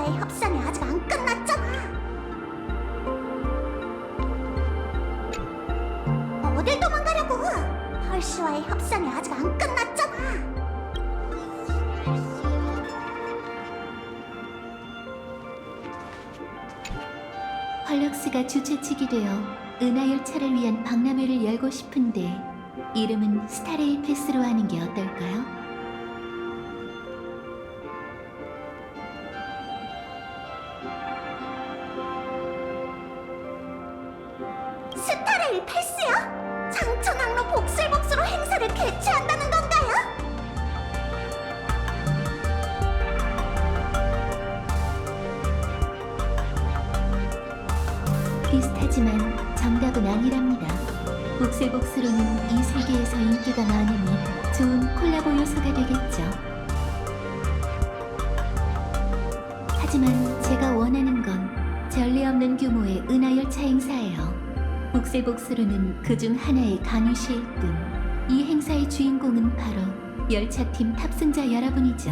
펄스와의 협상이 아직 안 끝났잖아. 어딜 도망가려고? 펄스와의 협상이 아직 안 끝났잖아. 펄럭스가 주최측이 되어 은하열차를 위한 박람회를 열고 싶은데 이름은 스타레일 패스로 하는 게 어떨까요? 스타레일 패스요? 장천항로 복슬복스로 행사를 개최한다는 건가요? 비슷하지만 정답은 아니랍니다. 복슬복스로는 이 세계에서 인기가 많으니 좋은 콜라보 요소가 되겠죠. 하지만 제가 원하는 건 전례 없는 규모의 은하열차 행사예요. 복슬복스로는 그중 하나의 강유시일 뿐 이 행사의 주인공은 바로 열차팀 탑승자 여러분이죠.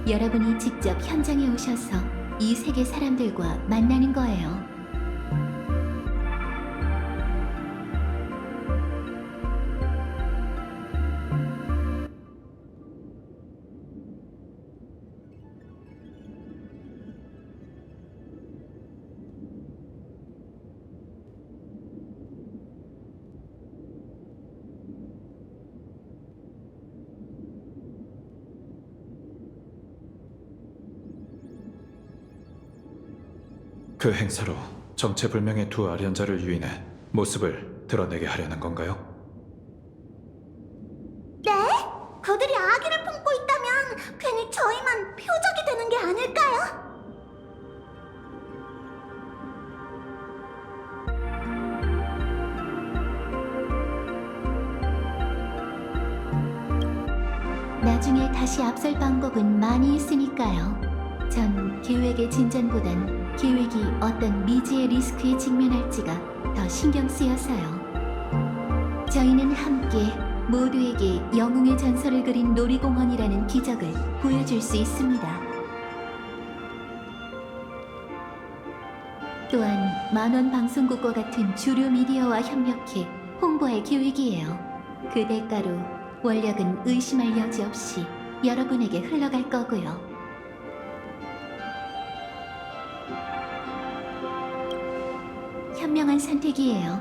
여러분이 직접 현장에 오셔서 이 세계 사람들과 만나는 거예요. 그 행사로 정체불명의 두 아련자를 유인해 모습을 드러내게 하려는 건가요? 네? 그들이 아기를 품고 있다면 괜히 저희만 표적이 되는 게 아닐까요? 나중에 다시 앞설 방법은 많이 있으니까요. 전 계획의 진전보단 계획이 어떤 미지의 리스크에 직면할지가 더 신경 쓰여서요. 저희는 함께 모두에게 영웅의 전설을 그린 놀이공원이라는 기적을 보여줄 수 있습니다. 또한 만원 방송국과 같은 주류 미디어와 협력해 홍보할 계획이에요. 그 대가로 원력은 의심할 여지 없이 여러분에게 흘러갈 거고요. 현명한 선택이에요.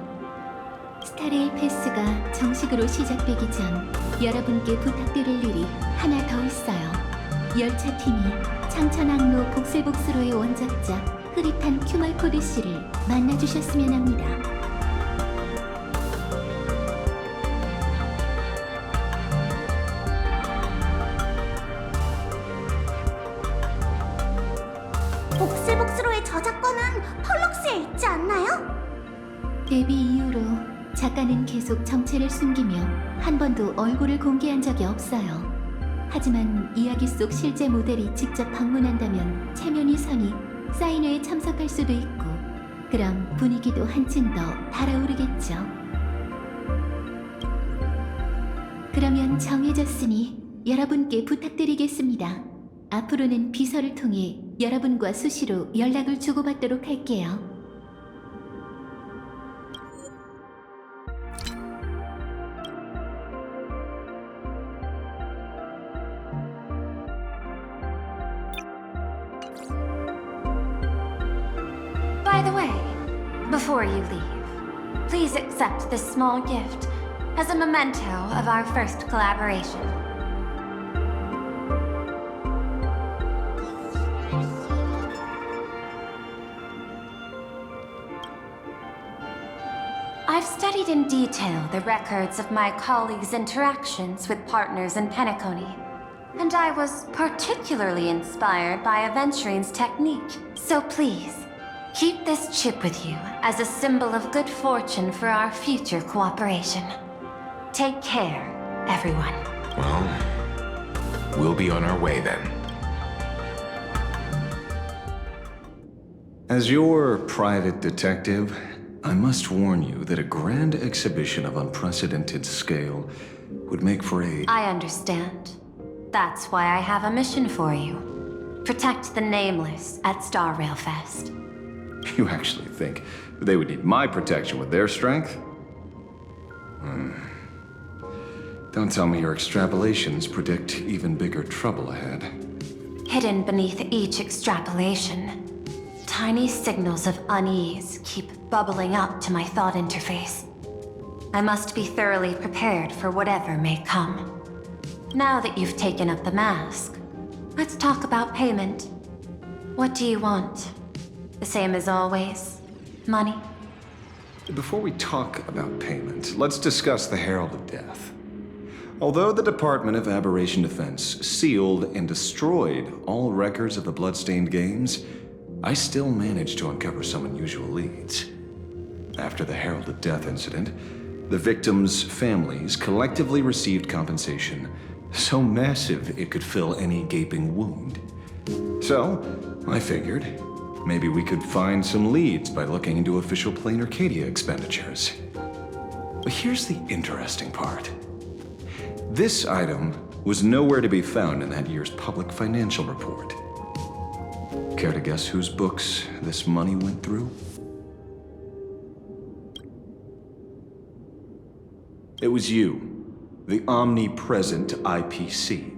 스타레일 패스가 정식으로 시작되기 전 여러분께 부탁드릴 일이 하나 더 있어요. 열차팀이 창천항로 복슬복스로의 원작자 흐릿한 큐멀코드 씨를 만나주셨으면 합니다. 복슬복스로의 저작권은 펄럭스에 있지 않나요? 데뷔 이후로 작가는 계속 정체를 숨기며 한 번도 얼굴을 공개한 적이 없어요. 하지만 이야기 속 실제 모델이 직접 방문한다면 체면이 서니 사인회에 참석할 수도 있고 그럼 분위기도 한층 더 달아오르겠죠. 그러면 정해졌으니 여러분께 부탁드리겠습니다. 앞으로는 비서를 통해 여러분과 수시로 연락을 주고받도록 할게요. By the way, before you leave, please accept this small gift as a memento of our first collaboration. I've studied in detail the records of my colleagues' interactions with partners in Penacony, and I was particularly inspired by Aventurine's technique. So please, keep this chip with you as a symbol of good fortune for our future cooperation. Take care, everyone. Well, we'll be on our way then. As your private detective, I must warn you that a grand exhibition of unprecedented scale would make for a... I understand. That's why I have a mission for you. Protect the Nameless at Star Rail Fest. You actually think they would need my protection with their strength? Don't tell me your extrapolations predict even bigger trouble ahead. Hidden beneath each extrapolation, tiny signals of unease keep bubbling up to my thought interface. I must be thoroughly prepared for whatever may come. Now that you've taken up the mask, let's talk about payment. What do you want? The same as always? Money? Before we talk about payment, let's discuss the Herald of Death. Although the Department of Aberration Defense sealed and destroyed all records of the Bloodstained Games, I still managed to uncover some unusual leads. After the Herald of Death incident, the victims' families collectively received compensation so massive it could fill any gaping wound. So, I figured, maybe we could find some leads by looking into official Plain Arcadia expenditures. But here's the interesting part. This item was nowhere to be found in that year's public financial report. Care to guess whose books this money went through? It was you, the omnipresent IPC.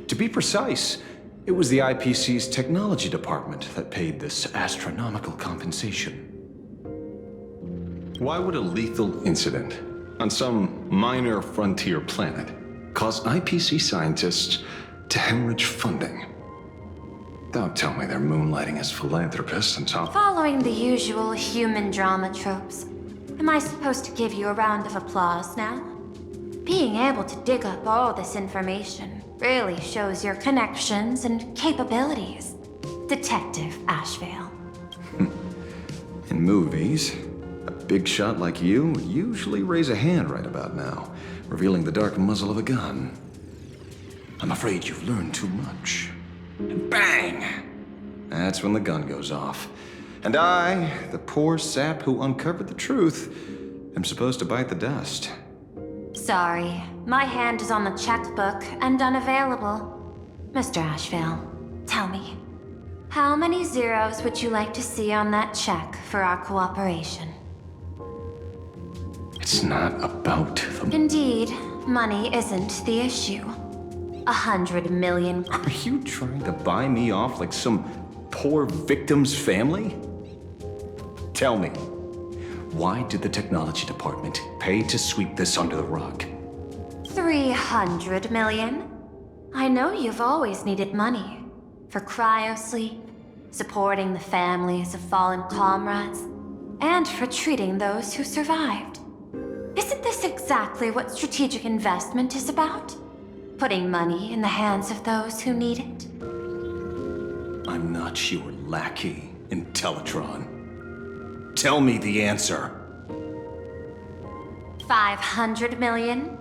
To be precise, it was the IPC's technology department that paid this astronomical compensation. Why would a lethal incident on some minor frontier planet cause IPC scientists to hemorrhage funding? Don't tell me they're moonlighting as philanthropists and top. Following the usual human drama tropes, am I supposed to give you a round of applause now? Being able to dig up all this information really shows your connections and capabilities, Detective Ashvale. In movies, a big shot like you would usually raise a hand right about now, revealing the dark muzzle of a gun. I'm afraid you've learned too much. And bang! That's when the gun goes off. And I, the poor sap who uncovered the truth, am supposed to bite the dust. Sorry, my hand is on the checkbook and unavailable. Mr. Ashvale, tell me, how many zeros would you like to see on that check for our cooperation? It's not about the... Indeed, money isn't the issue. 100 million. Are you trying to buy me off like some poor victim's family? Tell me, why did the technology department pay to sweep this under the rug? 300 million? I know you've always needed money. For cryosleep, supporting the families of fallen comrades, and for treating those who survived. Isn't this exactly what strategic investment is about? Putting money in the hands of those who need it? I'm not your lackey, Intellitron. Tell me the answer. 500 million?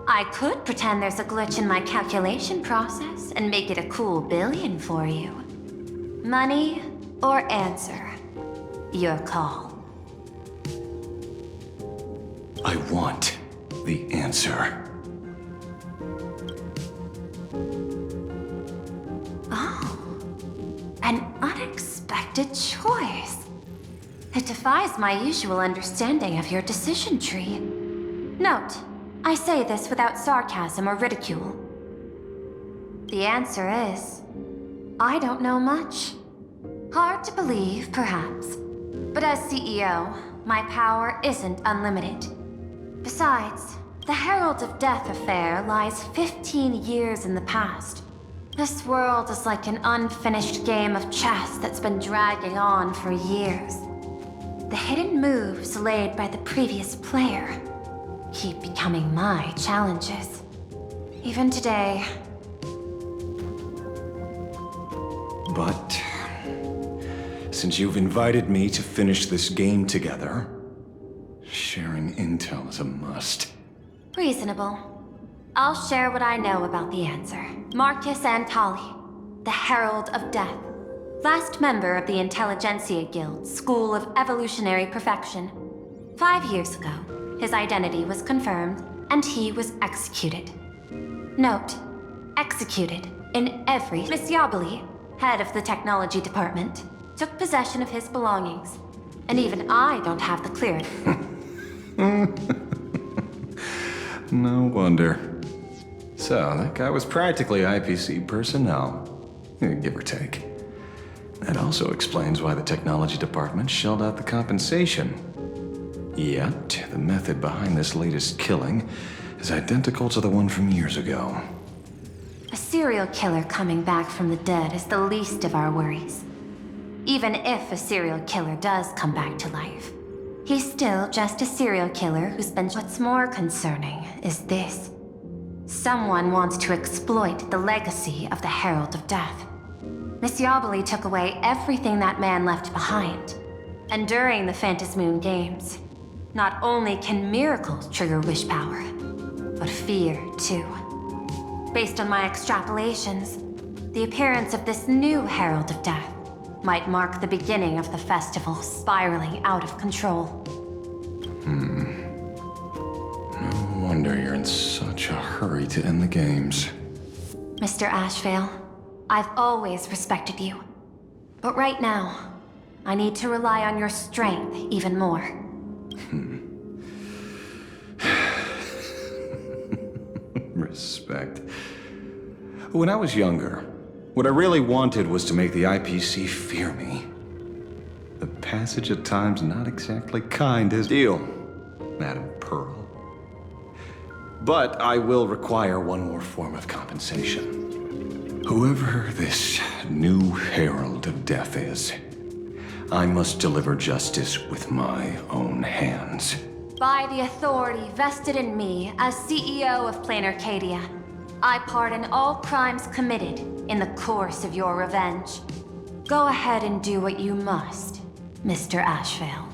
I could pretend there's a glitch in my calculation process and make it a cool billion for you. Money or answer? Your call. I want the answer. An unexpected choice. It defies my usual understanding of your decision tree. Note, I say this without sarcasm or ridicule. The answer is, I don't know much. Hard to believe, perhaps. But as CEO, my power isn't unlimited. Besides, the Herald of Death affair lies 15 years in the past. This world is like an unfinished game of chess that's been dragging on for years. The hidden moves laid by the previous player keep becoming my challenges. Even today. But since you've invited me to finish this game together, sharing intel is a must. Reasonable. I'll share what I know about the answer. Marcus Antali, the Herald of Death. Last member of the Intelligentsia Guild, School of Evolutionary Perfection. 5 years ago, his identity was confirmed, and he was executed. Note, executed, In every Miss Yabali, head of the technology department, took possession of his belongings. And even I don't have the clearance. No wonder. So, that guy was practically IPC personnel, give or take. That also explains why the technology department shelled out the compensation. Yet, the method behind this latest killing is identical to the one from years ago. A serial killer coming back from the dead is the least of our worries. Even if a serial killer does come back to life, he's still just a serial killer who's been... What's more concerning is this. Someone wants to exploit the legacy of the Herald of Death. Miss Yabali took away everything that man left behind. And during the Phantasmoon Games, not only can miracles trigger wish power, but fear too. Based on my extrapolations, the appearance of this new Herald of Death might mark the beginning of the festival spiraling out of control. No wonder you're in such a hurry to end the games. Mr. Ashvale, I've always respected you. But right now, I need to rely on your strength even more. Respect. When I was younger, what I really wanted was to make the IPC fear me. The passage at times not exactly kind is deal, Madam Pearl. But I will require one more form of compensation. Whoever this new Herald of Death is, I must deliver justice with my own hands. By the authority vested in me as CEO of Plain Arcadia, I pardon all crimes committed in the course of your revenge. Go ahead and do what you must, Mr. Ashvale.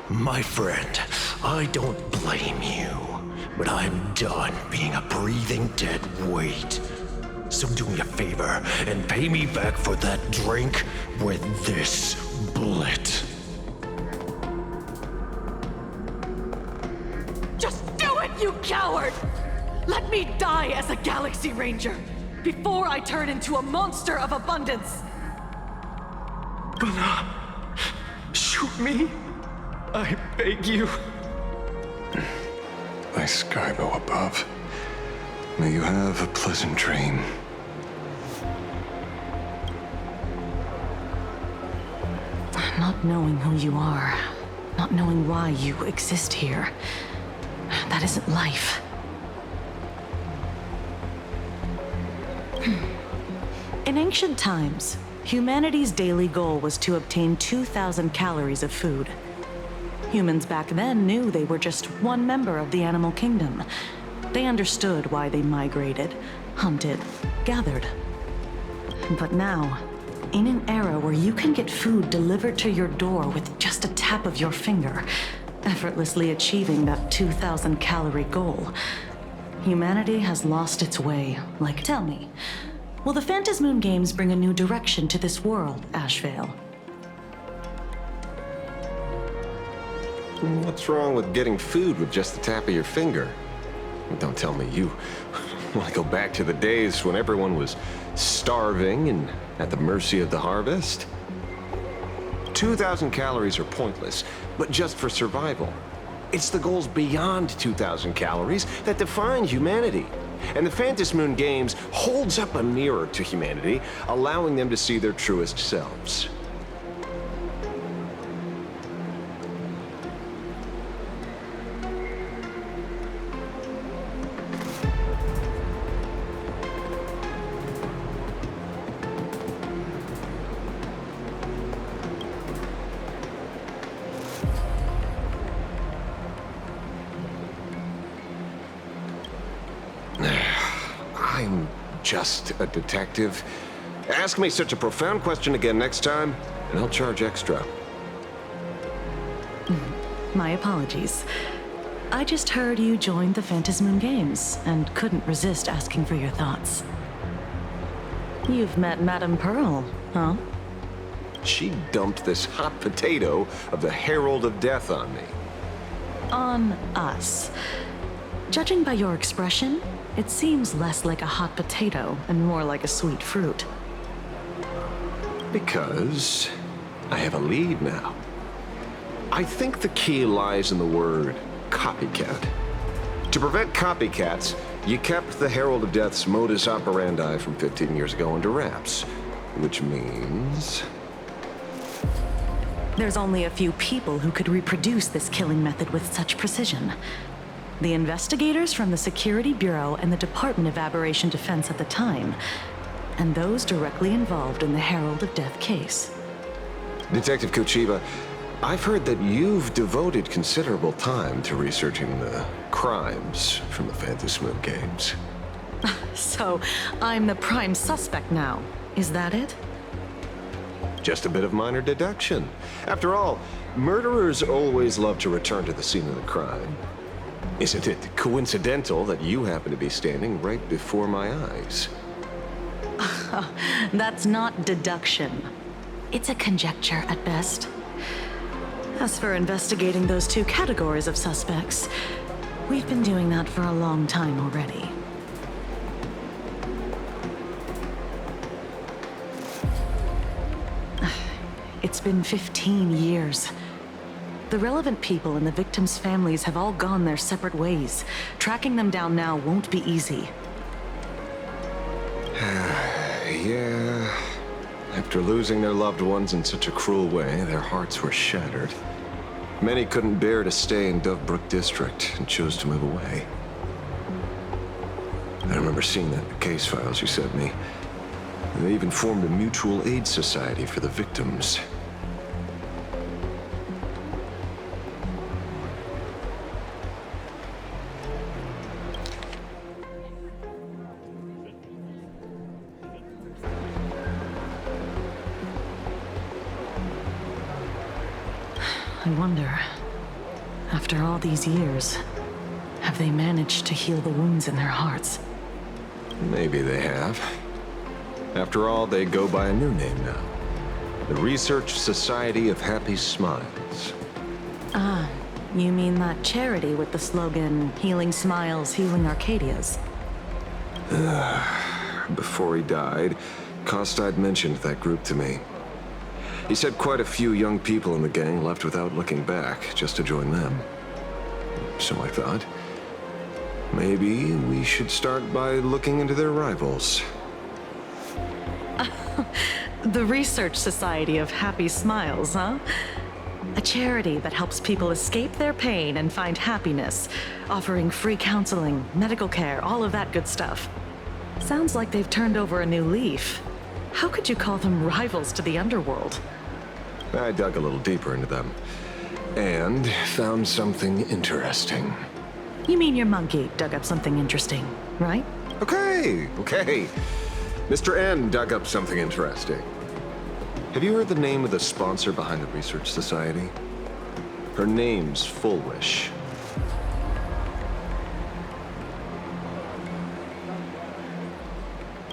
My friend, I don't blame you, but I'm done being a breathing dead weight. So do me a favor and pay me back for that drink with this bullet. Just do it, you coward! Let me die as a Galaxy Ranger before I turn into a monster of abundance! Shoot me? I beg you. Thy Skybo above. May you have a pleasant dream. Not knowing who you are, not knowing why you exist here, that isn't life. In ancient times, humanity's daily goal was to obtain 2,000 calories of food. Humans back then knew they were just one member of the animal kingdom. They understood why they migrated, hunted, gathered. But now, in an era where you can get food delivered to your door with just a tap of your finger, effortlessly achieving that 2,000 calorie goal, humanity has lost its way. Like, tell me, will the Phantasmoon Games bring a new direction to this world, Ashvale? What's wrong with getting food with just the tap of your finger? Don't tell me you want to go back to the days when everyone was starving and at the mercy of the harvest? 2,000 calories are pointless, but just for survival. It's the goals beyond 2,000 calories that define humanity. And the Phantasmoon Games holds up a mirror to humanity, allowing them to see their truest selves. I'm just a detective. Ask me such a profound question again next time, and I'll charge extra. My apologies. I just heard you joined the Phantasmoon Games and couldn't resist asking for your thoughts. You've met Madame Pearl, huh? she dumped this hot potato of the Herald of Death on me. On us. Judging by your expression, it seems less like a hot potato and more like a sweet fruit. Because I have a lead now. I think the key lies in the word copycat. To prevent copycats, you kept the Herald of Death's modus operandi from 15 years ago under wraps. Which means... There's only a few people who could reproduce this killing method with such precision. The investigators from the Security Bureau and the Department of Aberration Defense at the time, and those directly involved in the Herald of Death case. Detective Kochiba, I've heard that you've devoted considerable time to researching the crimes from the Phantasmoon games. So, I'm the prime suspect now. Is that it? Just a bit of minor deduction. After all, murderers always love to return to the scene of the crime. Isn't it coincidental that you happen to be standing right before my eyes? That's not deduction. It's a conjecture at best. As for investigating those two categories of suspects, we've been doing that for a long time already. It's been 15 years. The relevant people and the victims' families have all gone their separate ways. Tracking them down now won't be easy. Yeah. After losing their loved ones in such a cruel way, their hearts were shattered. Many couldn't bear to stay in Dovebrook District and chose to move away. I remember seeing that in the case files you sent me. They even formed a mutual aid society for the victims. I wonder, after all these years, have they managed to heal the wounds in their hearts? Maybe they have. After all, they go by a new name now. The Research Society of Happy Smiles. Ah, you mean that charity with the slogan, Healing Smiles, Healing Arcadias? Before he died, Kostad mentioned that group to me. He said quite a few young people in the gang left without looking back, just to join them. So I thought, maybe we should start by looking into their rivals. The Research Society of Happy Smiles, huh? A charity that helps people escape their pain and find happiness, offering free counseling, medical care, all of that good stuff. Sounds like they've turned over a new leaf. How could you call them rivals to the underworld? I dug a little deeper into them, and found something interesting. You mean your monkey dug up something interesting, right? Okay. Mr. N dug up something interesting. Have you heard the name of the sponsor behind the Research Society? Her name's Fullwish.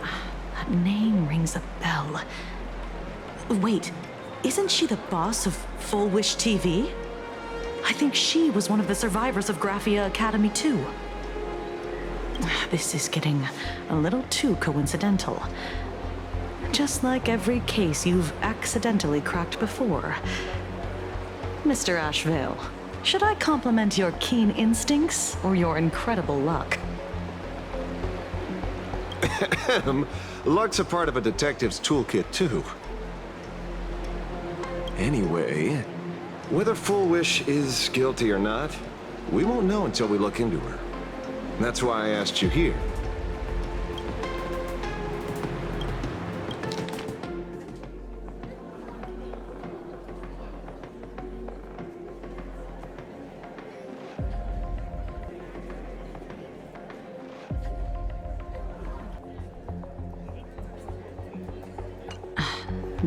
That name rings a bell. Wait, isn't she the boss of Fullwish TV? I think she was one of the survivors of Graphia Academy too. This is getting a little too coincidental. Just like every case you've accidentally cracked before. Mr. Ashvale, should I compliment your keen instincts or your incredible luck? Luck's a part of a detective's toolkit, too. Anyway, whether Fullwish is guilty or not, we won't know until we look into her. That's why I asked you here.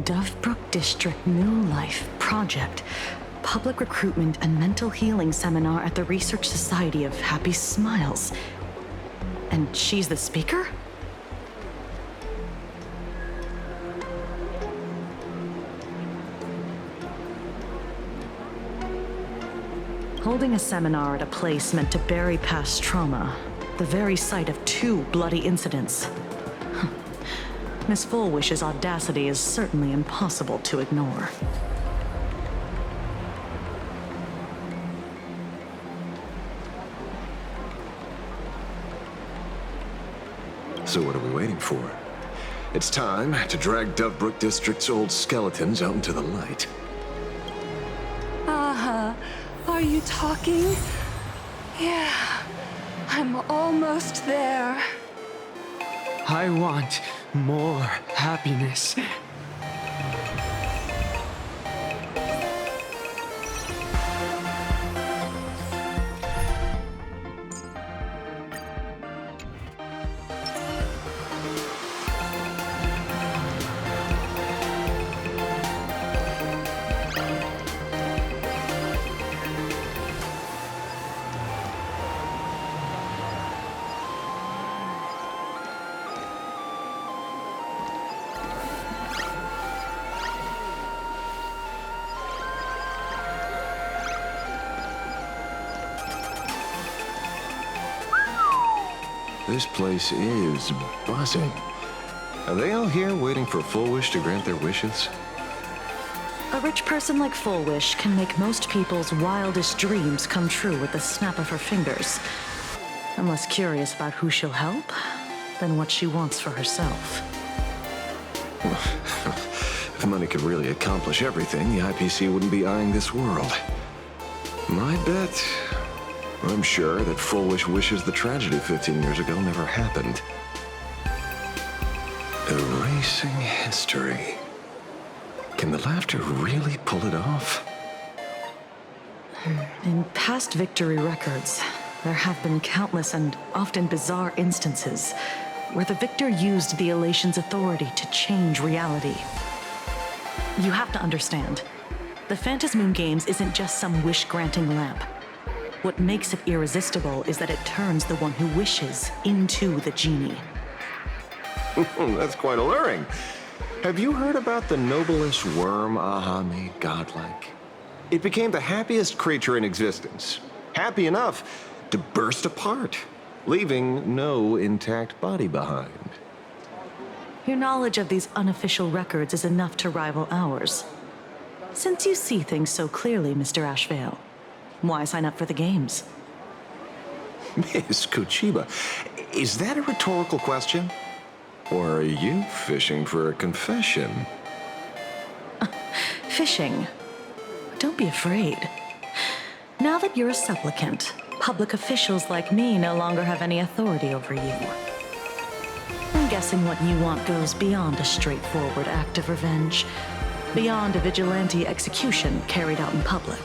Dovebrook District New Life Project. Public Recruitment and Mental Healing Seminar at the Research Society of Happy Smiles. And she's the speaker? Holding a seminar at a place meant to bury past trauma, the very site of 2 bloody incidents. Miss Fullwish's audacity is certainly impossible to ignore. So what are we waiting for? It's time to drag Dovebrook District's old skeletons out into the light. Are you talking? Yeah, I'm almost there. I want more happiness. This place is buzzing. Are they all here waiting for Fullwish to grant their wishes? A rich person like Fullwish can make most people's wildest dreams come true with the snap of her fingers. I'm less curious about who she'll help than what she wants for herself. If money could really accomplish everything, the IPC wouldn't be eyeing this world. My bet? I'm sure that Fullwish wishes the tragedy 15 years ago never happened. Erasing history. Can the laughter really pull it off? In past victory records, there have been countless and often bizarre instances where the victor used the elation's authority to change reality. You have to understand, the Phantasmoon Games isn't just some wish-granting lamp. What makes it irresistible is that it turns the one who wishes into the genie. That's quite alluring. Have you heard about the noblest worm Aha made godlike? It became the happiest creature in existence. Happy enough to burst apart, leaving no intact body behind. Your knowledge of these unofficial records is enough to rival ours. Since you see things so clearly, Mr. Ashvale, why sign up for the games? Miss Kuchiba, is that a rhetorical question? Or are you fishing for a confession? Fishing? Don't be afraid. Now that you're a supplicant, public officials like me no longer have any authority over you. I'm guessing what you want goes beyond a straightforward act of revenge, beyond a vigilante execution carried out in public.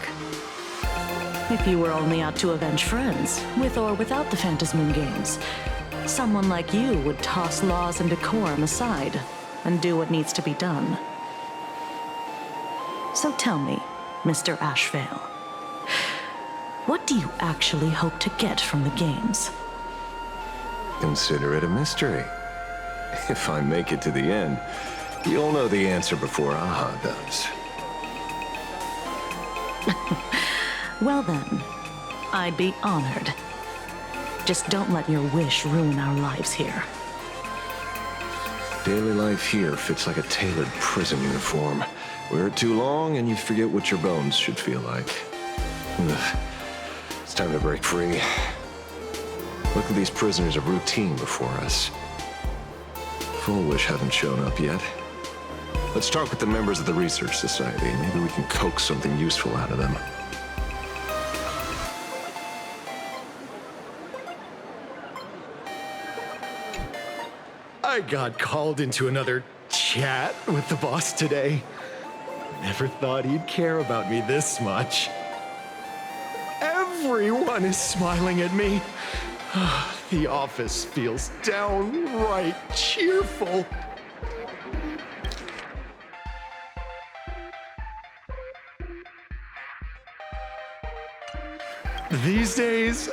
If you were only out to avenge friends, with or without the Phantasmoon Games, someone like you would toss laws and decorum aside and do what needs to be done. So tell me, Mr. Ashvale, what do you actually hope to get from the games? Consider it a mystery. If I make it to the end, you'll know the answer before Aha does. Well then, I'd be honored. Just don't let your wish ruin our lives here. Daily life here fits like a tailored prison uniform. Wear it too long and you forget what your bones should feel like. Ugh. It's time to break free. Look at these prisoners of routine before us. Fullwish haven't shown up yet. Let's talk with the members of the Research Society. Maybe we can coax something useful out of them. I got called into another chat with the boss today. Never thought he'd care about me this much. Everyone is smiling at me. The office feels downright cheerful. These days,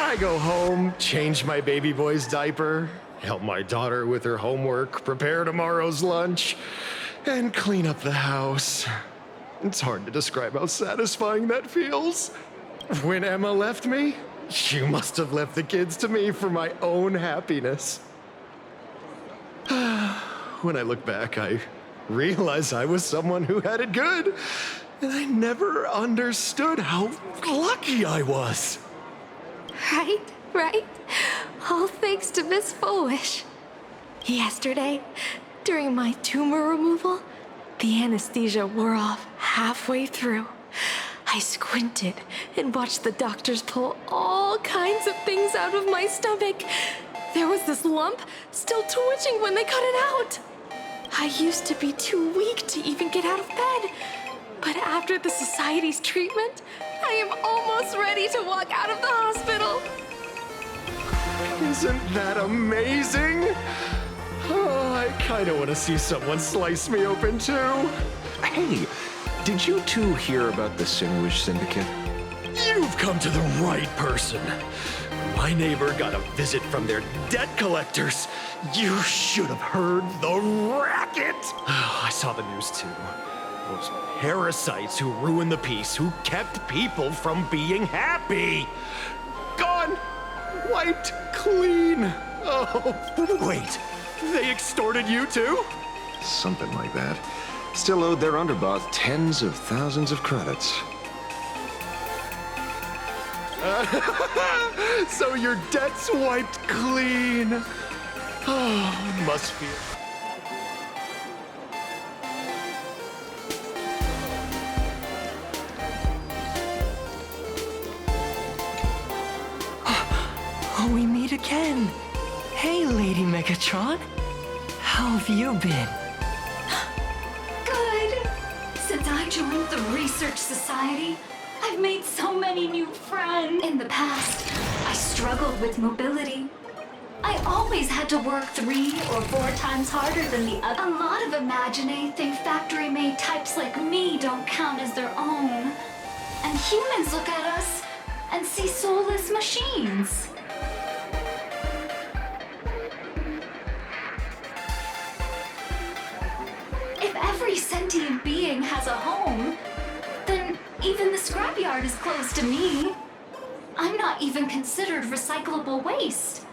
I go home, change my baby boy's diaper, help my daughter with her homework, prepare tomorrow's lunch, and clean up the house. It's hard to describe how satisfying that feels. When Emma left me, you must have left the kids to me for my own happiness. When I look back, I realize I was someone who had it good, and I never understood how lucky I was. Right. All thanks to Miss Foolish. Yesterday, during my tumor removal, the anesthesia wore off halfway through. I squinted and watched the doctors pull all kinds of things out of my stomach. There was this lump still twitching when they cut it out. I used to be too weak to even get out of bed. But after the society's treatment, I am almost ready to walk out of the hospital. Isn't that amazing? Oh, I kind of want to see someone slice me open too. Hey, did you two hear about the Sinuish Syndicate? You've come to the right person. My neighbor got a visit from their debt collectors. You should have heard the racket. I saw the news too. Those parasites who ruined the peace, who kept people from being happy. Gone. Wiped clean. Oh, wait. They extorted you too? Something like that. Still owed their underboss tens of thousands of credits. So your debt's wiped clean. Oh, must feel. Oh, we meet again. Hey, Lady Megatron. How have you been? Good. Since I joined the Research Society, I've made so many new friends. In the past, I struggled with mobility. I always had to work 3 or 4 times harder than the other. A lot of Imaginae think factory-made types like me don't count as their own. And humans look at us and see soulless machines. If every sentient being has a home, then even the scrapyard is close to me. I'm not even considered recyclable waste.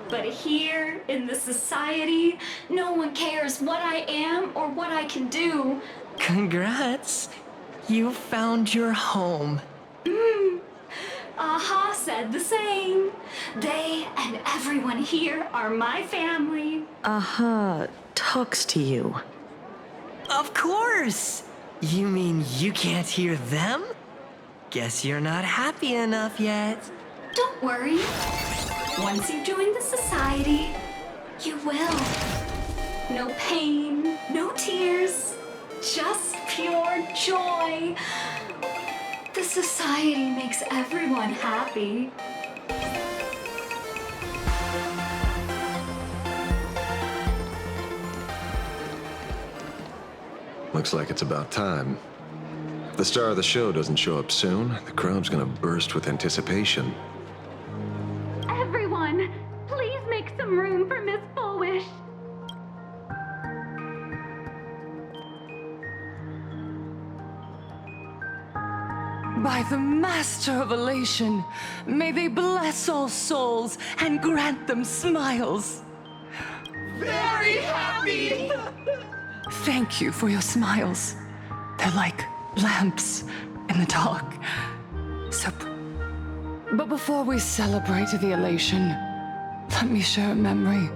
But here, in the society, no one cares what I am or what I can do. Congrats. You found your home. Aha said the same. They and everyone here are my family. Aha talks to you. Of course. You mean you can't hear them? Guess you're not happy enough yet. Don't worry. Once you join the society, you will. No pain, no tears, just pure joy. The society makes everyone happy. Looks like it's about time. If the star of the show doesn't show up soon, the crowd's gonna burst with anticipation. Everyone, please make some room for Miss Foolish. By the Master of Elation, may they bless all souls and grant them smiles. Very happy! Thank you for your smiles. They're like lamps in the dark. But before we celebrate the elation, let me share a memory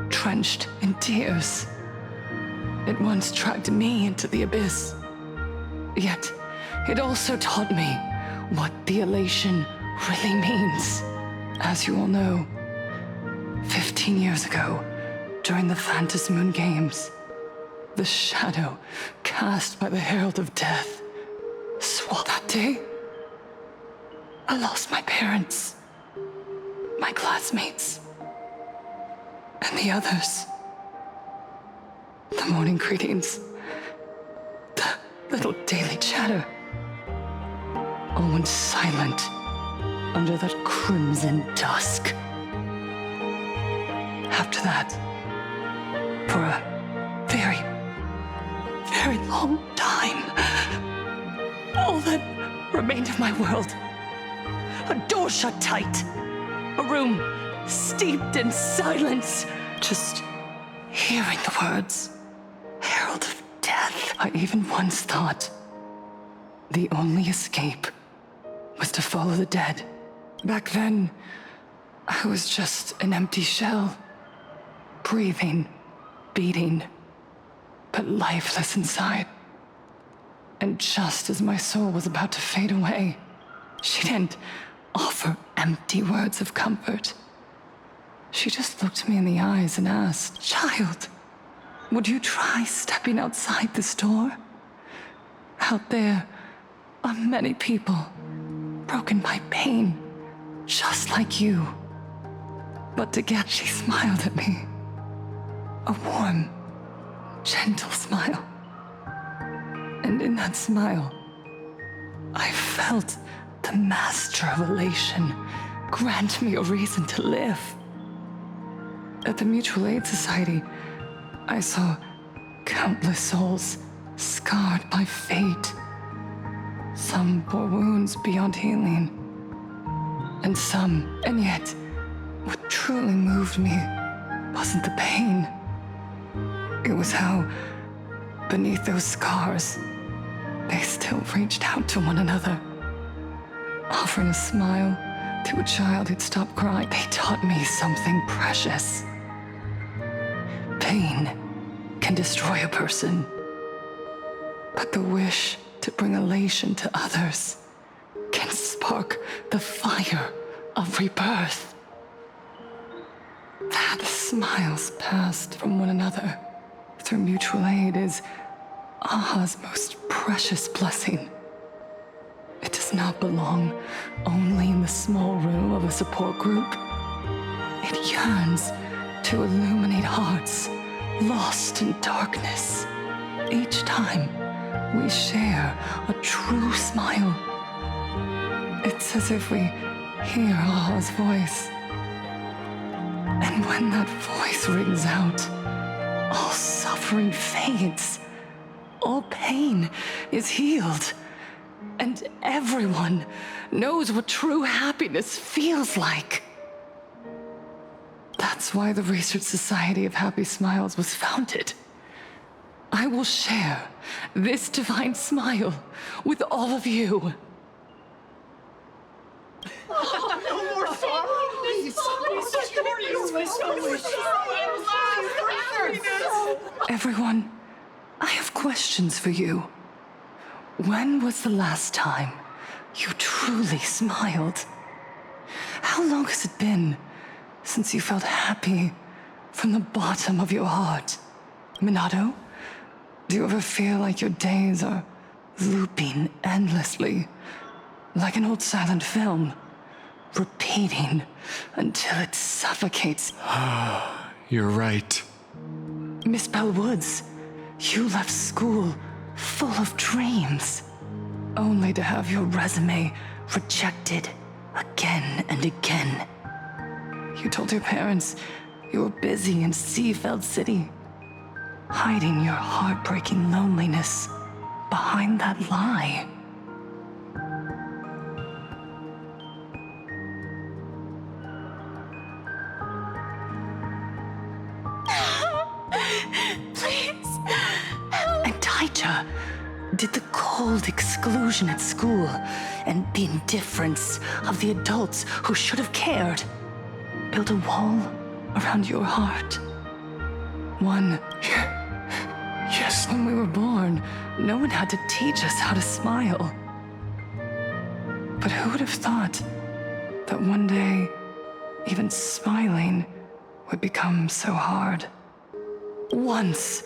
drenched in tears. It once dragged me into the abyss. Yet, it also taught me what the elation really means. As you all know, 15 years ago, during the Phantasmoon Games, the shadow cast by the Herald of Death swore that day. I lost my parents, my classmates, and the others. The morning greetings, the little daily chatter, all went silent under that crimson dusk. After that, for a very long time, all that remained of my world. A door shut tight. A room steeped in silence. Just hearing the words, Herald of Death. I even once thought the only escape was to follow the dead. Back then, I was just an empty shell. Breathing, beating, but lifeless inside. And just as my soul was about to fade away, she didn't offer empty words of comfort. She just looked me in the eyes and asked, "Child, would you try stepping outside this door? Out there are many people broken by pain, just like you." But again, she smiled at me. A warm, gentle smile. And in that smile, I felt the master of elation grant me a reason to live. At the Mutual Aid Society, I saw countless souls scarred by fate. Some bore wounds beyond healing, and some, and yet, what truly moved me wasn't the pain. It was how, beneath those scars, they still reached out to one another, offering a smile to a child who'd stopped crying. They taught me something precious. Pain can destroy a person, but the wish to bring elation to others can spark the fire of rebirth. That the smiles passed from one another through mutual aid is Aha's most precious blessing. It does not belong only in the small room of a support group. It yearns to illuminate hearts lost in darkness. Each time we share a true smile, it's as if we hear Aha's voice. And when that voice rings out, all suffering fades, all pain is healed, and everyone knows what true happiness feels like. That's why the Research Society of Happy Smiles was founded. I will share this divine smile with all of you. Everyone, I have questions for you. When was the last time you truly smiled? How long has it been since you felt happy from the bottom of your heart? Minato, do you ever feel like your days are looping endlessly, like an old silent film, repeating until it suffocates? You're right. Miss Bell Woods, you left school full of dreams, only to have your resume rejected again and again. You told your parents you were busy in Seafeld City, hiding your heartbreaking loneliness behind that lie. Please. And Taija, did the cold exclusion at school and the indifference of the adults who should have cared build a wall around your heart? One. Yes. When we were born, no one had to teach us how to smile. But who would have thought that one day, even smiling would become so hard? Once,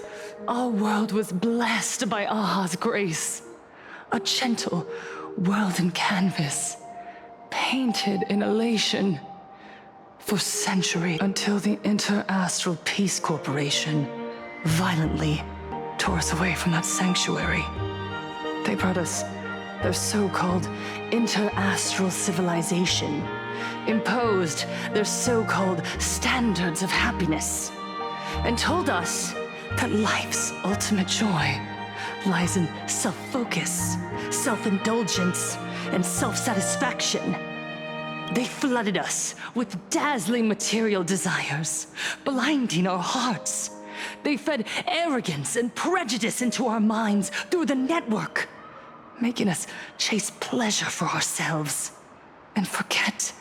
our world was blessed by Aha's grace. A gentle world in canvas, painted in elation. For centuries, until the Inter-Astral Peace Corporation violently tore us away from that sanctuary. They brought us their so-called inter-astral civilization, imposed their so-called standards of happiness, and told us that life's ultimate joy lies in self-focus, self-indulgence, and self-satisfaction. They flooded us with dazzling material desires, blinding our hearts. They fed arrogance and prejudice into our minds through the network, making us chase pleasure for ourselves and forget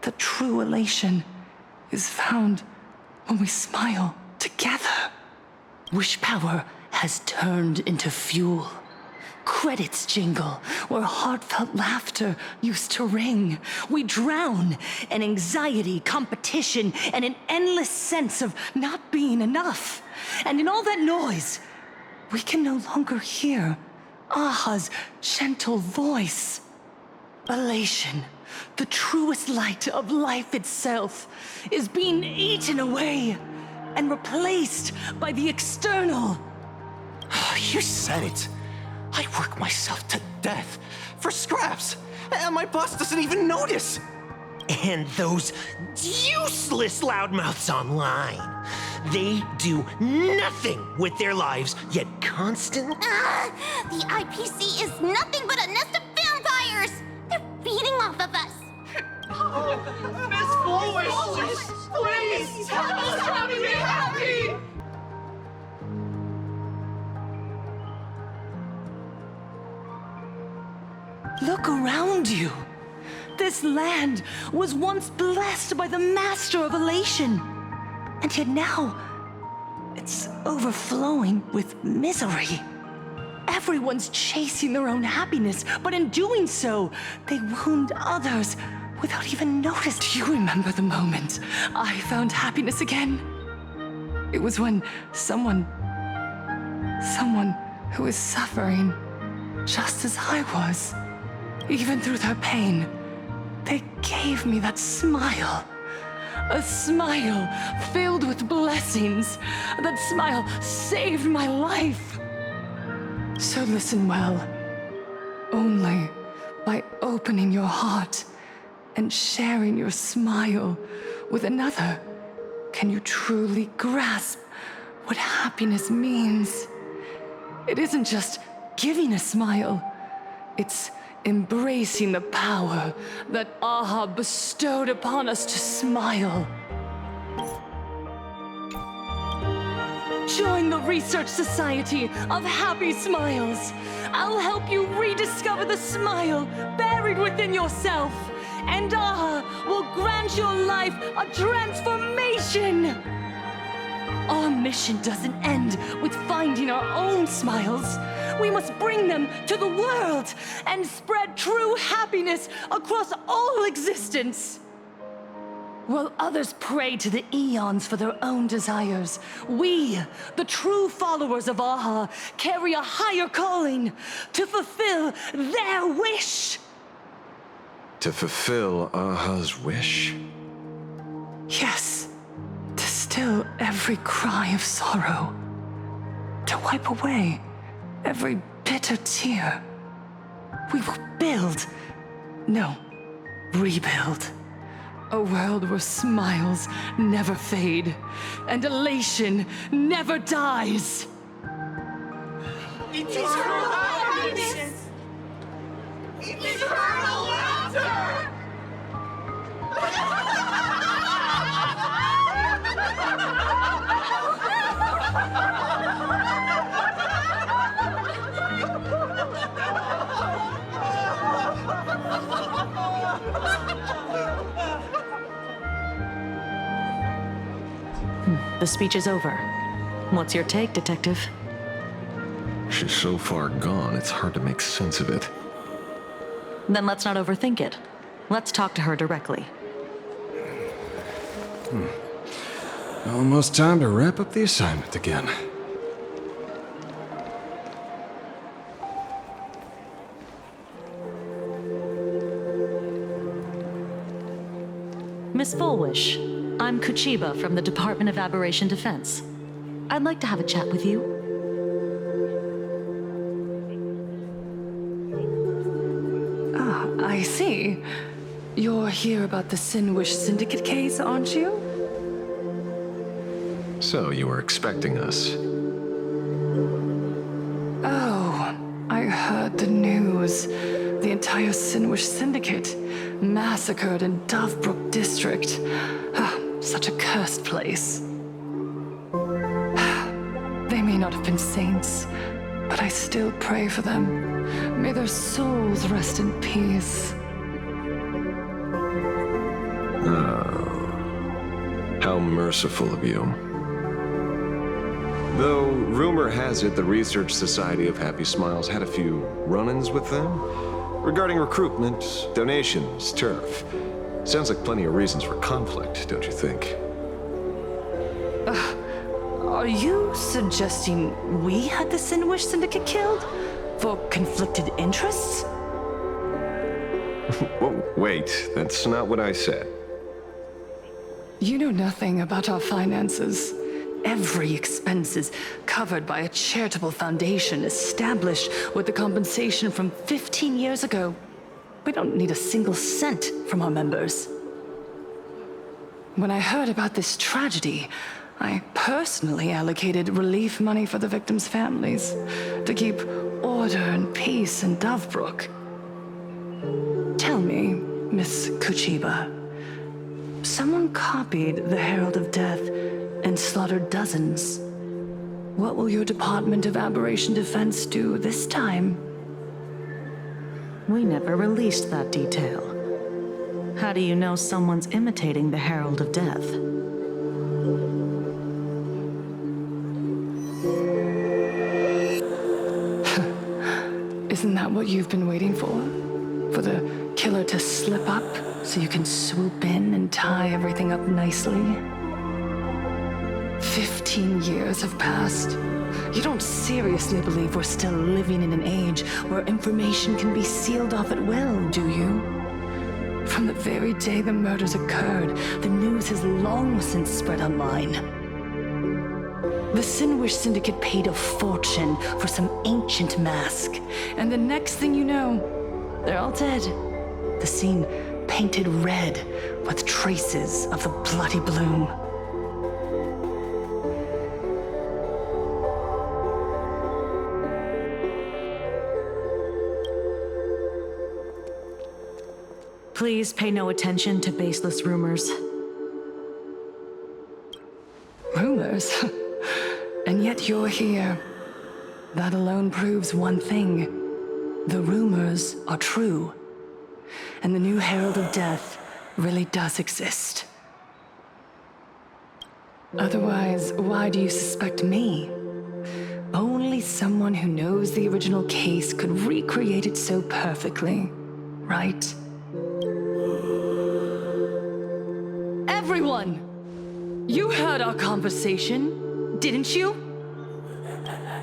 that true elation is found when we smile together. Wish power has turned into fuel. Credits jingle where heartfelt laughter used to ring. We drown in anxiety, competition, and an endless sense of not being enough. And in all that noise, we can no longer hear Aha's gentle voice. Elation, the truest light of life itself, is being eaten away and replaced by the external. You said it. I work myself to death for scraps, and my boss doesn't even notice. And those useless loudmouths online. They do nothing with their lives, yet constant. The IPC is nothing but a nest of vampires! They're feeding off of us! Miss Foolish! Please tell us how to be happy! Look around you. This land was once blessed by the master of elation. And yet now, it's overflowing with misery. Everyone's chasing their own happiness, but in doing so, they wound others without even noticing. Do you remember the moment I found happiness again? It was when someone who was suffering just as I was. Even through their pain, they gave me that smile. A smile filled with blessings. That smile saved my life. So listen well. Only by opening your heart and sharing your smile with another can you truly grasp what happiness means. It isn't just giving a smile. It's embracing the power that Aha bestowed upon us to smile. Join the Research Society of Happy Smiles. I'll help you rediscover the smile buried within yourself, and Aha will grant your life a transformation. Our mission doesn't end with finding our own smiles. We must bring them to the world and spread true happiness across all existence. While others pray to the eons for their own desires, we, the true followers of Aha, carry a higher calling to fulfill their wish. To fulfill Aha's wish? Yes, to still every cry of sorrow, to wipe away every bitter tear. We will build, no, rebuild, a world where smiles never fade and elation never dies. Eternal happiness! Eternal laughter! The speech is over. What's your take, Detective? She's so far gone, it's hard to make sense of it. Then let's not overthink it. Let's talk to her directly. Almost time to wrap up the assignment again. Miss Fullwish, I'm Kuchiba from the Department of Aberration Defense. I'd like to have a chat with you. Ah, I see. You're here about the Sinwish Syndicate case, aren't you? So, you were expecting us. Oh, The news. The entire Sinwish Syndicate massacred in Dovebrook District. Such a cursed place. They may not have been saints, but I still pray for them. May their souls rest in peace. How merciful of you. Though, rumor has it the Research Society of Happy Smiles had a few run-ins with them regarding recruitment, donations, turf. Sounds like plenty of reasons for conflict, don't you think? Are you suggesting we had the Sinwish Syndicate killed? For conflicted interests? Whoa, wait, that's not what I said. You know nothing about our finances. Every expense is covered by a charitable foundation established with the compensation from 15 years ago. We don't need a single cent from our members. When I heard about this tragedy, I personally allocated relief money for the victims' families to keep order and peace in Dovebrook. Tell me, Miss Kuchiba, someone copied the Herald of Death and slaughtered dozens. What will your Department of Aberration Defense do this time? We never released that detail. How do you know someone's imitating the Herald of Death? Isn't that what you've been waiting for? For the killer to slip up so you can swoop in and tie everything up nicely? 15 years have passed. You don't seriously believe we're still living in an age where information can be sealed off at will, do you? From the very day the murders occurred, the news has long since spread online. The Sinwish Syndicate paid a fortune for some ancient mask, and the next thing you know, they're all dead. The scene painted red with traces of the bloody bloom. Please pay no attention to baseless rumors. Rumors? And yet you're here. That alone proves one thing. The rumors are true. And the new Herald of Death really does exist. Otherwise, why do you suspect me? Only someone who knows the original case could recreate it so perfectly, right? Everyone! You heard our conversation, didn't you?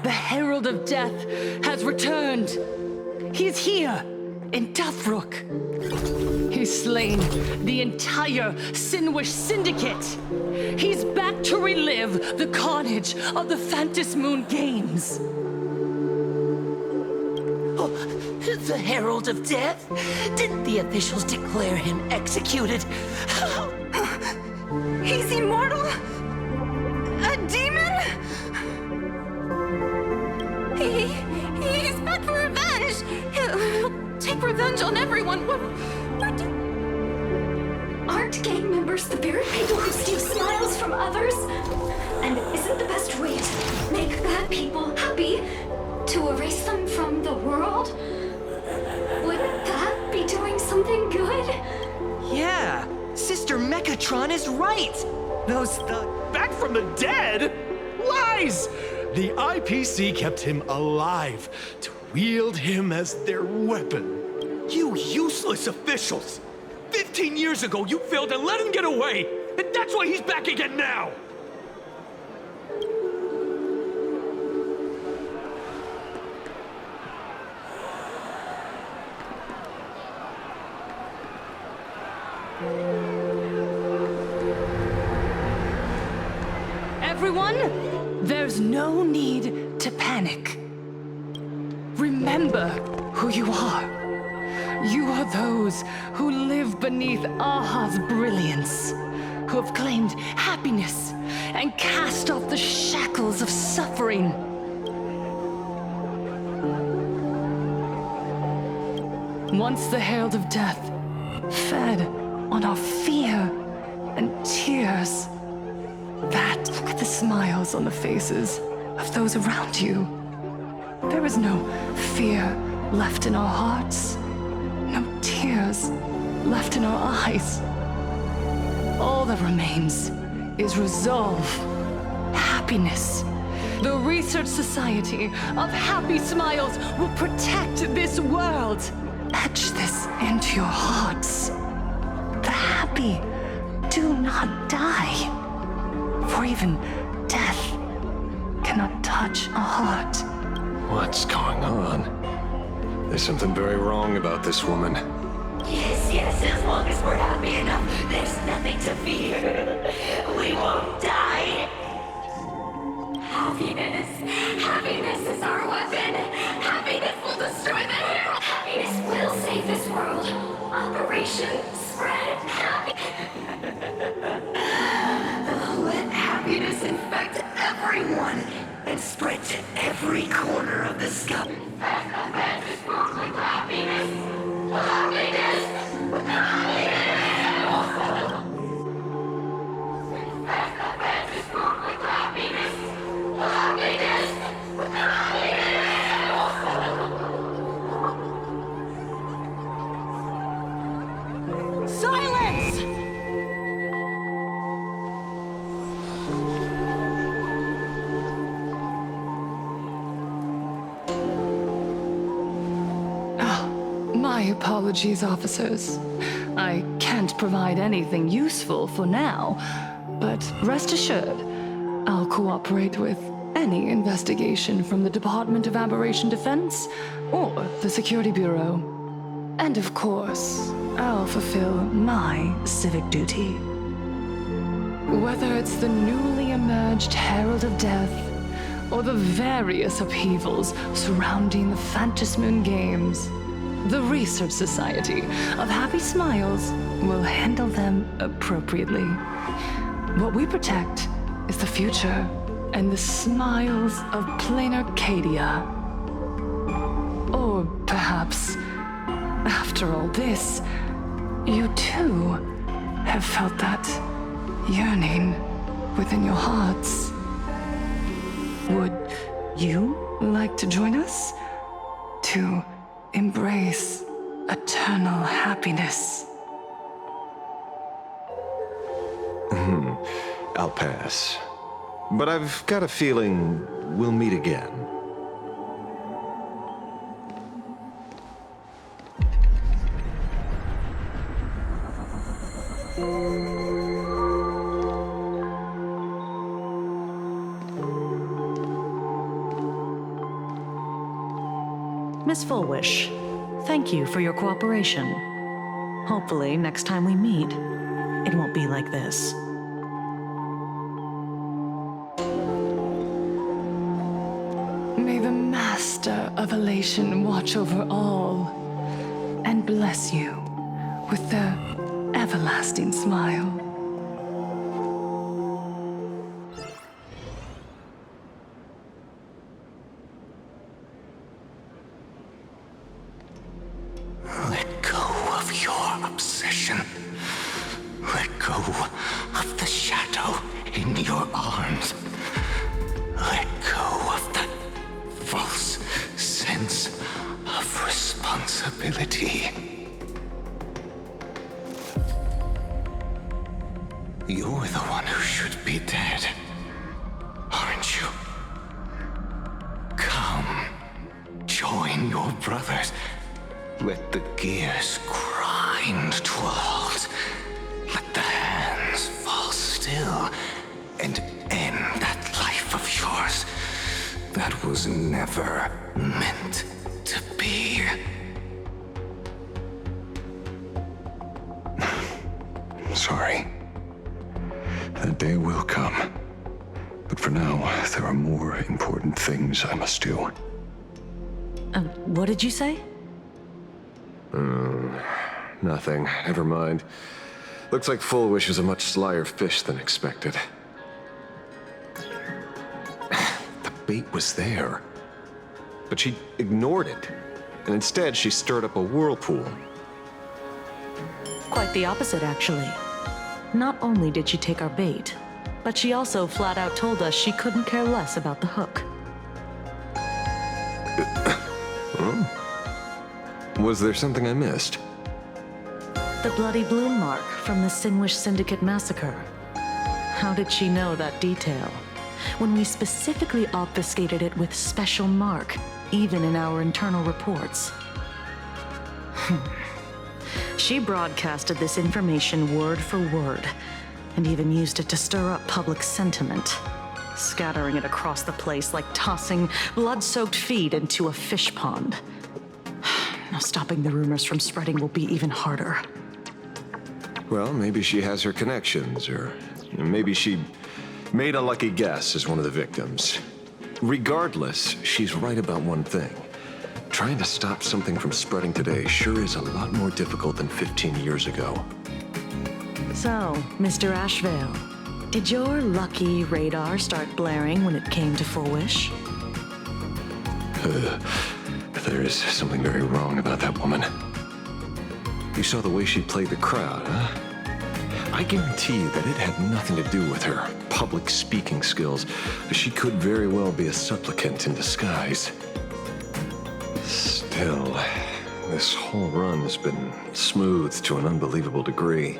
The Herald of Death has returned. He's here, in Dovebrook. He's slain the entire Sinwish Syndicate. He's back to relive the carnage of the Phantom Moon Games. Oh, the Herald of Death? Didn't the officials declare him executed? He's immortal? A demon? He's back for revenge! He'll take revenge on everyone. Aren't gang members the very people who steal smiles from others? And isn't the best way to make bad people happy to erase them from the world? Would that be doing something good? Yeah, Sister Mechatron is right. Back from the dead? Lies! The IPC kept him alive to wield him as their weapon. You useless officials! 15 years ago, you failed and let him get away! And that's why he's back again now! Everyone, there's no need to panic. Remember who you are. You are those who live beneath Aha's brilliance, who have claimed happiness and cast off the shackles of suffering. Once the herald of death, fed on our fear and tears. That, look at the smiles on the faces of those around you. There is no fear left in our hearts, no tears left in our eyes. All that remains is resolve, happiness. The Research Society of Happy Smiles will protect this world. Etch this into your hearts. The happy do not die, for even death cannot touch a heart. What's going on? There's something very wrong about this woman. Yes, as long as we're happy enough, there's nothing to fear. We won't die. Happiness is our weapon. Happiness will destroy the herald. Happiness will save this world. Operation Spread Let happiness infect everyone and spread to every corner of the sky. Infect the bed with happiness. Happiness. Infect the bed with happiness. Silence! My apologies, officers. I can't provide anything useful for now, but rest assured, I'll cooperate with any investigation from the Department of Aberration Defense or the Security Bureau. And of course, I'll fulfill my civic duty. Whether it's the newly emerged Herald of Death or the various upheavals surrounding the Phantasmoon Games, the Research Society of Happy Smiles will handle them appropriately. What we protect is the future and the smiles of plain Arcadia. Or perhaps, after all this, you too have felt that yearning within your hearts. Would you like to join us to embrace eternal happiness? I'll pass. But I've got a feeling we'll meet again. Miss Fullwish, thank you for your cooperation. Hopefully, next time we meet, it won't be like this. May the Master of Elation watch over all and bless you with their everlasting smile. Let go of your obsession. Let go of the shadow in your arms. Let go of that false sense of responsibility. You're the one who should be dead, aren't you? Come, join your brothers. Let the gears grind to a halt. Let the hands fall still and end that life of yours that was never meant to be. Sorry. That day will come. But for now, there are more important things I must do. What did you say? Nothing. Never mind. Looks like Fullwish is a much slyer fish than expected. The bait was there, but she ignored it. and instead she stirred up a whirlpool. Quite the opposite, actually. Not only did she take our bait, but she also flat out told us she couldn't care less about the hook. Was there something I missed? The bloody bloom mark from the Singwish Syndicate massacre. How did she know that detail? When we specifically obfuscated it with special mark, even in our internal reports. She broadcasted this information word for word, and even used it to stir up public sentiment, scattering it across the place like tossing blood-soaked feed into a fish pond. Now stopping the rumors from spreading will be even harder. Well, maybe she has her connections, or maybe she made a lucky guess as one of the victims. Regardless, she's right about one thing. Trying to stop something from spreading today sure is a lot more difficult than 15 years ago. So, Mr. Ashvale, did your lucky radar start blaring when it came to Full Wish? There is something very wrong about that woman. You saw the way she played the crowd, huh? I guarantee you that it had nothing to do with her public speaking skills. She could very well be a supplicant in disguise. Still, this whole run has been smoothed to an unbelievable degree.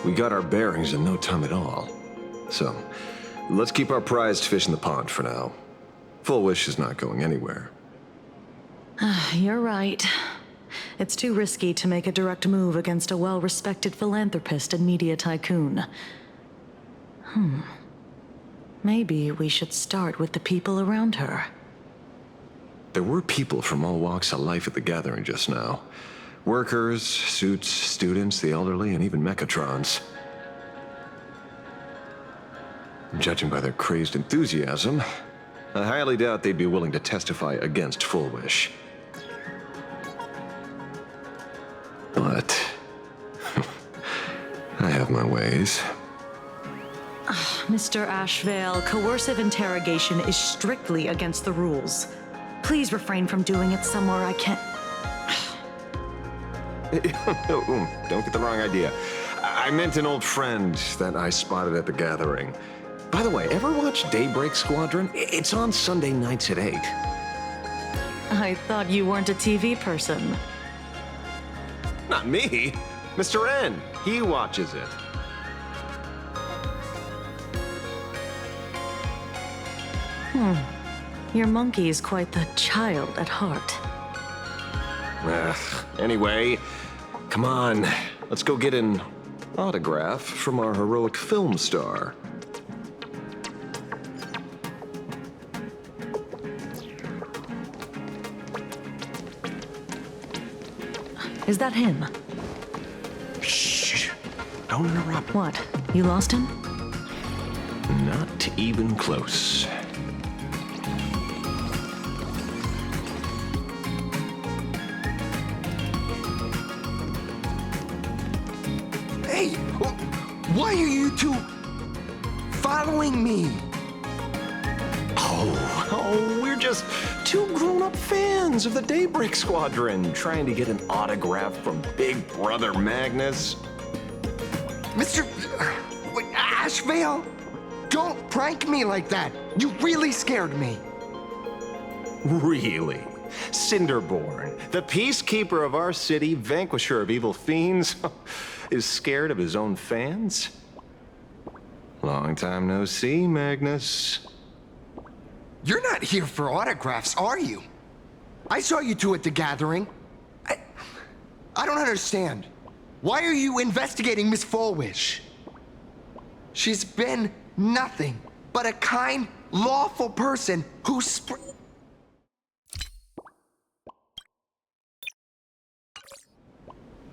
We got our bearings in no time at all. So, let's keep our prized fish in the pond for now. Full Wish is not going anywhere. You're right. It's too risky to make a direct move against a well-respected philanthropist and media tycoon. Maybe we should start with the people around her. There were people from all walks of life at the gathering just now. Workers, suits, students, the elderly, and even mechatrons. Judging by their crazed enthusiasm, I highly doubt they'd be willing to testify against Full Wish. But I have my ways. Mr. Ashvale, coercive interrogation is strictly against the rules. Please refrain from doing it somewhere I can't... Don't get the wrong idea. I meant an old friend that I spotted at the gathering. By the way, ever watch Daybreak Squadron? It's on Sunday nights at 8. I thought you weren't a TV person. Not me. Mr. N. He watches it. Your monkey is quite the child at heart. Anyway, come on. Let's go get an autograph from our heroic film star. Is that him? Shh. Don't interrupt. What? You lost him? Not even close. Hey! Why are you two following me? Oh, we're just two grown-up fans of the Daybreak Squadron trying to get an autograph from Big Brother Magnus. Mr. Ashvale, don't prank me like that. You really scared me. Really? Cinderborn, the peacekeeper of our city, vanquisher of evil fiends, is scared of his own fans? Long time no see, Magnus. You're not here for autographs, are you? I saw you two at the gathering. I don't understand. Why are you investigating Miss Fullwish? She's been nothing but a kind, lawful person who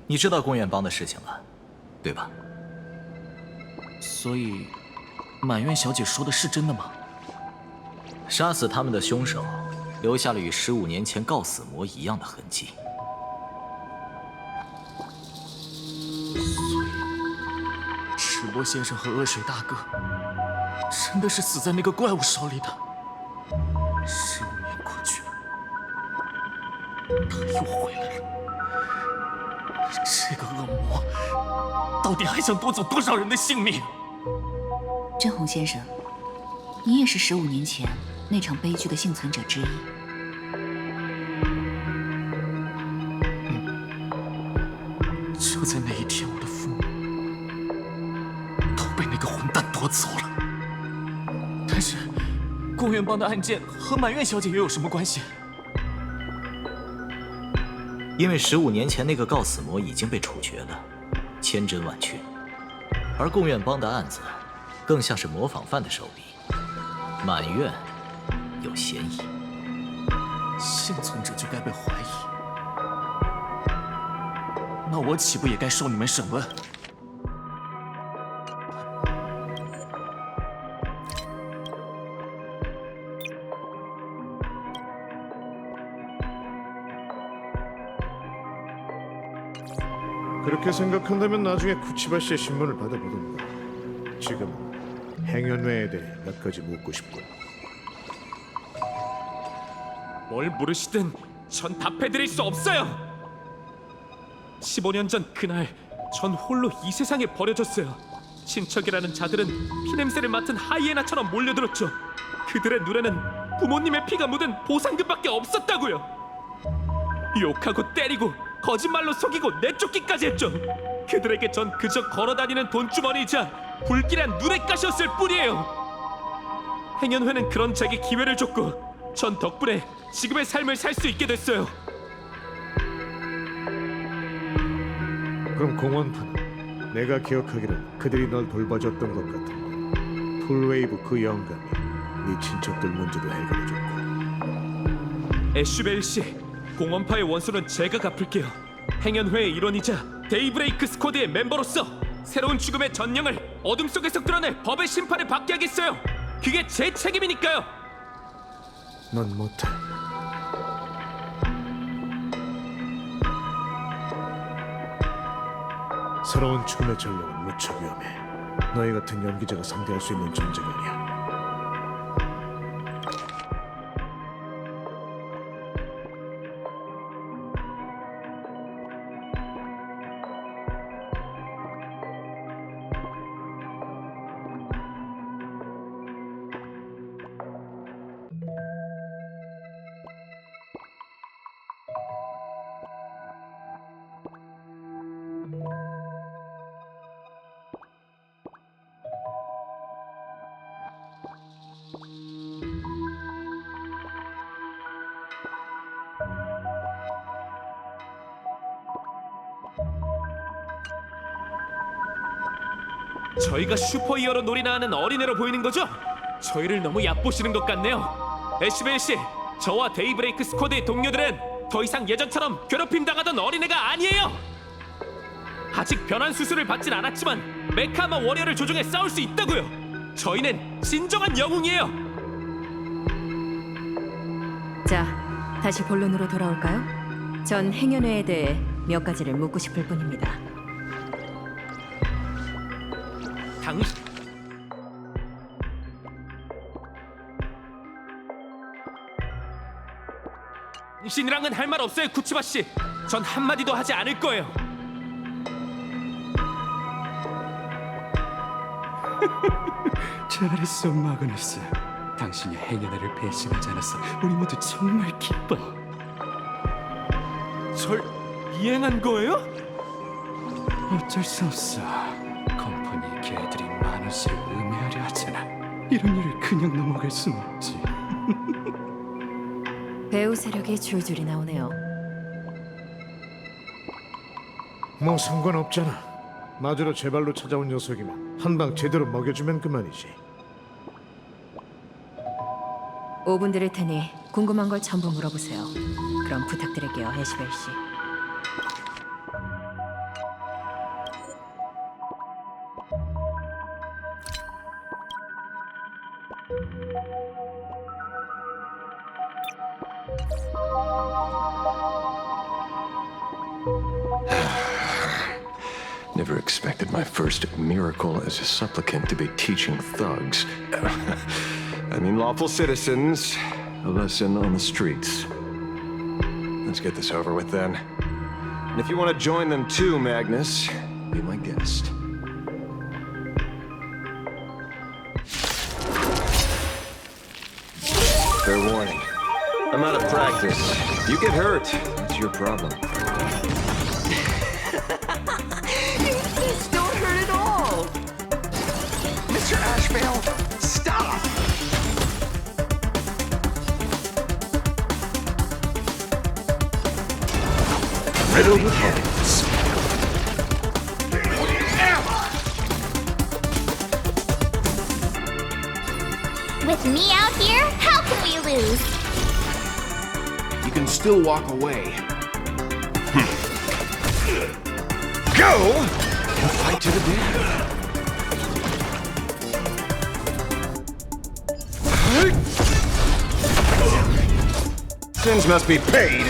你知道公园帮的事情了，对吧？所以，满院小姐说的是真的吗？杀死他们的凶手，留下了与15年前告死魔一样的痕迹。所以，赤膊先生和恶水大哥，真的是死在那个怪物手里的。15年过去了，他又回来了。这个恶魔到底还想夺走多少人的性命？真红先生，你也是15年前那场悲剧的幸存者之一。就在那一天，我的父母都被那个混蛋夺走了。但是，宫原帮的案件和满院小姐又有什么关系？因为15年前那个告死魔已经被处决了，千真万确，而宫院帮的案子更像是模仿犯的手笔，满院有嫌疑，幸存者就该被怀疑，那我岂不也该受你们审问？ 그렇게 생각한다면 나중에 쿠치바 씨의 신문을 받아보던가. 지금은 행연회에 대해 몇 가지 묻고 싶군. 뭘 물으시든 전 답해드릴 수 없어요. 15년 전 그날 전 홀로 이 세상에 버려졌어요. 친척이라는 자들은 피냄새를 맡은 하이에나처럼 몰려들었죠. 그들의 눈에는 부모님의 피가 묻은 보상금밖에 없었다고요. 욕하고 때리고 거짓말로 속이고 내쫓기까지 했죠. 그들에게 전 그저 걸어다니는 돈주머니이자 불길한 눈의 가시였을 뿐이에요. 행연회는 그런 제게 기회를 줬고 전 덕분에 지금의 삶을 살 수 있게 됐어요. 그럼 공원파는 내가 기억하기로는 그들이 널 돌봐줬던 것 같은데 풀웨이브 그 영감이 네 친척들 문제도 해결해줬고. 애쉬벨 씨, 공원파의 원수는 제가 갚을게요. 행연회의 일원이자 데이브레이크 스쿼드의 멤버로서 새로운 죽음의 전령을 어둠 속에서 끌어내 법의 심판을 받게 하겠어요. 그게 제 책임이니까요. 넌 못해. 새로운 죽음의 전령은 무척 위험해. 너희 같은 연기자가 상대할 수 있는 존재가 아니야. 저희가 슈퍼히어로 놀이나 하는 어린애로 보이는 거죠? 저희를 너무 얕보시는 것 같네요. 애쉬벨 씨, 저와 데이브레이크 스쿼드의 동료들은 더 이상 예전처럼 괴롭힘 당하던 어린애가 아니에요. 아직 변환 수술을 받진 않았지만 메카마 워리어를 조종해 싸울 수 있다고요. 저희는 진정한 영웅이에요. 자, 다시 본론으로 돌아올까요? 전 행연회에 대해 몇 가지를 묻고 싶을 뿐입니다. 당신이랑은 할 말 없어요, 쿠치바 씨. 전 한마디도 하지 않을 거예요. 잘했어, 마그너스. 당신이 행여나를 배신하지 않아서 우리 모두 정말 기뻐. 절 이행한 거예요? 어쩔 수 없어. 컴퍼니 개들이 마누스를 음해하려 하잖아. 이런 일을 그냥 넘어갈 순 없지. 배우 세력이 줄줄이 나오네요. 뭐 상관없잖아. 마주로 제 발로 찾아온 녀석이면 한 방 제대로 먹여주면 그만이지. 5분 드릴 테니 궁금한 걸 전부 물어보세요. 그럼 부탁드릴게요, 애쉬벨 씨. Never expected my first miracle as a supplicant to be teaching thugs. I mean, lawful citizens, a lesson on the streets. let's get this over with then. And if you want to join them too, Magnus, be my guest. Fair warning. I'm out of practice. If you get hurt, that's your problem. This don't hurt at all! Mr. Ashvale, stop! Riddle with heads. With me out here, how can we lose? You can still walk away. Go! And fight to the death. Sins must be paid.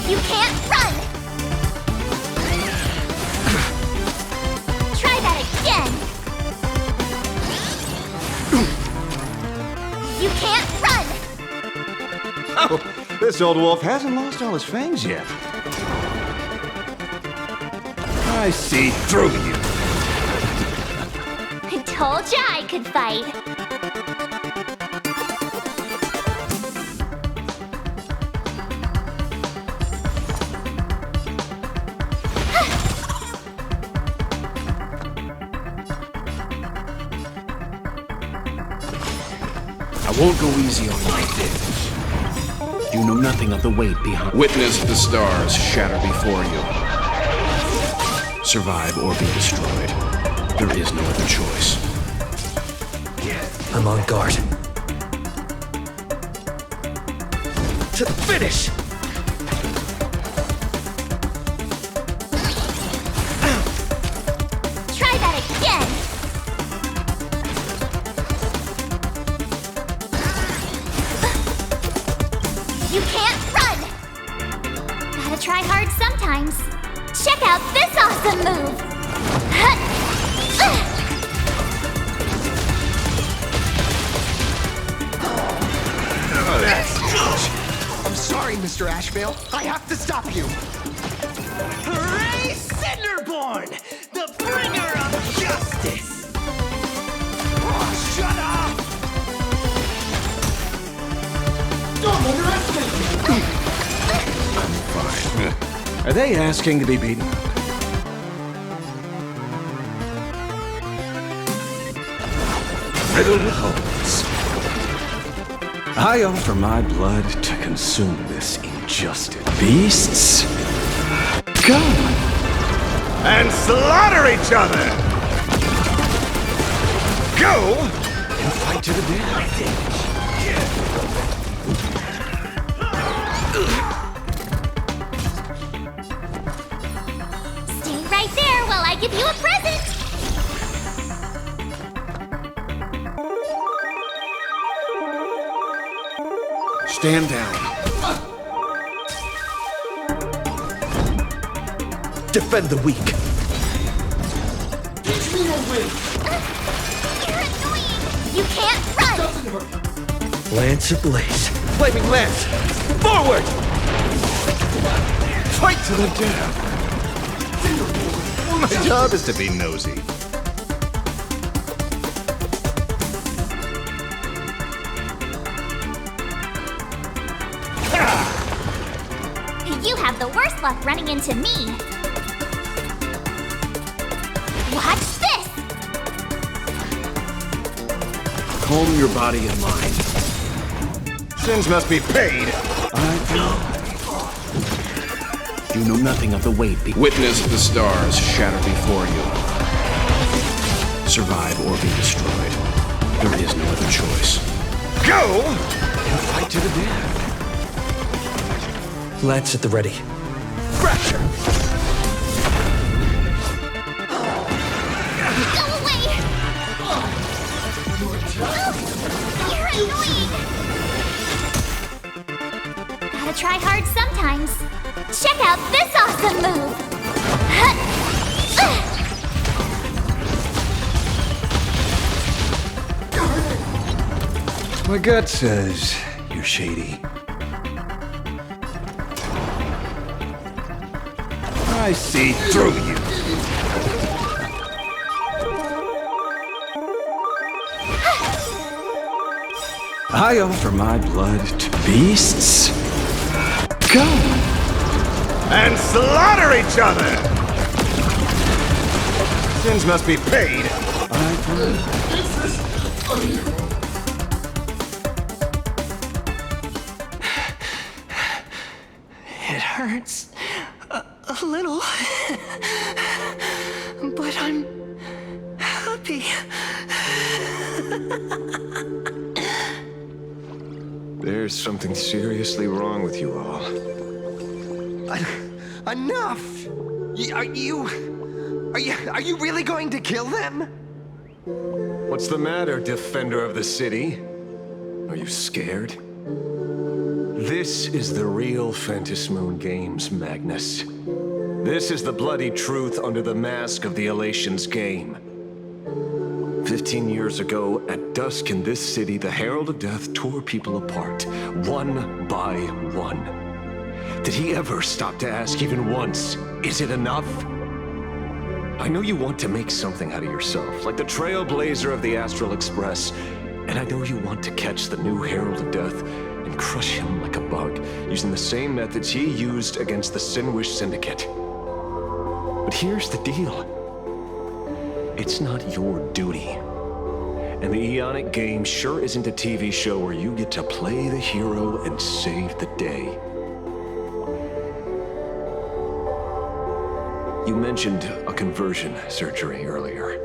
You can't run! Try that again! You can't run! Oh, this old wolf hasn't lost all his fangs yet. I see through you. I told ya I could fight. I won't go easy on you. You know nothing of the weight behind. Witness the stars shatter before you. Survive or be destroyed. There is no other choice. I'm on guard. To the finish! Try that again! You can't run! Gotta try hard sometimes. Check out this awesome move! I'm sorry, Mr. Ashvale. I have to stop you. Hooray, Cinderborn! The bringer of justice! Oh, shut up! Don't underestimate me! I'm fine. Are they asking to be beaten up? Riddle with holes. I offer my blood to consume this injustice. Beasts, come and slaughter each other! Go and fight to the death. Stay right there while I give you a present! Stand down. Defend the weak. Teach me your way! You're annoying! You can't run! Lance ablaze. Flaming lance! Forward! Fight to the death. My job is to be nosy. You have the worst luck running into me. Watch this! Calm your body and mind. Sins must be paid. You know nothing of the weight. Witness the stars shatter before you. Survive or be destroyed. There is no other choice. Go and fight to the death. Lance at the ready. Fracture! Go away! You're annoying! Gotta try hard sometimes. Check out this awesome move! My gut says you're shady. I see through you. I offer my blood to beasts. Come and slaughter each other. Sins must be paid. It hurts a little, but I'm happy. There's something seriously wrong with you all. Enough! Are you really going to kill them? What's the matter, defender of the city? Are you scared? This is the real Phantasmoon Games, Magnus. This is the bloody truth under the mask of the Elations game. 15 years ago, at dusk in this city, the Herald of Death tore people apart, one by one. Did he ever stop to ask even once, is it enough? I know you want to make something out of yourself, like the trailblazer of the Astral Express, and I know you want to catch the new Herald of Death and crush him like a bug, using the same methods he used against the Sinwish Syndicate. But here's the deal. It's not your duty. And the Eonic game sure isn't a TV show where you get to play the hero and save the day. You mentioned a conversion surgery earlier.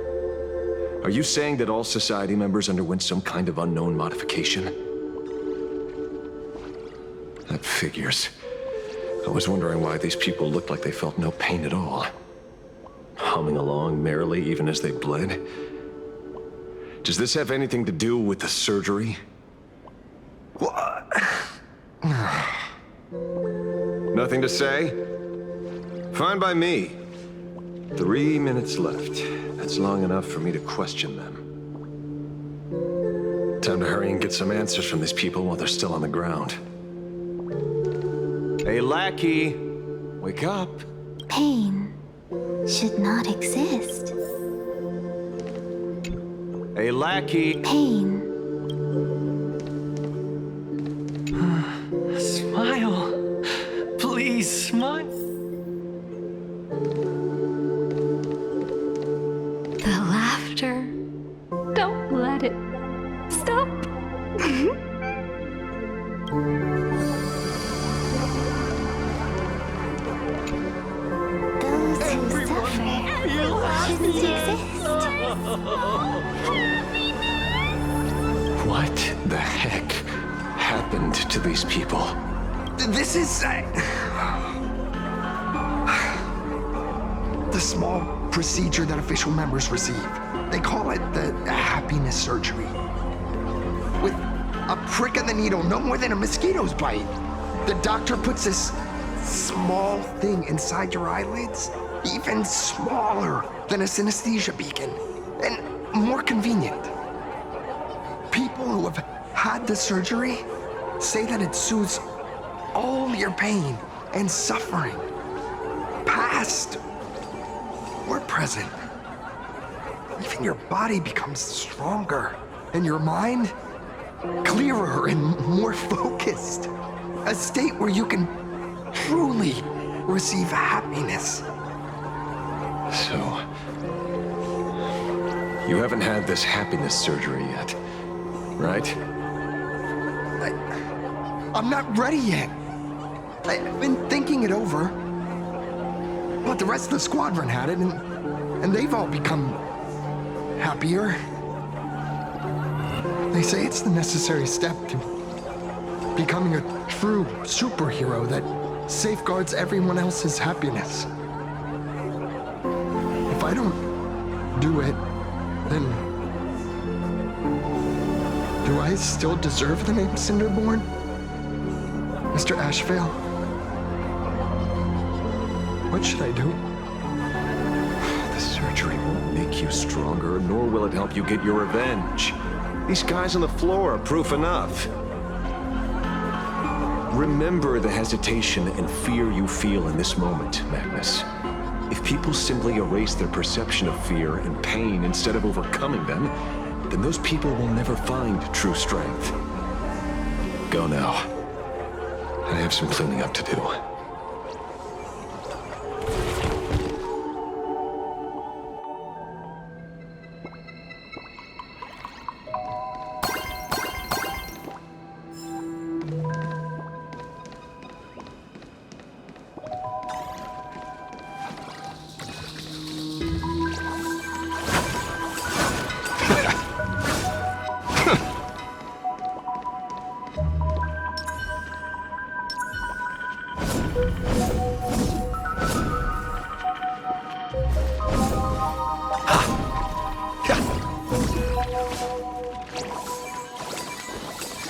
Are you saying that all society members underwent some kind of unknown modification? That figures. I was wondering why these people looked like they felt no pain at all. Humming along merrily even as they bled. Does this have anything to do with the surgery? Nothing to say? Fine by me. 3 minutes left. That's long enough for me to question them. Time to hurry and get some answers from these people while they're still on the ground. Hey, lackey! Wake up! Pain should not exist. Hey, lackey! Pain. Smile. Please smile. The laughter. Don't let it stop. Those who suffer shouldn't exist. What the heck happened to these people? This is... the small procedure that official members receive. They call it the happiness surgery. With a prick of the needle, no more than a mosquito's bite. The doctor puts this small thing inside your eyelids, even smaller than a synesthesia beacon, and more convenient. People who have had the surgery say that it soothes all your pain and suffering, past or present. Even your body becomes stronger, and your mind clearer and more focused. A state where you can truly receive happiness. So, you haven't had this happiness surgery yet, right? I'm not ready yet. I've been thinking it over. But the rest of the squadron had it, and they've all become happier. They say it's the necessary step to becoming a true superhero that safeguards everyone else's happiness. If I don't do it, then do I still deserve the name Cinderborn? Mr. Ashvale? What should I do? The surgery won't make you stronger, nor will it help you get your revenge. These guys on the floor are proof enough. Remember the hesitation and fear you feel in this moment, Magnus. If people simply erase their perception of fear and pain instead of overcoming them, then those people will never find true strength. Go now. I have some cleaning up to do.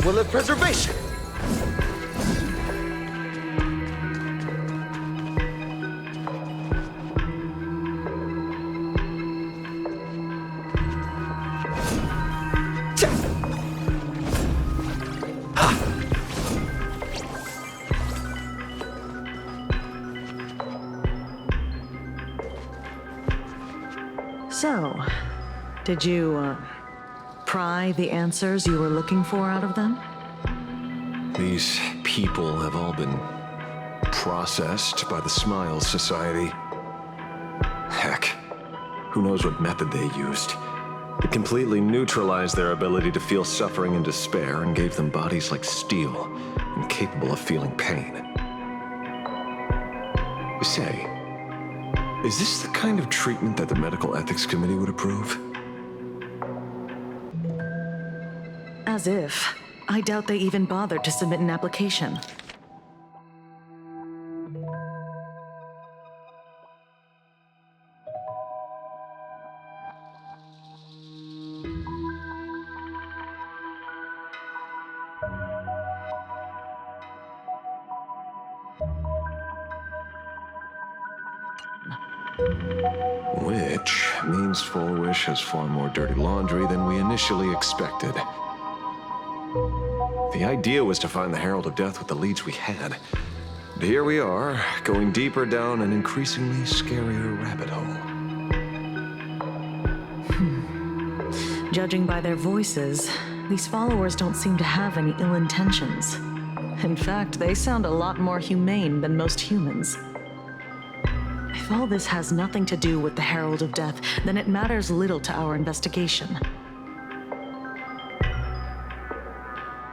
Will of preservation! So, did you, pry the answers you were looking for out of them? These people have all been processed by the Smiles Society. Heck, who knows what method they used. It completely neutralized their ability to feel suffering and despair and gave them bodies like steel, incapable of feeling pain. Say, is this the kind of treatment that the Medical Ethics Committee would approve? As if. I doubt they even bothered to submit an application. Which means Fullwish has far more dirty laundry than we initially expected. The idea was to find the Herald of Death with the leads we had. But here we are, going deeper down an increasingly scarier rabbit hole. Judging by their voices, these followers don't seem to have any ill intentions. In fact, they sound a lot more humane than most humans. If all this has nothing to do with the Herald of Death, then it matters little to our investigation.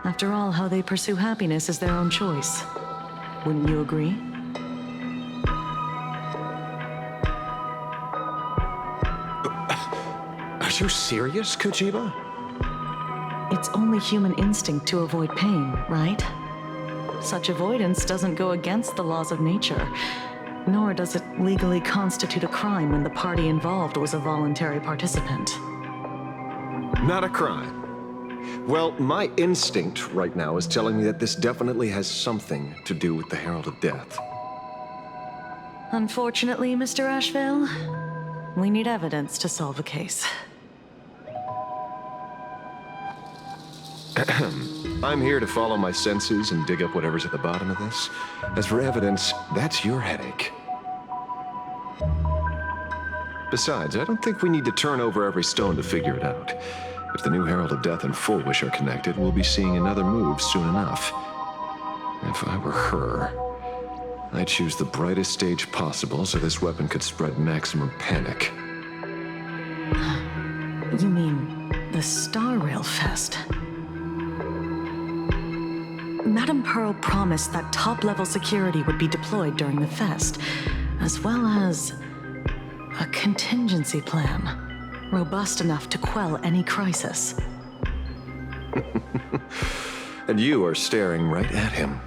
After all, how they pursue happiness is their own choice. Wouldn't you agree? Are you serious, Kojima? It's only human instinct to avoid pain, right? Such avoidance doesn't go against the laws of nature, nor does it legally constitute a crime when the party involved was a voluntary participant. Not a crime. Well, my instinct right now is telling me that this definitely has something to do with the Herald of Death. Unfortunately, Mr. Ashvale, we need evidence to solve a case. I'm here to follow my senses and dig up whatever's at the bottom of this. As for evidence, that's your headache. Besides, I don't think we need to turn over every stone to figure it out. If the new Herald of Death and Fullwish are connected, we'll be seeing another move soon enough. If I were her, I'd choose the brightest stage possible so this weapon could spread maximum panic. You mean the Star Rail Fest? Madame Pearl promised that top-level security would be deployed during the fest, as well as a contingency plan. Robust enough to quell any crisis. And you are staring right at him.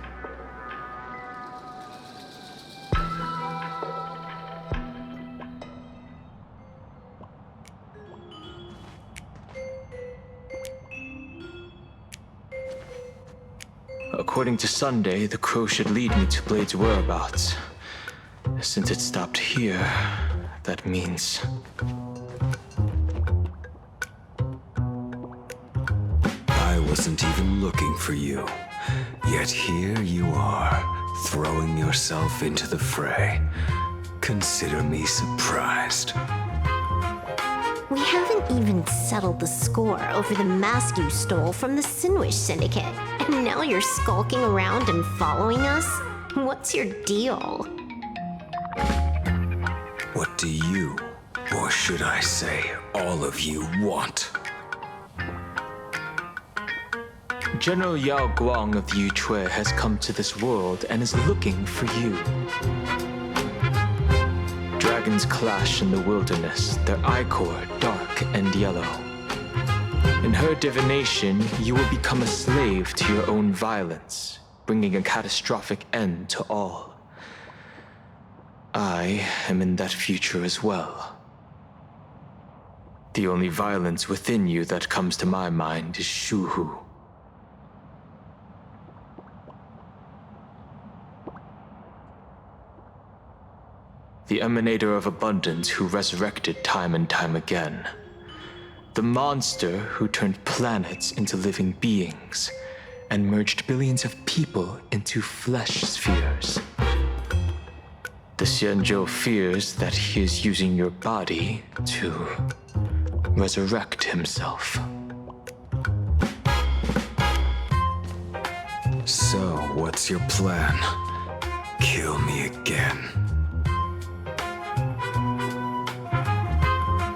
According to Sunday, the crow should lead me to Blade's whereabouts. Since it stopped here, that means... wasn't even looking for you. Yet here you are, throwing yourself into the fray. Consider me surprised. We haven't even settled the score over the mask you stole from the Sinwish Syndicate. And now you're skulking around and following us? What's your deal? What do you, or should I say, all of you want? General Yao Guang of the Yuchui has come to this world and is looking for you. Dragons clash in the wilderness, their ichor dark and yellow. In her divination, you will become a slave to your own violence, bringing a catastrophic end to all. I am in that future as well. The only violence within you that comes to my mind is Shuhu. The emanator of abundance who resurrected time and time again. The monster who turned planets into living beings and merged billions of people into flesh spheres. The Xianzhou fears that he is using your body to resurrect himself. So, what's your plan? Kill me again.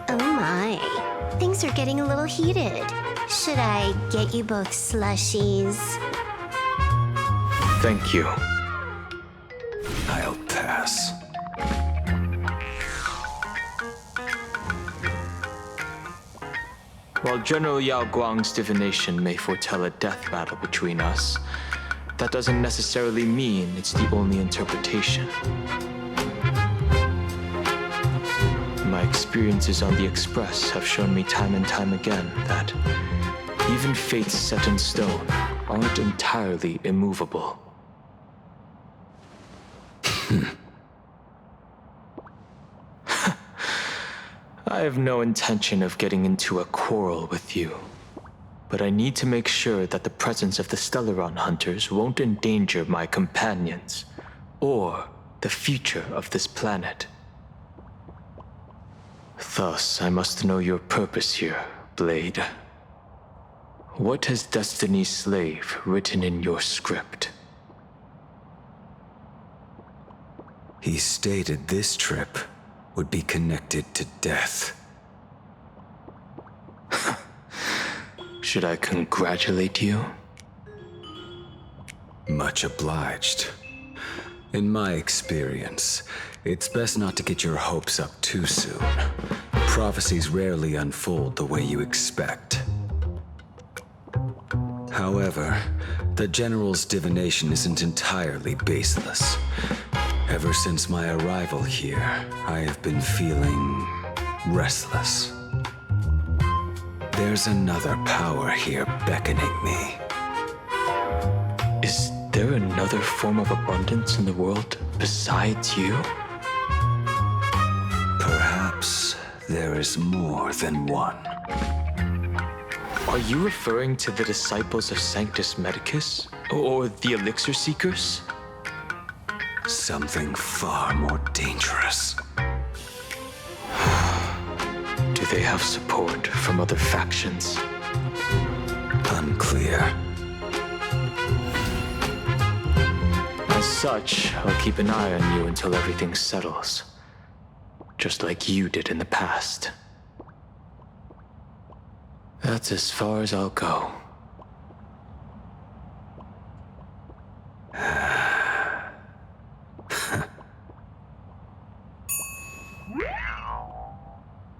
Oh my, things are getting a little heated. Should I get you both slushies? Thank you. I'll pass. While General Yao Guang's divination may foretell a death battle between us, that doesn't necessarily mean it's the only interpretation. My experiences on the Express have shown me time and time again that even fates set in stone aren't entirely immovable. I have no intention of getting into a quarrel with you, but I need to make sure that the presence of the Stellaron hunters won't endanger my companions or the future of this planet. Thus, I must know your purpose here, Blade. What has Destiny's Slave written in your script? He stated this trip would be connected to death. Should I congratulate you? Much obliged. In my experience, it's best not to get your hopes up too soon. Prophecies rarely unfold the way you expect. However, the General's divination isn't entirely baseless. Ever since my arrival here, I have been feeling restless. There's another power here beckoning me. Is there another form of abundance in the world besides you? Perhaps there is more than one. Are you referring to the disciples of Sanctus Medicus? Or the Elixir Seekers? Something far more dangerous. Do they have support from other factions? Unclear. As such, I'll keep an eye on you until everything settles. Just like you did in the past. That's as far as I'll go.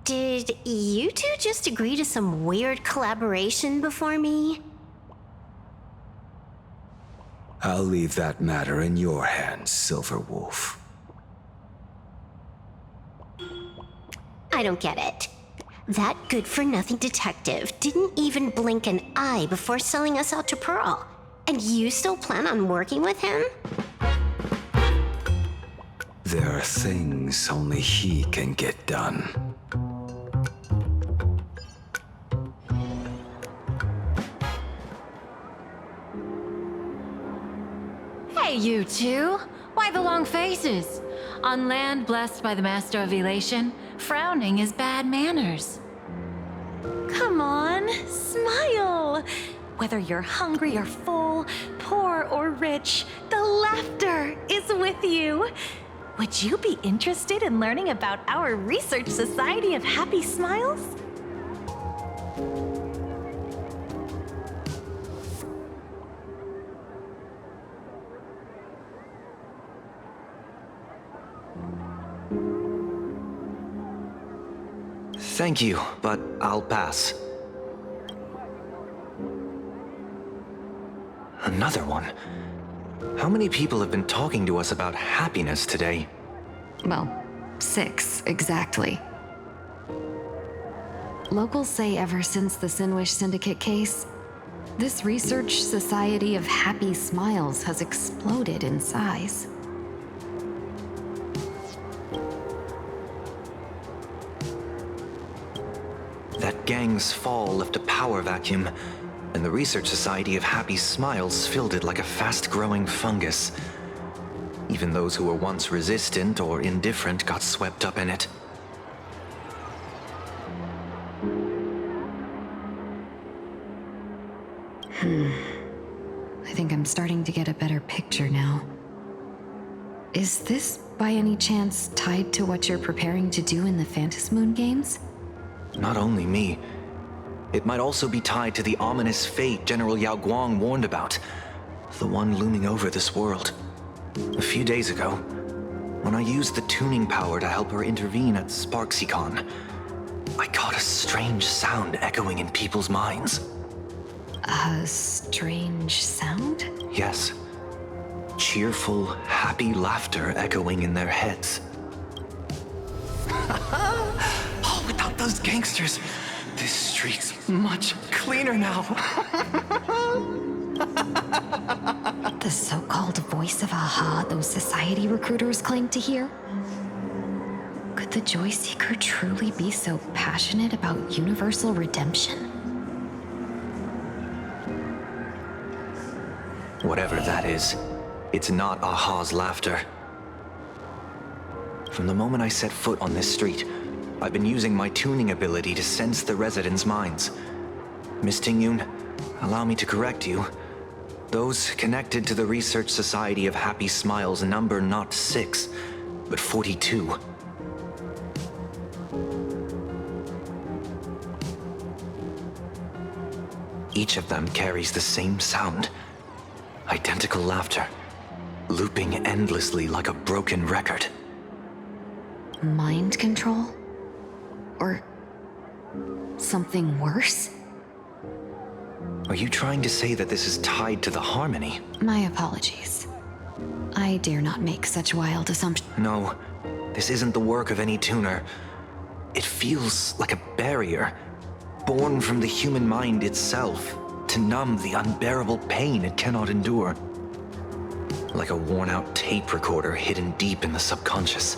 Did you two just agree to some weird collaboration before me? I'll leave that matter in your hands, Silver Wolf. I don't get it. That good-for-nothing detective didn't even blink an eye before selling us out to Pearl. And you still plan on working with him? There are things only he can get done. Hey, you two! Why the long faces? On land blessed by the Master of Elation, frowning is bad manners. Come on, smile! Whether you're hungry or full, poor or rich, the laughter is with you. Would you be interested in learning about our Research Society of Happy Smiles? Thank you, but I'll pass. Another one? How many people have been talking to us about happiness today? Well, 6, exactly. Locals say ever since the Sinwish Syndicate case, this Research Society of Happy Smiles has exploded in size. That gang's fall left a power vacuum, and the Research Society of Happy Smiles filled it like a fast-growing fungus. Even those who were once resistant or indifferent got swept up in it. I think I'm starting to get a better picture now. Is this, by any chance, tied to what you're preparing to do in the Phantasmoon games? Not only me. It might also be tied to the ominous fate General Yao Guang warned about. The one looming over this world. A few days ago, when I used the tuning power to help her intervene at Sparksicon, I caught a strange sound echoing in people's minds. A strange sound? Yes. Cheerful, happy laughter echoing in their heads. Oh, without those gangsters, this street's much cleaner now. The so-called voice of Aha those society recruiters claim to hear? Could the Joy Seeker truly be so passionate about universal redemption? Whatever that is, it's not Aha's laughter. From the moment I set foot on this street, I've been using my tuning ability to sense the residents' minds. Miss Tingyun, allow me to correct you. Those connected to the Research Society of Happy Smiles number not 6, but 42. Each of them carries the same sound. Identical laughter, looping endlessly like a broken record. Mind control? Or something worse? Are you trying to say that this is tied to the harmony? My apologies. I dare not make such wild assumptions. No, this isn't the work of any tuner. It feels like a barrier, born from the human mind itself, to numb the unbearable pain it cannot endure. Like a worn-out tape recorder hidden deep in the subconscious,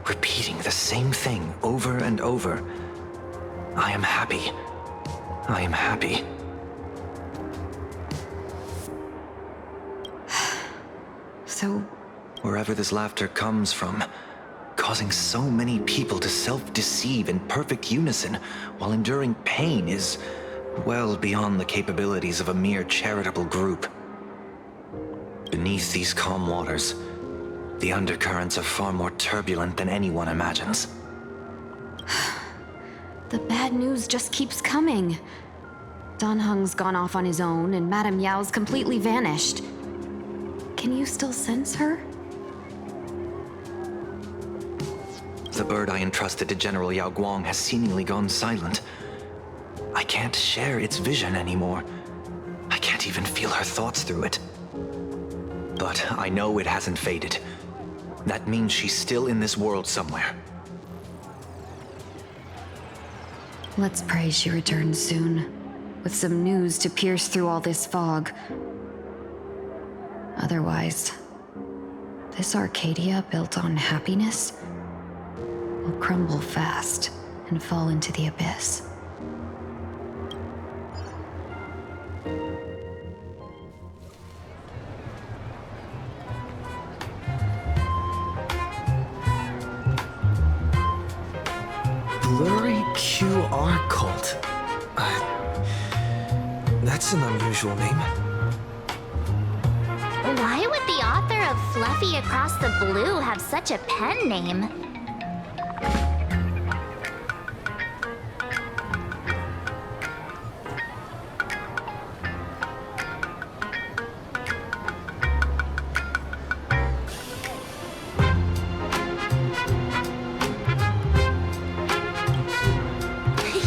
repeating the same thing over and over. I am happy. I am happy. So... wherever this laughter comes from, causing so many people to self-deceive in perfect unison while enduring pain is well beyond the capabilities of a mere charitable group. Beneath these calm waters, the undercurrents are far more turbulent than anyone imagines. The bad news just keeps coming. Dan Heng's gone off on his own, and Madame Yao's completely vanished. Can you still sense her? The bird I entrusted to General Yao Guang has seemingly gone silent. I can't share its vision anymore. I can't even feel her thoughts through it. But I know it hasn't faded. That means she's still in this world somewhere. Let's pray she returns soon, with some news to pierce through all this fog. Otherwise, this Arcadia built on happiness will crumble fast and fall into the abyss. That's an unusual name. Why would the author of Fluffy Across the Blue have such a pen name?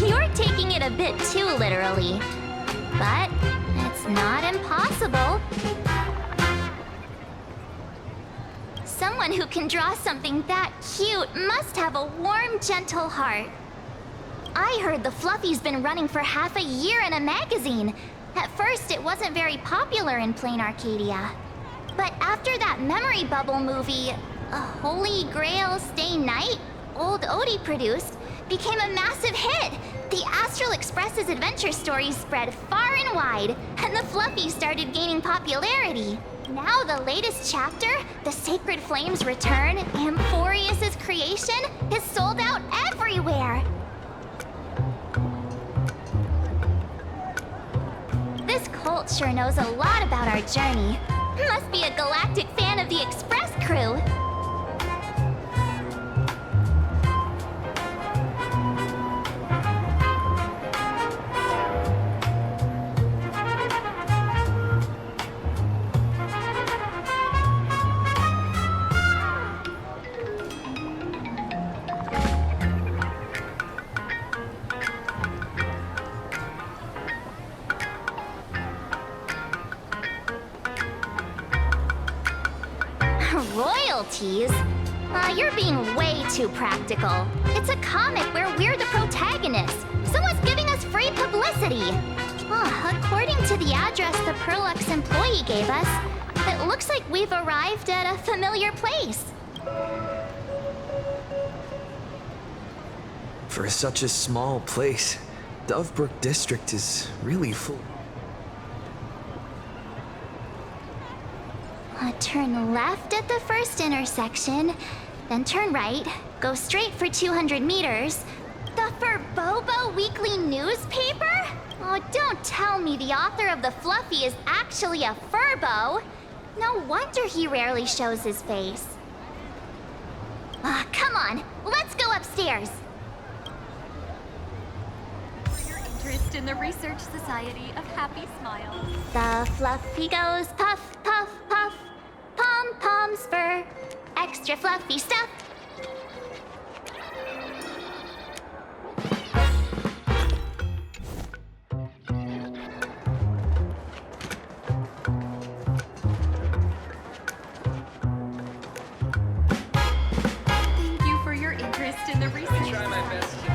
You're taking it a bit too literally, but it's not impossible. Someone who can draw something that cute must have a warm, gentle heart. I heard the Fluffy's been running for half a year in a magazine. At first, it wasn't very popular in Plain Arcadia. But after that memory bubble movie, A Holy Grail Stay Night, Old Odie produced, became a massive hit. The Astral Express's adventure stories spread far and wide, and the Fluffy started gaining popularity. Now the latest chapter, The Sacred Flames Return, Amphorius's creation, is sold out everywhere. This cult sure knows a lot about our journey. Must be a galactic fan of the Express crew. Royalties? You're being way too practical. It's a comic where we're the protagonists. Someone's giving us free publicity. According to the address the Perlux employee gave us, it looks like we've arrived at a familiar place. For such a small place, Dovebrook District is really full. Turn left at the first intersection, then turn right, go straight for 200 meters. The Furbobo Weekly newspaper? Oh, don't tell me the author of the Fluffy is actually a Furbo. No wonder he rarely shows his face. Come on, let's go upstairs. For your interest in the Research Society of Happy Smiles. The Fluffy goes puff, puff, puff. Pom-poms for extra fluffy stuff. Thank you for your interest in the Research Society. Try my best to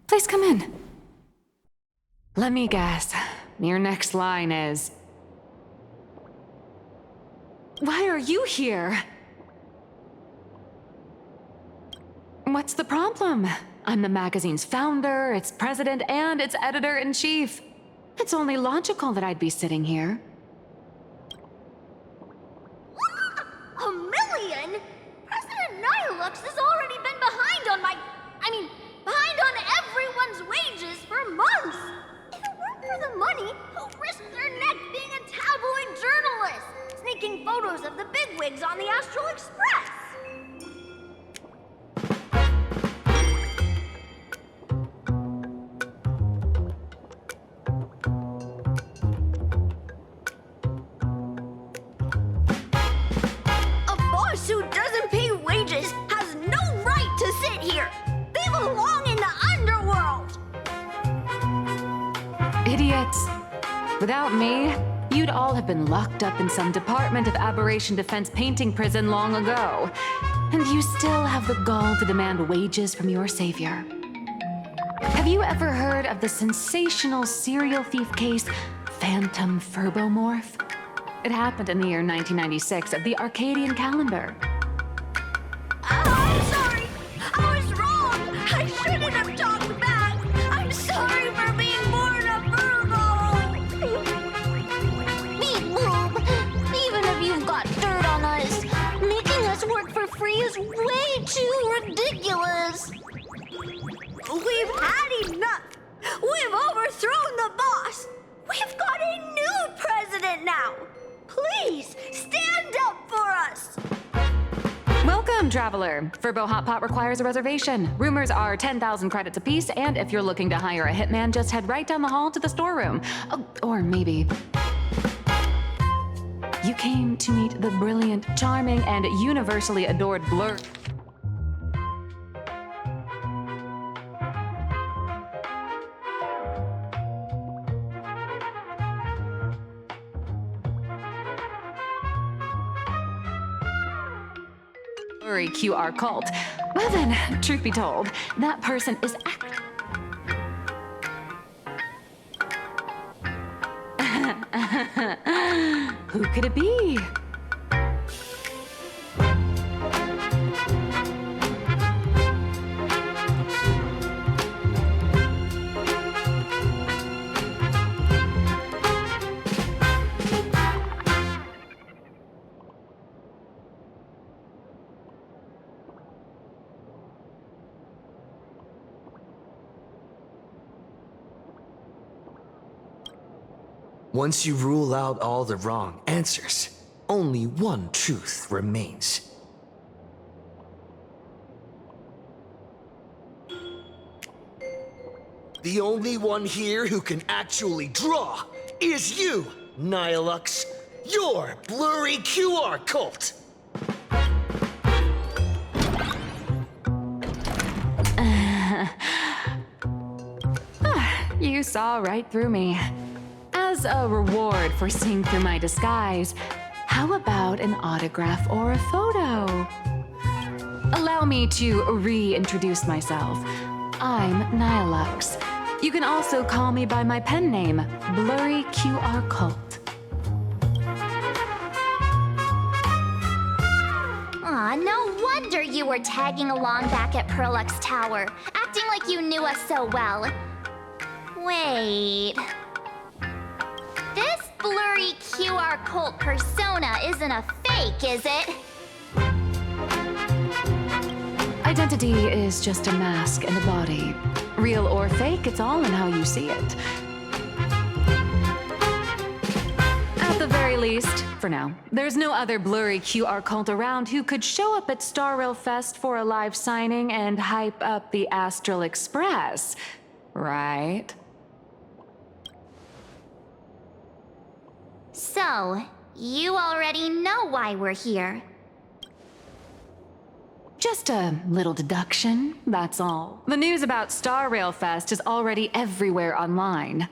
Please come in. Let me guess. Your next line is... Why are you here? What's the problem? I'm the magazine's founder, its president, and its editor-in-chief. It's only logical that I'd be sitting here. A million? President Nihilux has already been behind on behind on everyone's wages for months. If it weren't for the money, who'd risk their neck being a tabloid journalist, sneaking photos of the bigwigs on the Astral Express? A boss who doesn't pay wages has no right to sit here. They belong in the underworld. Idiots. Without me, you'd all have been locked up in some Department of Aberration Defense painting prison long ago. And you still have the gall to demand wages from your savior. Have you ever heard of the sensational serial thief case, Phantom Furbomorph? It happened in the year 1996 of the Arcadian calendar. I'm sorry! I was wrong! I shouldn't have talked back! I'm sorry for being born a Virgo! Beep boop! Even if you've got dirt on us, making us work for free is way too ridiculous! We've had enough! We've overthrown the boss! We've got a new president now! Please, stand up for us! Welcome, traveler. Furbo Hot Pot requires a reservation. Rumors are 10,000 credits apiece, and if you're looking to hire a hitman, just head right down the hall to the storeroom. Oh, or maybe you came to meet the brilliant, charming, and universally adored Blur. QR cult. Well then, truth be told, that person is who could it be? Once you rule out all the wrong answers, only one truth remains. The only one here who can actually draw is you, Nihilux, your blurry QR cult! You saw right through me. As a reward for seeing through my disguise, how about an autograph or a photo? Allow me to reintroduce myself. I'm Nihilux. You can also call me by my pen name, Blurry QR Cult. Aw, no wonder you were tagging along back at Perlux Tower, acting like you knew us so well. Wait... This blurry QR cult persona isn't a fake, is it? Identity is just a mask and a body. Real or fake, it's all in how you see it. At the very least, for now, there's no other blurry QR cult around who could show up at Star Rail Fest for a live signing and hype up the Astral Express, right? So, you already know why we're here. Just a little deduction, that's all. The news about Star Rail Fest is already everywhere online.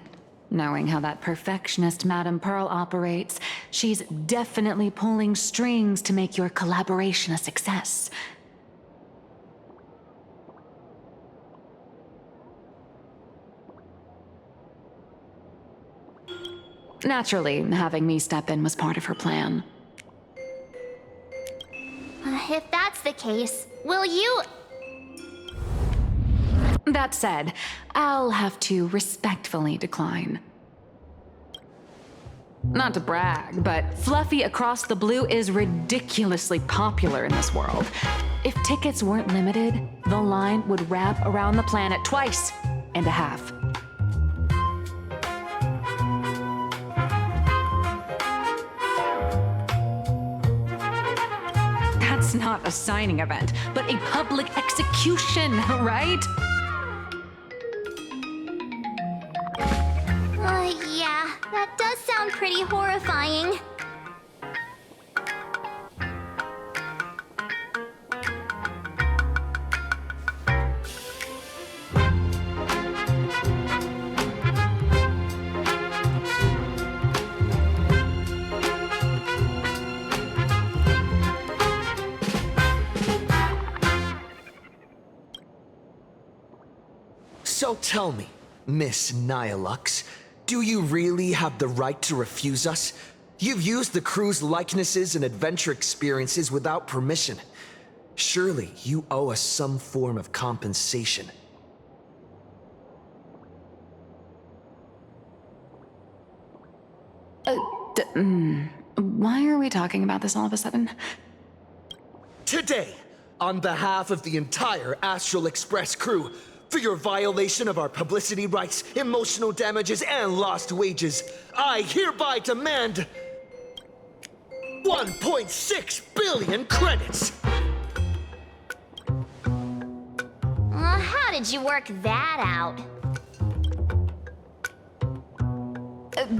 Knowing how that perfectionist Madame Pearl operates, she's definitely pulling strings to make your collaboration a success. Naturally, having me step in was part of her plan. If that's the case, will you... That said, I'll have to respectfully decline. Not to brag, but Fluffy Across the Blue is ridiculously popular in this world. If tickets weren't limited, the line would wrap around the planet twice and a half. That's not a signing event, but a public execution, right? Yeah, that does sound pretty horrifying. So tell me, Miss Nihilux, do you really have the right to refuse us? You've used the crew's likenesses and adventure experiences without permission. Surely you owe us some form of compensation. Why are we talking about this all of a sudden? Today, on behalf of the entire Astral Express crew, for your violation of our publicity rights, emotional damages, and lost wages, I hereby demand 1.6 billion credits! How did you work that out?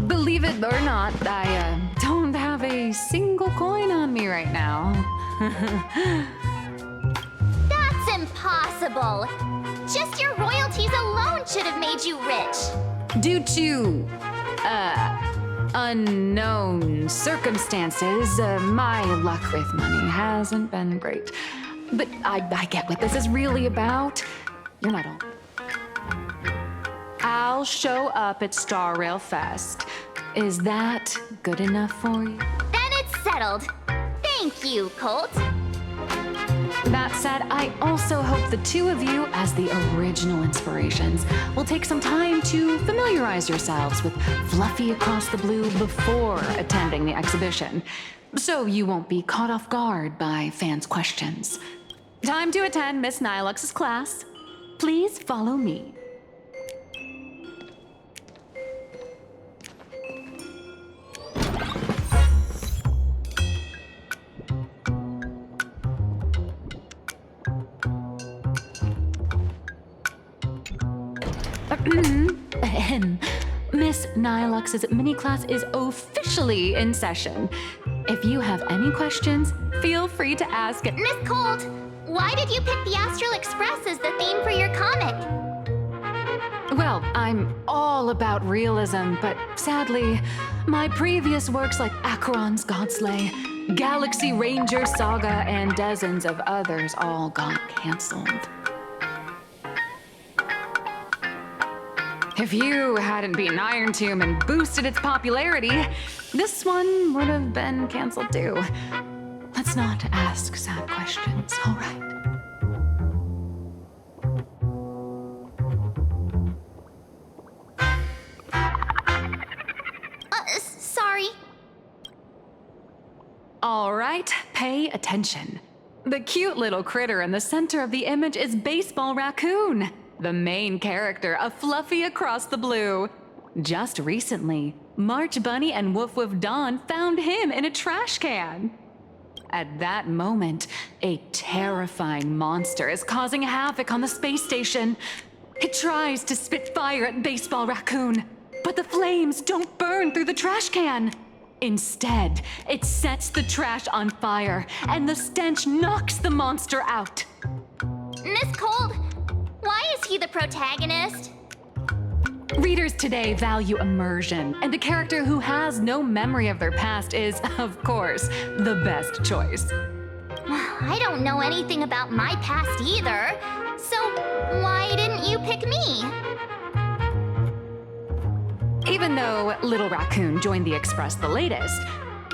Believe it or not, I don't have a single coin on me right now. That's impossible! Just your royalties alone should have made you rich! Due to, unknown circumstances, my luck with money hasn't been great. But I get what this is really about. You're not all. I'll show up at Star Rail Fest. Is that good enough for you? Then it's settled. Thank you, Colt. That said, I also hope the two of you, as the original inspirations, will take some time to familiarize yourselves with Fluffy Across the Blue before attending the exhibition, so you won't be caught off guard by fans' questions. Time to attend Miss Nilux's class. Please follow me. Miss Nilux's mini class is officially in session. If you have any questions, feel free to ask. Miss Colt, why did you pick the Astral Express as the theme for your comic? Well, I'm all about realism, but sadly, my previous works like Acheron's Godslay, Galaxy Ranger Saga, and dozens of others all got canceled. If you hadn't beaten Iron Tomb and boosted its popularity, this one would have been canceled too. Let's not ask sad questions, all right? Sorry. All right, pay attention. The cute little critter in the center of the image is Baseball Raccoon, the main character of Fluffy Across the Blue. Just recently, March Bunny and Woof Woof Dawn found him in a trash can. At that moment, a terrifying monster is causing havoc on the space station. It tries to spit fire at Baseball Raccoon, but the flames don't burn through the trash can. Instead, it sets the trash on fire, and the stench knocks the monster out. Miss Cold, why is he the protagonist? Readers today value immersion, and a character who has no memory of their past is, of course, the best choice. I don't know anything about my past either, so why didn't you pick me? Even though Little Raccoon joined the Express the latest,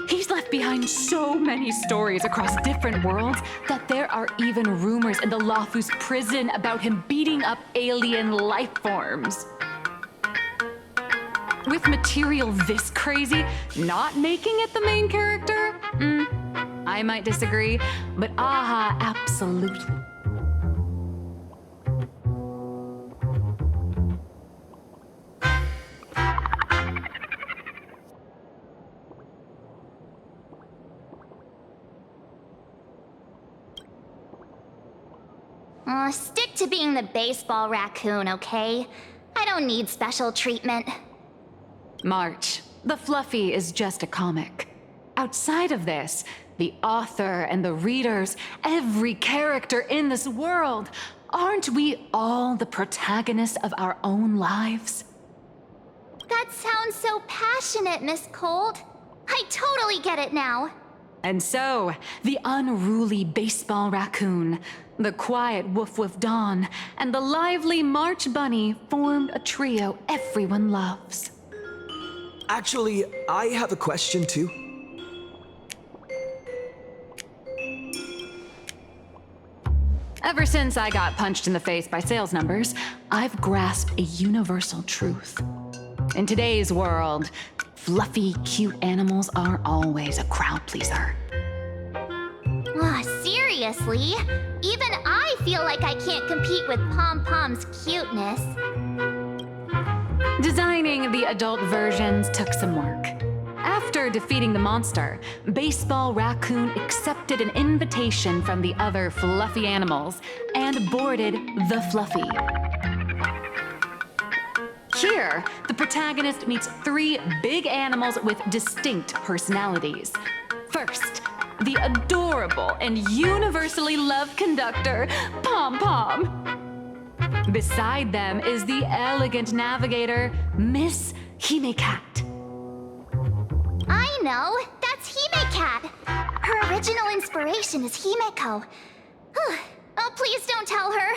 he's left behind so many stories across different worlds that there are even rumors in the Lawfus prison about him beating up alien life forms. With material this crazy, not making it the main character? I might disagree, but aha, absolutely. Stick to being the Baseball Raccoon, okay? I don't need special treatment. March, the Fluffy is just a comic. Outside of this, the author and the readers, every character in this world, aren't we all the protagonists of our own lives? That sounds so passionate, Miss Cold. I totally get it now. And so, the unruly Baseball Raccoon, The quiet Woof Woof Dawn and the lively March Bunny formed a trio everyone loves. Actually, I have a question too. Ever since I got punched in the face by sales numbers, I've grasped a universal truth. In today's world, fluffy, cute animals aren't always a crowd pleaser. Seriously? Even I feel like I can't compete with Pom Pom's cuteness. Designing the adult versions took some work. After defeating the monster, Baseball Raccoon accepted an invitation from the other fluffy animals and boarded the Fluffy. Here, the protagonist meets 3 big animals with distinct personalities. First, the adorable and universally loved conductor, Pom Pom. Beside them is the elegant navigator, Miss Hime-Cat. I know! That's Hime-Cat! Her original inspiration is Himeko. Oh, please don't tell her!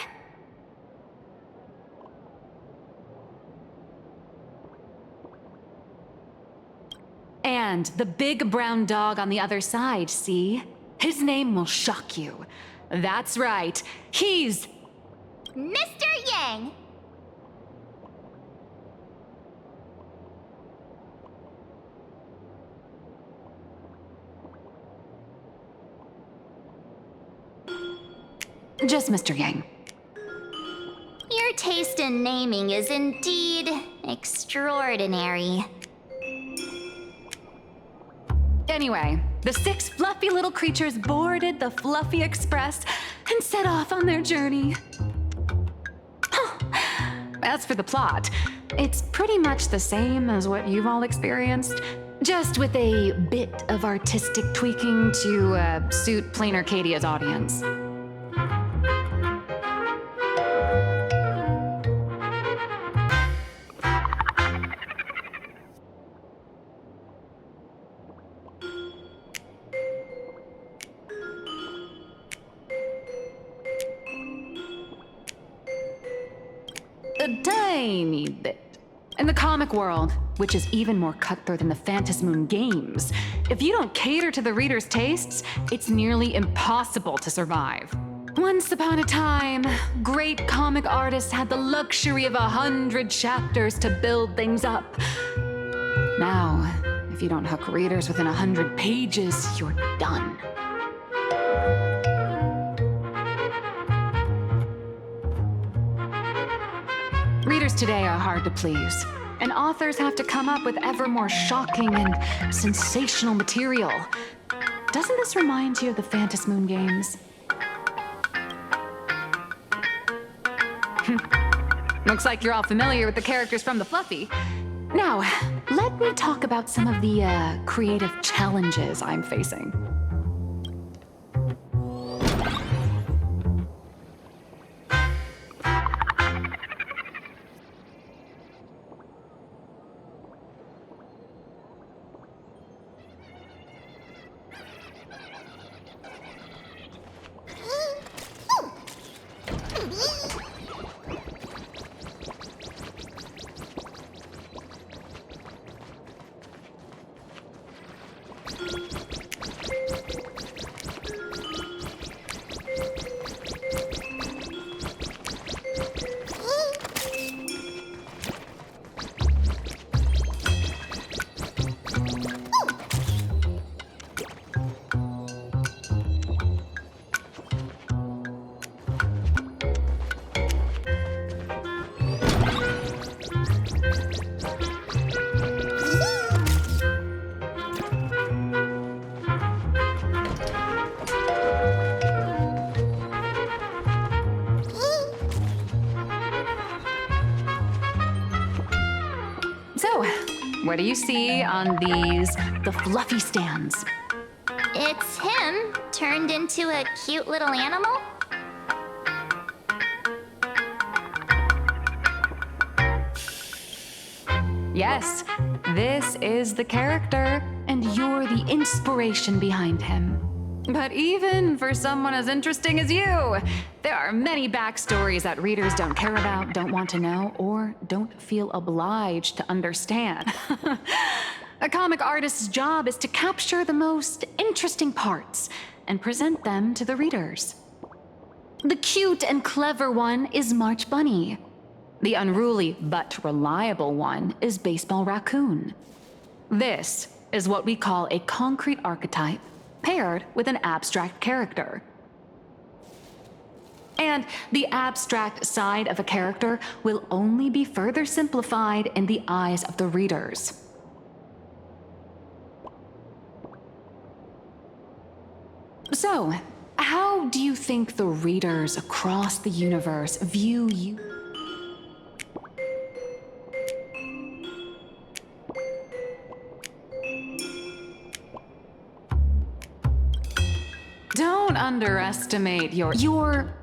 And the big brown dog on the other side, see? His name will shock you. That's right, he's... Mr. Yang! Just Mr. Yang. Your taste in naming is indeed extraordinary. Anyway, the 6 fluffy little creatures boarded the Fluffy Express and set off on their journey. As for the plot, it's pretty much the same as what you've all experienced, just with a bit of artistic tweaking to suit Plain Arcadia's audience. A tiny bit. In the comic world, which is even more cutthroat than the Phantasmoon games, if you don't cater to the reader's tastes, it's nearly impossible to survive. Once upon a time, great comic artists had the luxury of 100 chapters to build things up. Now, if you don't hook readers within 100 pages, you're done. Readers today are hard to please, and authors have to come up with ever more shocking and sensational material. Doesn't this remind you of the Phantasmoon games? Looks like you're all familiar with the characters from the Fluffy. Now, let me talk about some of the creative challenges I'm facing. So, what do you see on the Fluffy stands? It's him turned into a cute little animal? Yes, this is the character, and you're the inspiration behind him. But even for someone as interesting as you, there are many backstories that readers don't care about, don't want to know, or don't feel obliged to understand. A comic artist's job is to capture the most interesting parts and present them to the readers. The cute and clever one is March Bunny. The unruly but reliable one is Baseball Raccoon. This is what we call a concrete archetype paired with an abstract character. And the abstract side of a character will only be further simplified in the eyes of the readers. So, how do you think the readers across the universe view you? Don't underestimate your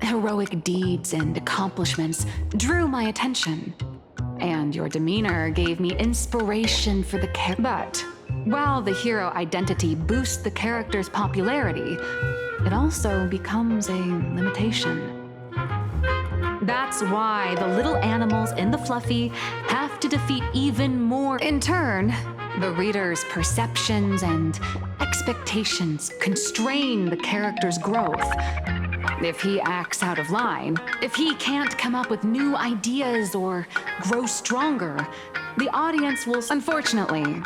heroic deeds and accomplishments drew my attention, and your demeanor gave me inspiration for the character. But while the hero identity boosts the character's popularity, it also becomes a limitation. That's why the little animals in the Fluffy have to defeat even more. In turn, the reader's perceptions and expectations constrain the character's growth. If he acts out of line, if he can't come up with new ideas or grow stronger, the audience will. Unfortunately,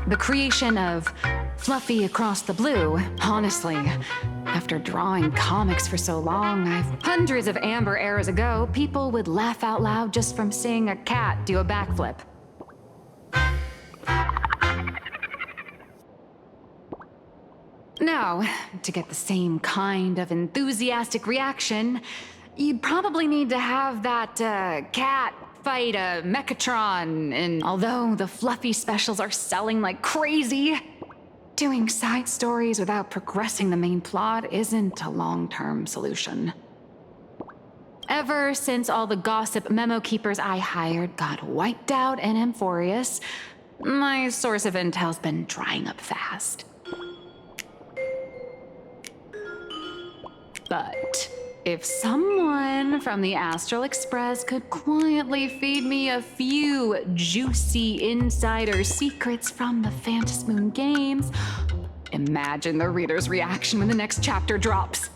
the creation of Fluffy Across the Blue, honestly, after drawing comics for so long, hundreds of amber eras ago, people would laugh out loud just from seeing a cat do a backflip. Now, to get the same kind of enthusiastic reaction, you'd probably need to have that cat fight a Mechatron, and although the Fluffy specials are selling like crazy, doing side stories without progressing the main plot isn't a long-term solution. Ever since all the gossip memo keepers I hired got wiped out in Amphorius, my source of intel's been drying up fast. But if someone from the Astral Express could quietly feed me a few juicy insider secrets from the Phantasmoon games, imagine the reader's reaction when the next chapter drops.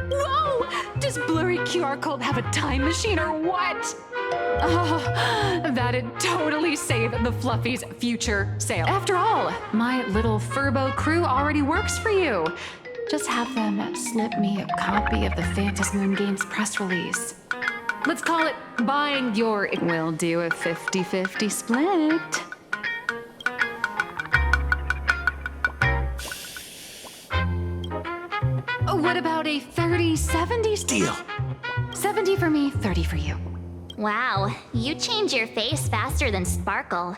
Whoa! Does blurry QR code have a time machine or what? Oh, that'd totally save the Fluffy's future sale. After all, my little Furbo crew already works for you. Just have them slip me a copy of the Phantasmoon Games press release. Let's call it buying your... We'll do a 50-50 split. What about a 30-70 deal? 70 for me, 30 for you. Wow, you change your face faster than Sparkle.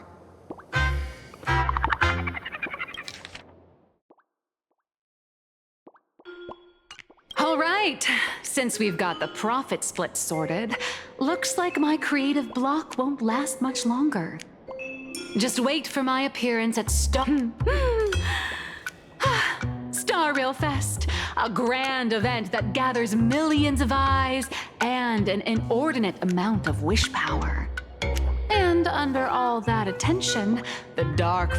All right, since we've got the profit split sorted, looks like my creative block won't last much longer. Just wait for my appearance at Star Rail Fest, a grand event that gathers millions of eyes and an inordinate amount of wish power. And under all that attention, the dark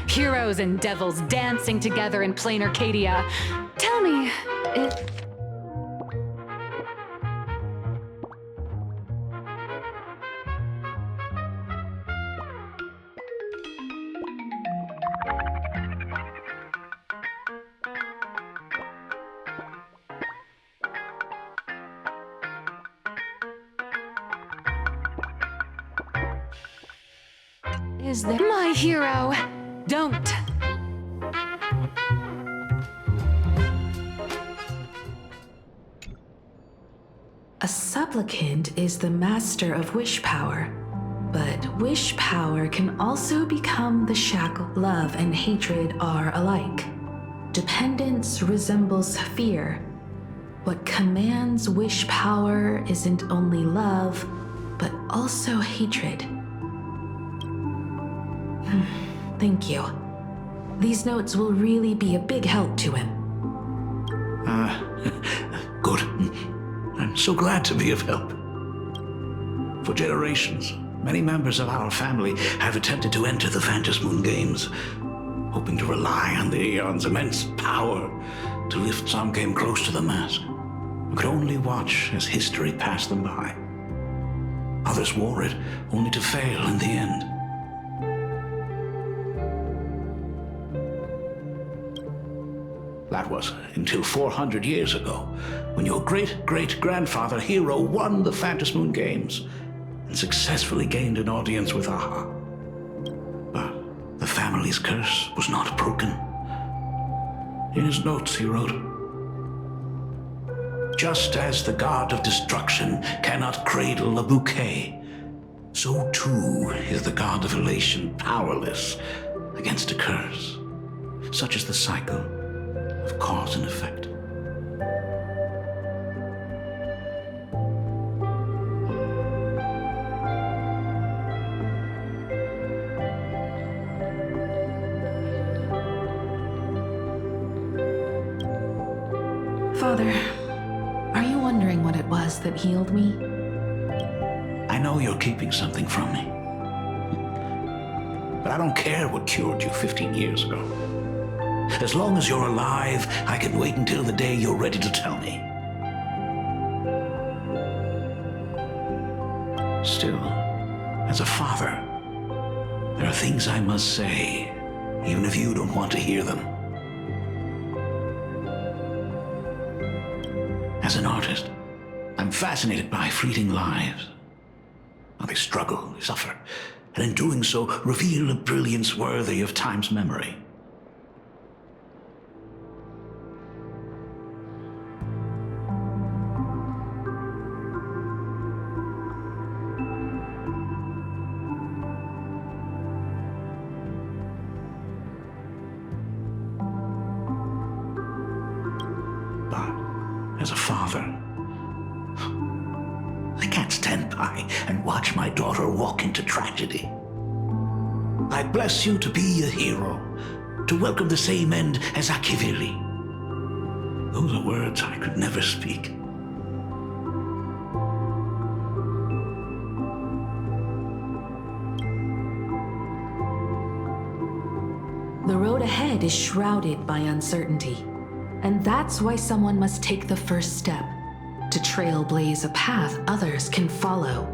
heroes and devils dancing together in plain Arcadia. Tell me, is there my hero? Don't. A supplicant is the master of wish power, but wish power can also become the shackle. Love and hatred are alike. Dependence resembles fear. What commands wish power isn't only love, but also hatred. Thank you. These notes will really be a big help to him. Good. I'm so glad to be of help. For generations, many members of our family have attempted to enter the Phantasmoon Games, hoping to rely on the Aeon's immense power to lift some came close to the mask, who could only watch as history passed them by. Others wore it, only to fail in the end. That was until 400 years ago, when your great-great-grandfather Hero won the Phantasmoon Games and successfully gained an audience with Aha. But the family's curse was not broken. In his notes, he wrote, "Just as the god of destruction cannot cradle a bouquet, so too is the god of elation powerless against a curse. Such is the cycle of cause and effect." Father, are you wondering what it was that healed me? I know you're keeping something from me. But I don't care what cured you 15 years ago. As long as you're alive, I can wait until the day you're ready to tell me. Still, as a father, there are things I must say, even if you don't want to hear them. As an artist, I'm fascinated by fleeting lives. How they struggle, they suffer, and in doing so, reveal a brilliance worthy of time's memory. As a father, I can't stand by and watch my daughter walk into tragedy. I bless you to be a hero, to welcome the same end as Akivili. Those are words I could never speak. The road ahead is shrouded by uncertainty. And that's why someone must take the first step, to trailblaze a path others can follow.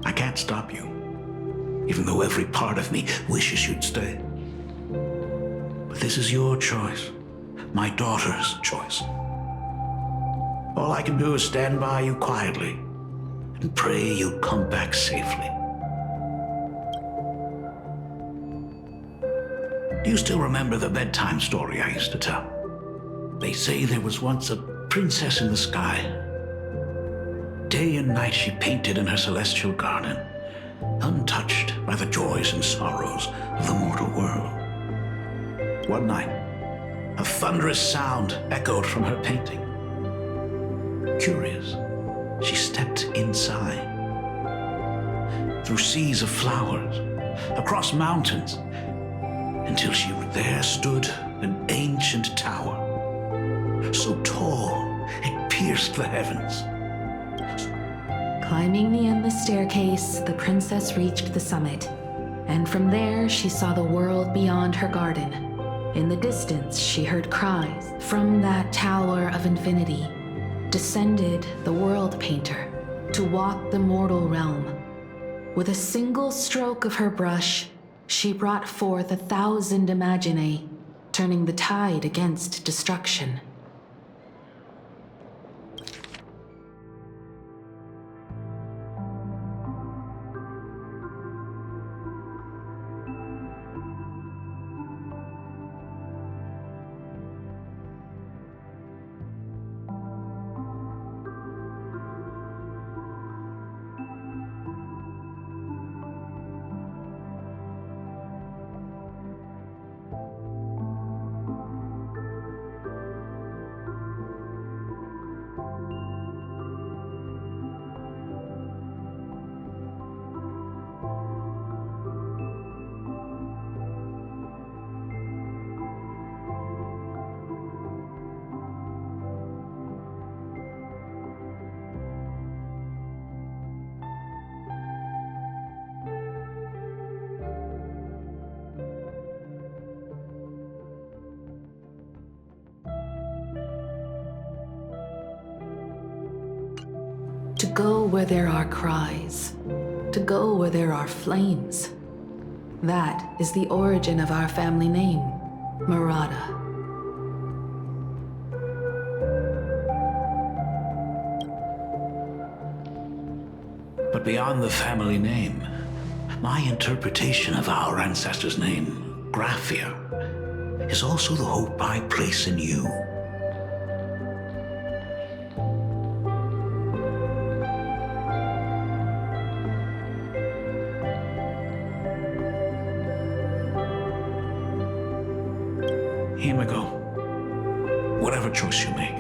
I can't stop you, even though every part of me wishes you'd stay. But this is your choice, my daughter's choice. All I can do is stand by you quietly and pray you come back safely. Do you still remember the bedtime story I used to tell? They say there was once a princess in the sky. Day and night she painted in her celestial garden, untouched by the joys and sorrows of the mortal world. One night, a thunderous sound echoed from her painting. Curious, she stepped inside. Through seas of flowers, across mountains, until there stood an ancient tower, so tall it pierced the heavens. Climbing the endless staircase, the princess reached the summit, and from there she saw the world beyond her garden. In the distance, she heard cries. From that tower of infinity descended the world painter to walk the mortal realm. With a single stroke of her brush, she brought forth 1,000 imaginae, turning the tide against destruction. To go where there are cries. To go where there are flames. That is the origin of our family name, Murata. But beyond the family name, my interpretation of our ancestors' name, Graphia, is also the hope I place in you. Himiko, whatever choice you make,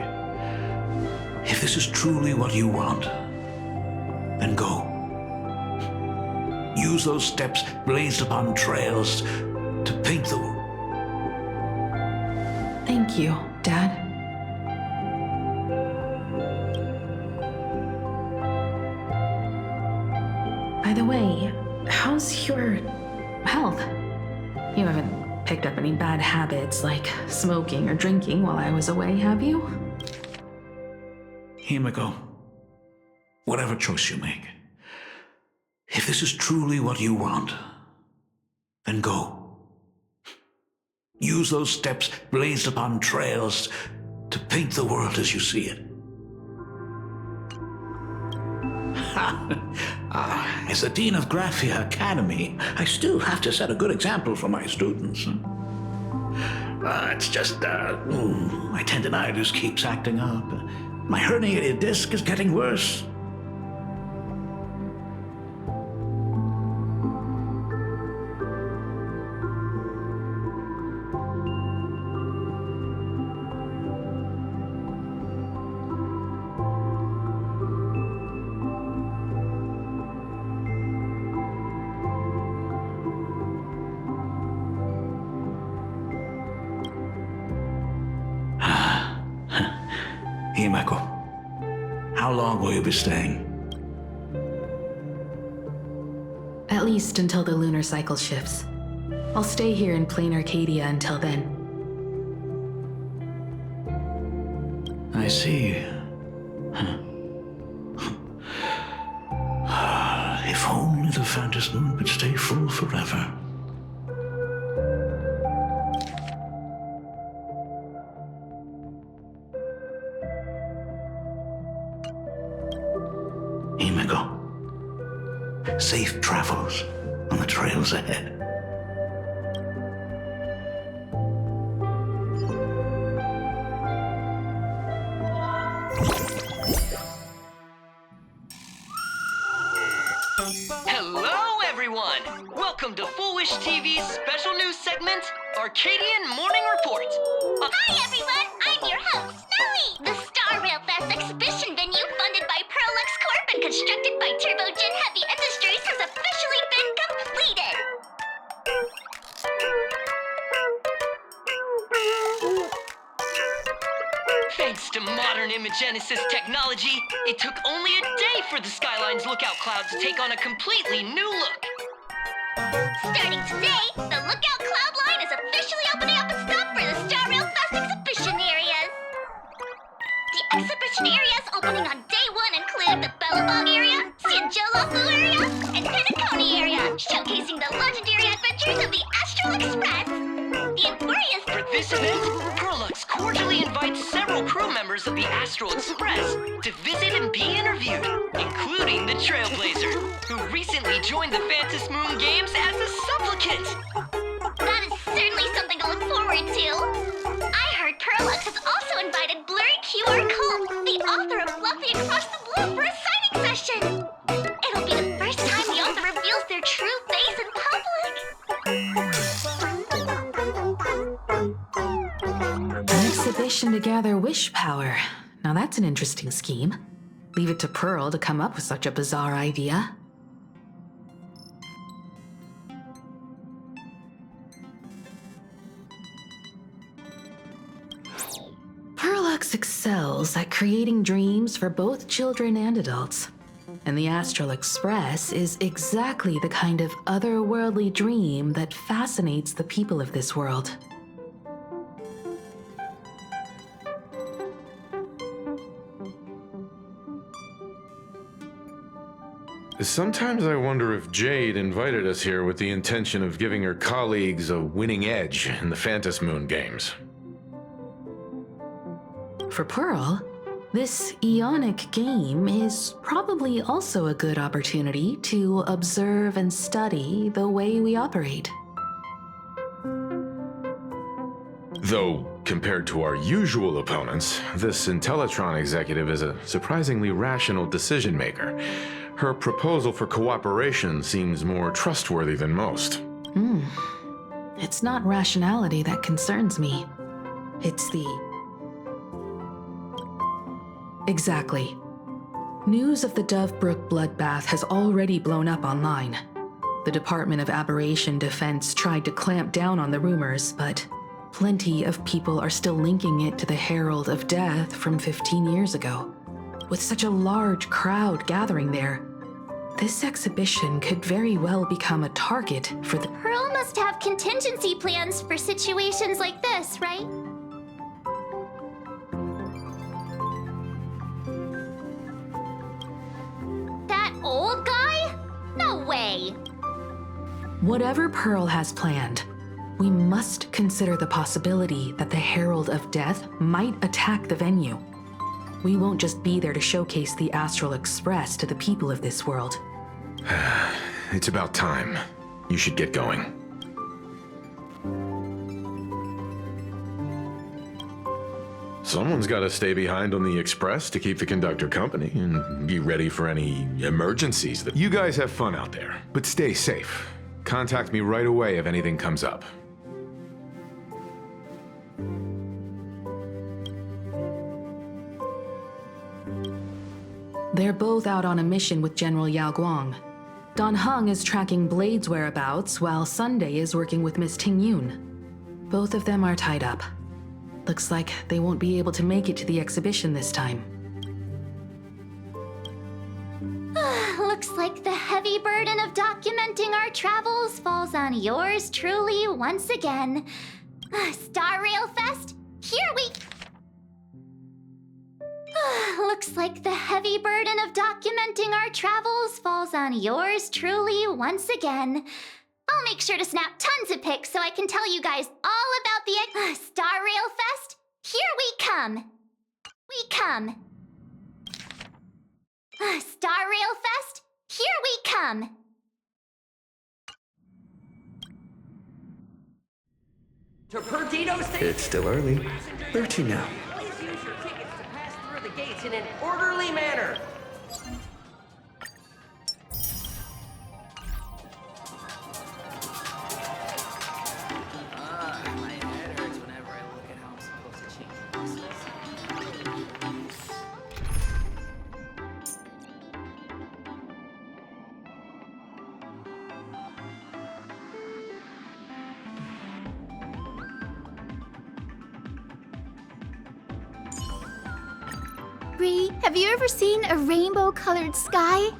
if this is truly what you want, then go. Use those steps blazed upon trails to paint the world. Thank you, Dad. By the way, how's your health? You haven't picked up any bad habits like smoking or drinking while I was away, have you? Himiko, whatever choice you make, if this is truly what you want, then go. Use those steps blazed upon trails to paint the world as you see it. As the Dean of Graphia Academy, I still have to set a good example for my students. It's just, my tendinitis keeps acting up. My herniated disc is getting worse. Himiko, how long will you be staying? At least until the lunar cycle shifts. I'll stay here in plain Arcadia until then. I see. If only the Phantom Moon could stay full forever. Himiko, safe travels on the trails ahead. Hello, everyone! Welcome to Foolish TV's special news segment, Arcadian Morning Report. Hi, everyone! I'm your host, Snowy! The Star Rail Fest exhibition venue funded by Prolux Corp and constructed by Turbogen Heavy Industries has officially been completed! Thanks to modern imagenesis technology, it took only a day for the Skyline's lookout cloud to take on a completely new look. Starting today, the Lookout Cloud line is officially opening up its stuff for the Star Rail Fest exhibition areas. The exhibition areas opening on day one include the Bellabog area, Sanjolofu area, and Pinaconi area, showcasing the legendary adventures of the Astral Express. The Emporious. For this event, Prolux cordially invites several crew members of the Astral Express to visit and be interviewed, including the Trailblazer, who recently joined the Phantom Moon Games as a supplicant. That is certainly something to look forward to. I heard Prolux has also invited Blurry QR Cult, the author of Fluffy Across the Blue, for a signing session. It'll be the first time the author reveals their true face in public. An exhibition to gather wish power. Now that's an interesting scheme. Leave it to Pearl to come up with such a bizarre idea. Prolux excels at creating dreams for both children and adults. And the Astral Express is exactly the kind of otherworldly dream that fascinates the people of this world. Sometimes I wonder if Jade invited us here with the intention of giving her colleagues a winning edge in the Phantom Moon games. For Pearl, this Ionic game is probably also a good opportunity to observe and study the way we operate. Though, compared to our usual opponents, this Intellitron executive is a surprisingly rational decision maker. Her proposal for cooperation seems more trustworthy than most. It's not rationality that concerns me. It's the... Exactly. News of the Dovebrook bloodbath has already blown up online. The Department of Aberration Defense tried to clamp down on the rumors, but plenty of people are still linking it to the Herald of Death from 15 years ago. With such a large crowd gathering there, this exhibition could very well become a target for the... Pearl must have contingency plans for situations like this, right? That old guy? No way! Whatever Pearl has planned, we must consider the possibility that the Herald of Death might attack the venue. We won't just be there to showcase the Astral Express to the people of this world. It's about time. You should get going. Someone's got to stay behind on the express to keep the conductor company and be ready for any emergencies. You guys have fun out there, but stay safe. Contact me right away if anything comes up. They're both out on a mission with General Yao Guang. Don Hung is tracking Blade's whereabouts, while Sunday is working with Miss Ting Yun. Both of them are tied up. Looks like they won't be able to make it to the exhibition this time. Looks like the heavy burden of documenting our travels falls on yours truly once again. Star Rail Fest, here we... Looks like the heavy burden of documenting our travels falls on yours truly once again. I'll make sure to snap tons of pics so I can tell you guys all about the Star Rail Fest. Here we come. We come. Star Rail Fest, here we come. To Perdido Station. It's still early. Where to now? Please use your tickets to pass through the gates in an orderly manner. My head hurts whenever I look at how I'm supposed to change muscles. Bree, have you ever seen a rainbow-colored sky?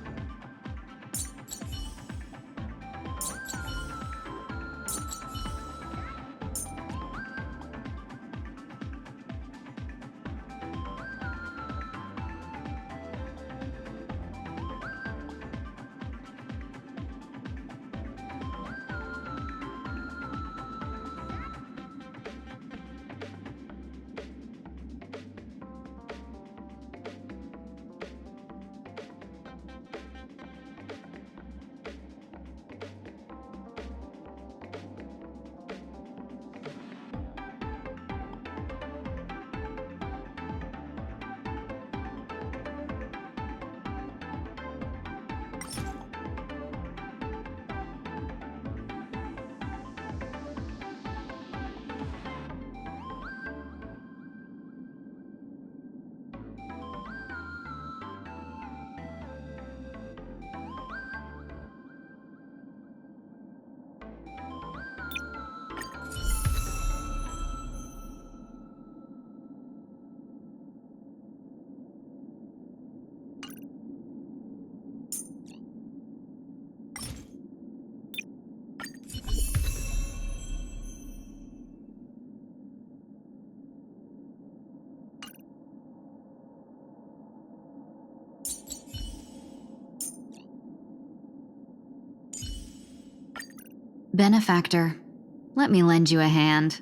Benefactor, let me lend you a hand.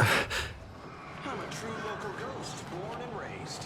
I'm a true local ghost, born and raised.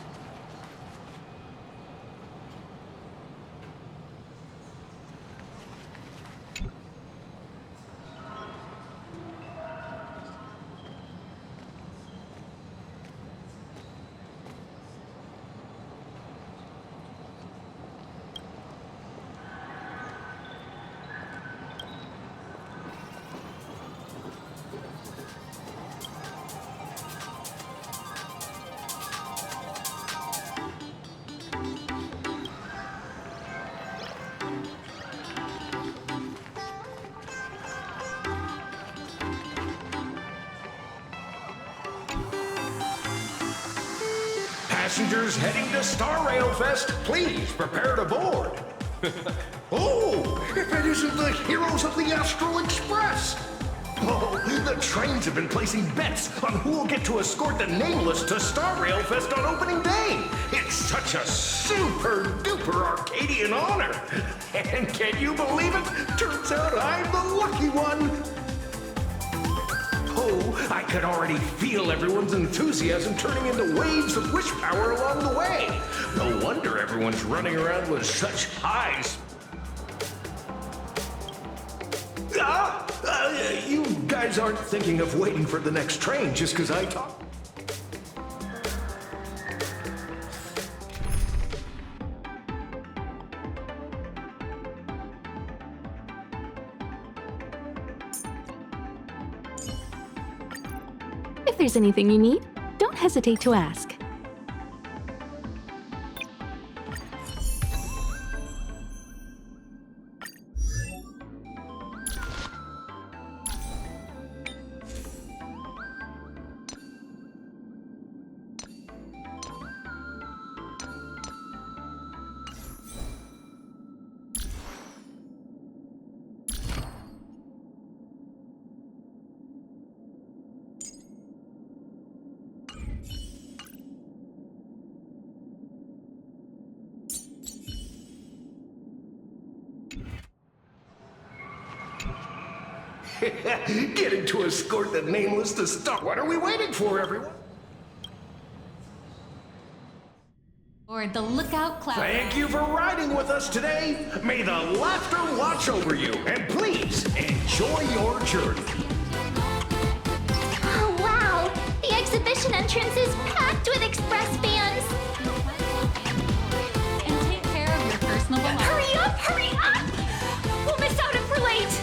Passengers heading to Star Rail Fest, please prepare to board. Oh, if it isn't the heroes of the Astral Express! Oh, the trains have been placing bets on who will get to escort the Nameless to Star Rail Fest on opening day. It's such a super-duper Arcadian honor. And can you believe it? Turns out I'm the lucky one. Oh, I could already feel everyone's enthusiasm turning into waves of wish power along the way. No wonder everyone's running around with such high you guys aren't thinking of waiting for the next train just because I talk. If there's anything you need, don't hesitate to ask. Getting to escort the Nameless to Star. What are we waiting for, everyone? Or the lookout cloud. Thank you for riding with us today. May the laughter watch over you, and please enjoy your journey. Oh, wow! The exhibition entrance is packed with Express fans! And take care of your personal belongings. Hurry up! Hurry up! We'll miss out if we're late!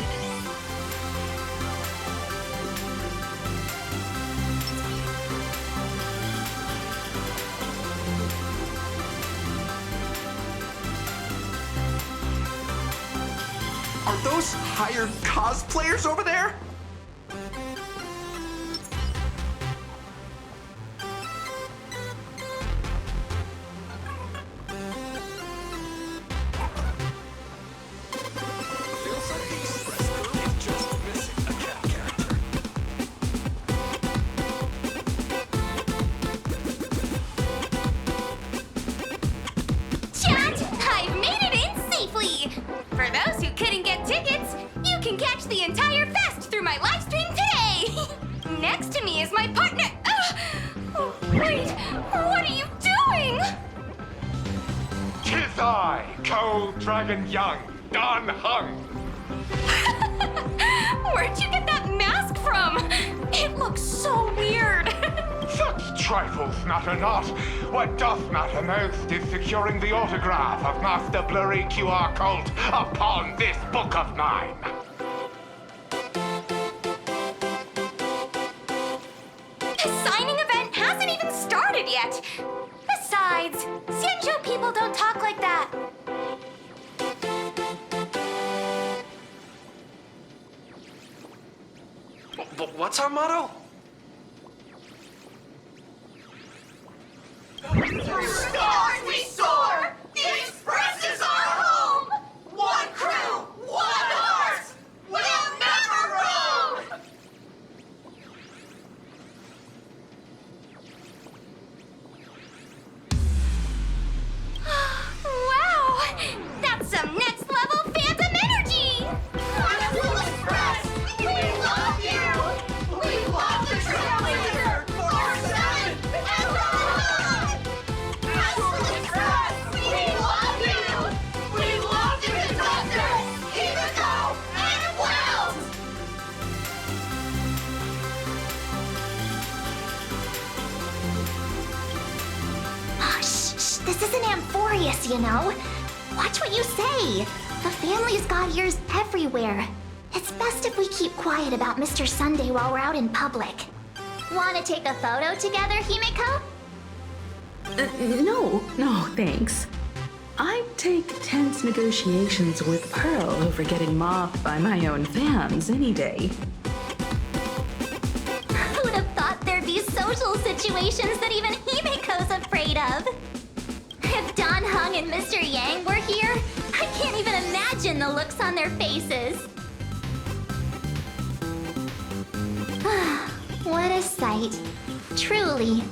Are those hired cosplayers over there? Chat! I've made it in safely! For those who couldn't get tickets, you can catch the entire fest through my live stream today! Next to me is my partner. Wait, what are you doing? 'Tis I, Cold Dragon Young, Don Hung. Where'd you get that mask from? It looks so weird. Such trifles matter not. What doth matter most is securing the autograph of Master Blurry QR Cult upon this book of mine. The signing event hasn't even started yet. Besides, Xianzhou people don't talk like that. What's our motto? Through stars we soar! The Express is our home! One crew, one heart! We'll never roam! Wow! That's some next level phantom energy! Carnival Express! We love you! We love the Trailblazer! 4-7 and beyond! Carnival Express! We love you! We love the conductor! Himiko and Wells! Shh, this isn't Amphorius, you know. Watch what you say. The family's got ears everywhere. It's best if we keep quiet about Mr. Sunday while we're out in public. Want to take a photo together, Himiko? No, thanks. I'd take tense negotiations with Pearl over getting mobbed by my own fans any day. Who would have thought there'd be social situations that even Himiko's afraid of? If Don Hung and Mr. Yang were here, I can't even imagine the looks on their faces. What a sight. Truly.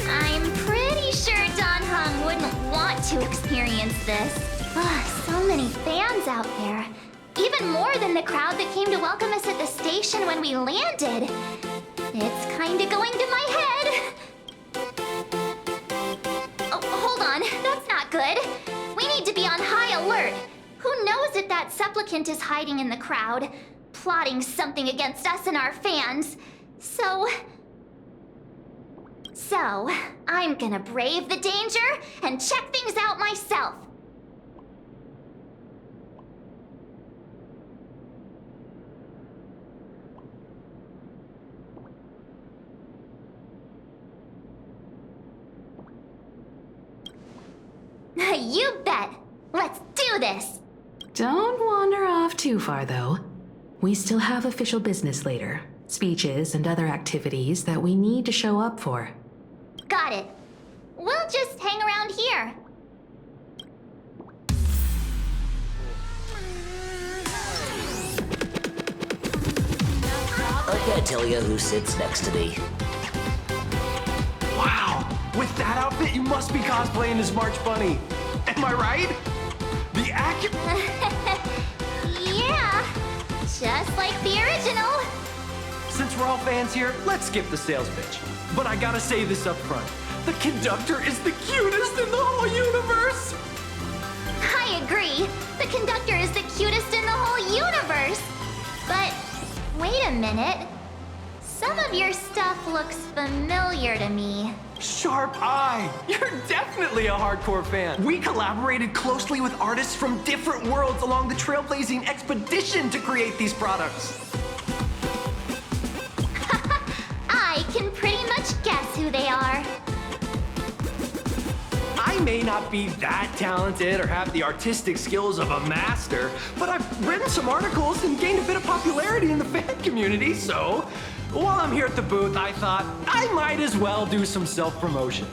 I'm pretty sure Don Hung wouldn't want to experience this. So many fans out there. Even more than the crowd that came to welcome us at the station when we landed. It's kinda going to my head. Oh, hold on. That's not good. We need to be on high alert. Who knows if that supplicant is hiding in the crowd, plotting something against us and our fans. So, I'm gonna brave the danger and check things out myself. You bet! Let's do this! Don't wander off too far, though. We still have official business later. Speeches and other activities that we need to show up for. Got it. We'll just hang around here. I can't tell you who sits next to me. Wow! With that outfit, you must be cosplaying as March Bunny. Am I right? The Yeah, just like the original. Since we're all fans here, let's skip the sales pitch. But I gotta say this up front. The conductor is the cutest in the whole universe! I agree. The conductor is the cutest in the whole universe. But wait a minute. Some of your stuff looks familiar to me. Sharp eye! You're definitely a hardcore fan. We collaborated closely with artists from different worlds along the trailblazing expedition to create these products. I can pretty much guess who they are. I may not be that talented or have the artistic skills of a master, but I've written some articles and gained a bit of popularity in the fan community, so while I'm here at the booth, I thought I might as well do some self-promotion.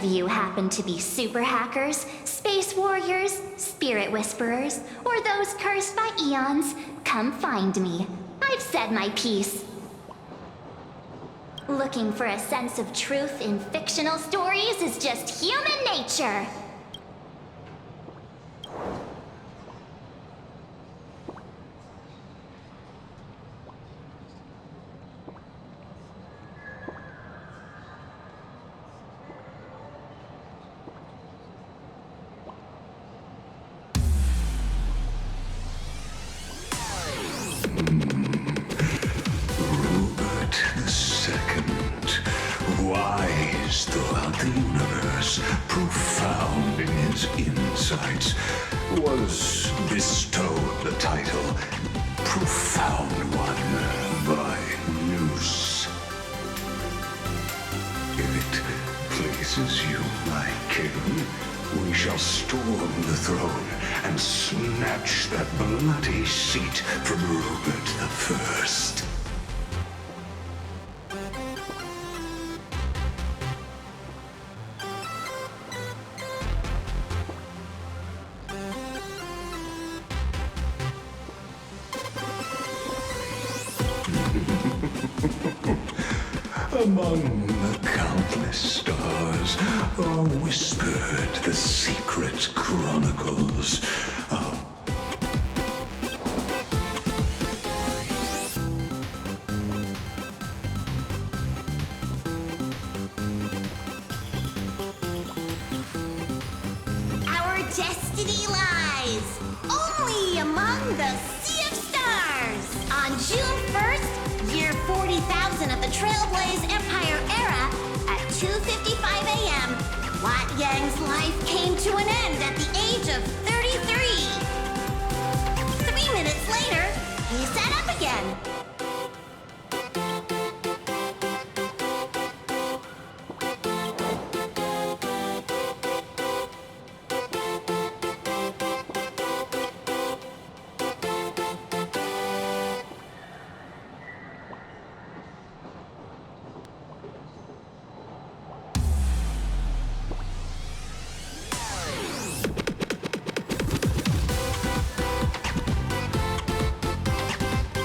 You happen to be super hackers, space warriors, spirit whisperers, or those cursed by eons, come find me. I've said my piece. Looking for a sense of truth in fictional stories is just human nature. Wise throughout the universe, profound in his insights, was bestowed the title Profound One by Noose. If it pleases you, my king, we shall storm the throne and snatch that bloody seat from Rupert the First. Among the countless stars are whispered the secret chronicles of Our destiny lies only among the sea of stars. On June 1st, year 40,000 of the Trailblaze Empire era, at 2:55 a.m., Wat Yang's life came to an end at the age of 33. 3 minutes later, he sat up again.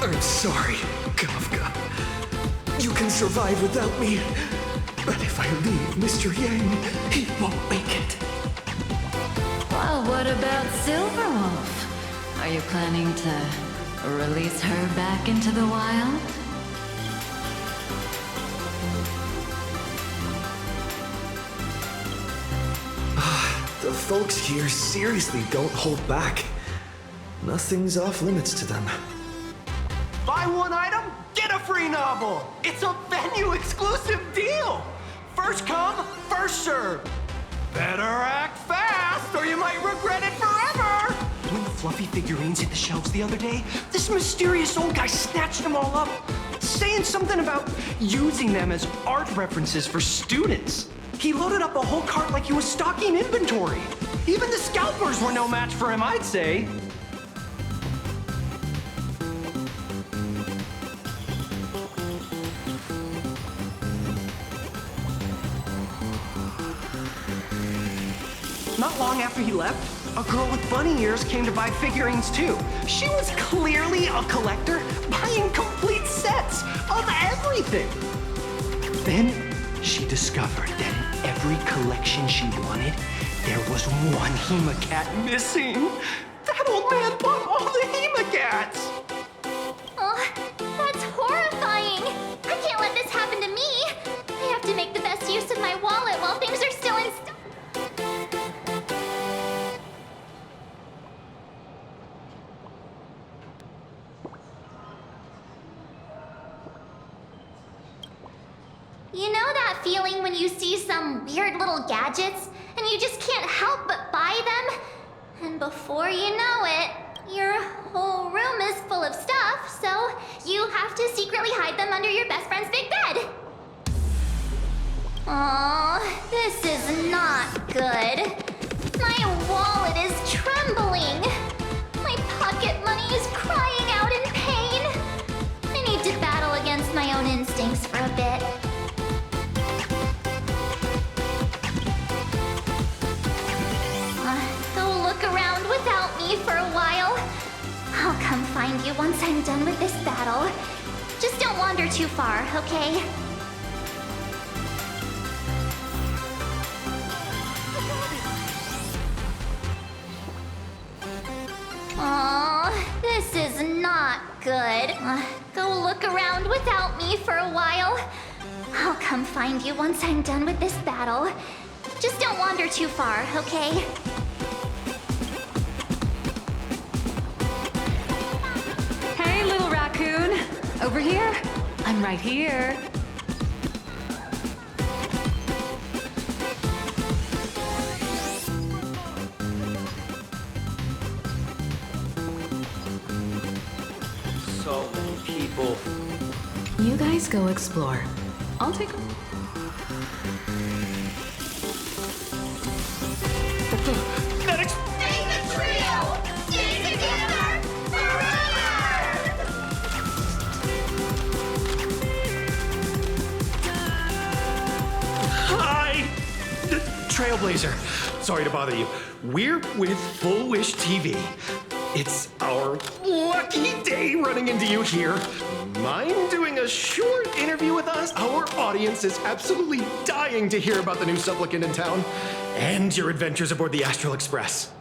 I'm sorry, Kafka. You can survive without me. But if I leave Mr. Yang, he won't make it. Well, what about Silverwolf? Are you planning to release her back into the wild? The folks here seriously don't hold back. Nothing's off limits to them. Buy one item, get a free novel! It's a venue exclusive deal! First come, first serve. Better act fast or you might regret it forever! When the fluffy figurines hit the shelves the other day, this mysterious old guy snatched them all up, saying something about using them as art references for students. He loaded up a whole cart like he was stocking inventory. Even the scalpers were no match for him, I'd say. Not long after he left, A girl with bunny ears came to buy figurines too. She was clearly a collector, buying complete sets of everything. Then she discovered that in every collection she wanted, there was one Hemacat missing. That old man bought all the Hemacats. Oh, that's horrifying. I can't let this happen to me. I have to make the best use of my wallet while things are still in stock. You know that feeling when you see some weird little gadgets and you just can't help but buy them? And before you know it, your whole room is full of stuff, so you have to secretly hide them under your best friend's big bed. Aw, this is not good. My wallet is trembling. My pocket money is crying out in pain. I need to battle against my own instincts for a bit. Go look around without me for a while. I'll come find you once I'm done with this battle. Just don't wander too far, okay? Aw, this is not good. Go look around without me for a while. I'll come find you once I'm done with this battle. Just don't wander too far, okay? Hey, little raccoon. Over here? I'm right here. So many people. You guys go explore. I'll take a... Stay the trio! Stay together forever! Hi! Trailblazer. Sorry to bother you. We're with Full Wish TV. It's our lucky day running into you here. Mind doing a short interview with us? Our audience is absolutely dying to hear about the new supplicant in town and your adventures aboard the Astral Express.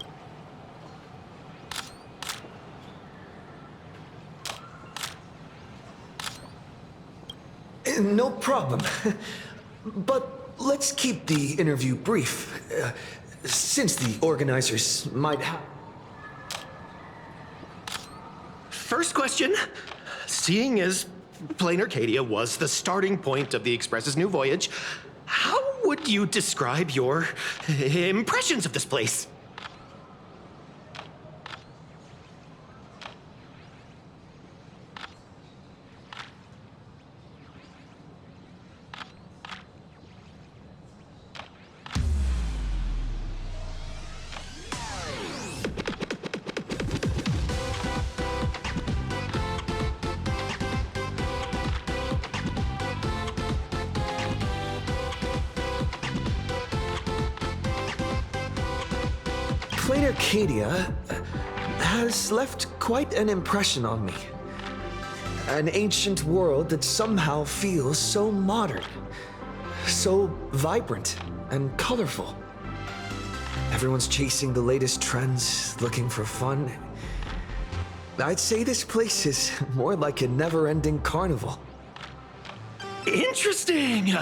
No problem. But let's keep the interview brief, since the organizers might have... First question. Seeing as Plain Arcadia was the starting point of the Express's new voyage, how would you describe your impressions of this place? Plain Arcadia has left quite an impression on me. An ancient world that somehow feels so modern, so vibrant and colorful. Everyone's chasing the latest trends, looking for fun. I'd say this place is more like a never-ending carnival. Interesting!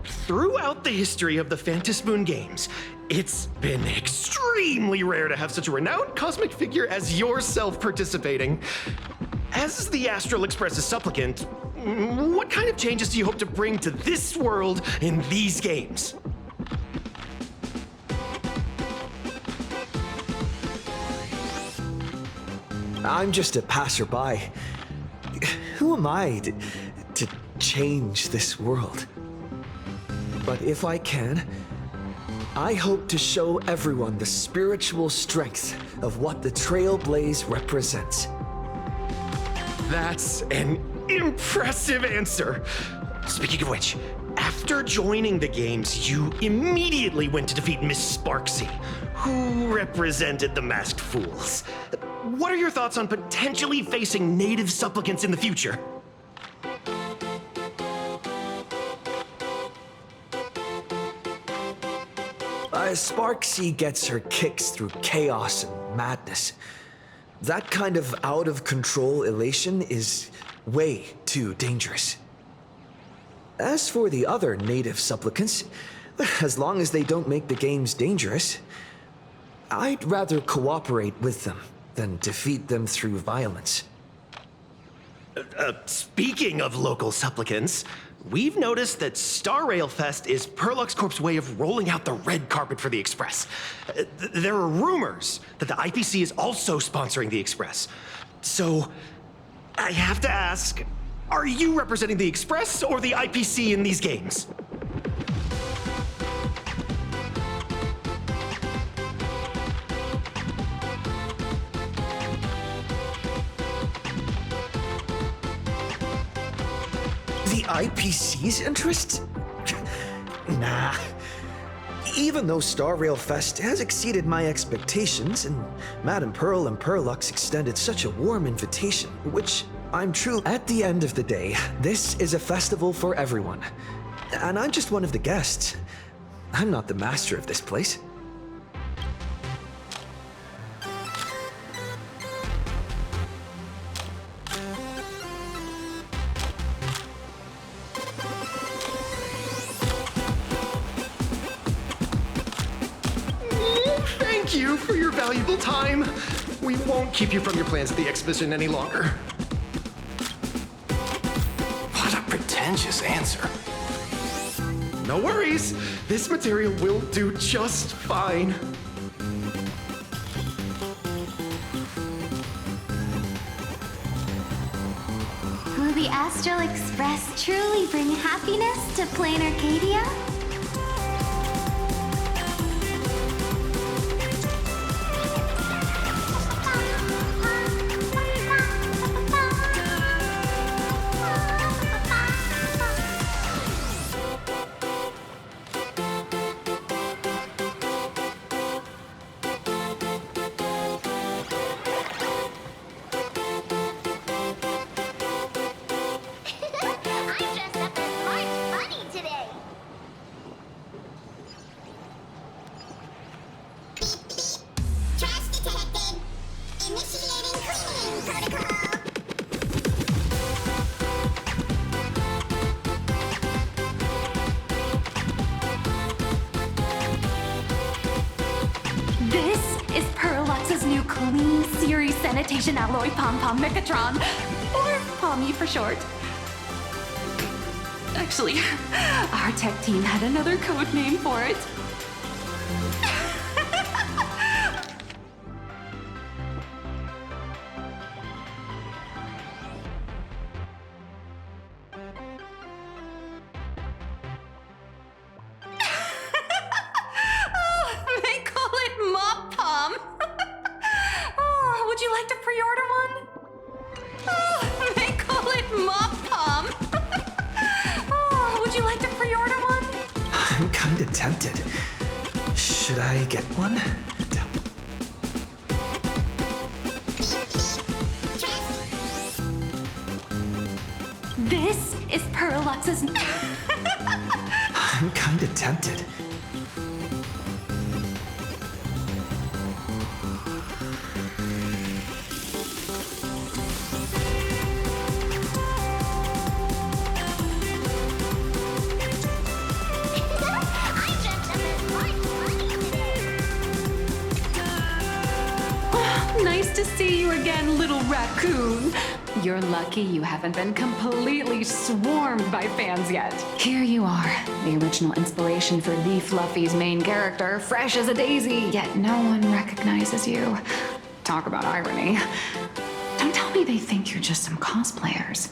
Throughout the history of the Phantom Moon games, it's been extremely rare to have such a renowned cosmic figure as yourself participating. As the Astral Express's supplicant, what kind of changes do you hope to bring to this world in these games? I'm just a passerby. Who am I to change this world? But if I can, I hope to show everyone the spiritual strength of what the Trailblaze represents. That's an impressive answer. Speaking of which, after joining the games, you immediately went to defeat Miss Sparksy, who represented the masked fools. What are your thoughts on potentially facing native supplicants in the future? Sparksy gets her kicks through chaos and madness. That kind of out-of-control elation is way too dangerous. As for the other native supplicants, as long as they don't make the games dangerous, I'd rather cooperate with them than defeat them through violence. Speaking of local supplicants, we've noticed that Star Rail Fest is Perlux Corp's way of rolling out the red carpet for the Express. There are rumors that the IPC is also sponsoring the Express. So, I have to ask, are you representing the Express or the IPC in these games? The IPC's interests? Nah. Even though Star Rail Fest has exceeded my expectations, and Madame Pearl and Perlux extended such a warm invitation, which I'm true. At the end of the day, this is a festival for everyone. And I'm just one of the guests. I'm not the master of this place. Thank you for your valuable time. We won't keep you from your plans at the exhibition any longer. What a pretentious answer. No worries. This material will do just fine. Will the Astral Express truly bring happiness to Plain Arcadia? Clean Series Sanitation Alloy Pom-Pom Mechatron, or Pommy for short. Actually, our tech team had another code name for it. Tempted. Should I get one? This is Perlux's. I'm kinda tempted. Nice to see you again, little raccoon. You're lucky you haven't been completely swarmed by fans yet. Here you are, the original inspiration for the Fluffy's main character, fresh as a daisy, yet no one recognizes you. Talk about irony. Don't tell me they think you're just some cosplayers.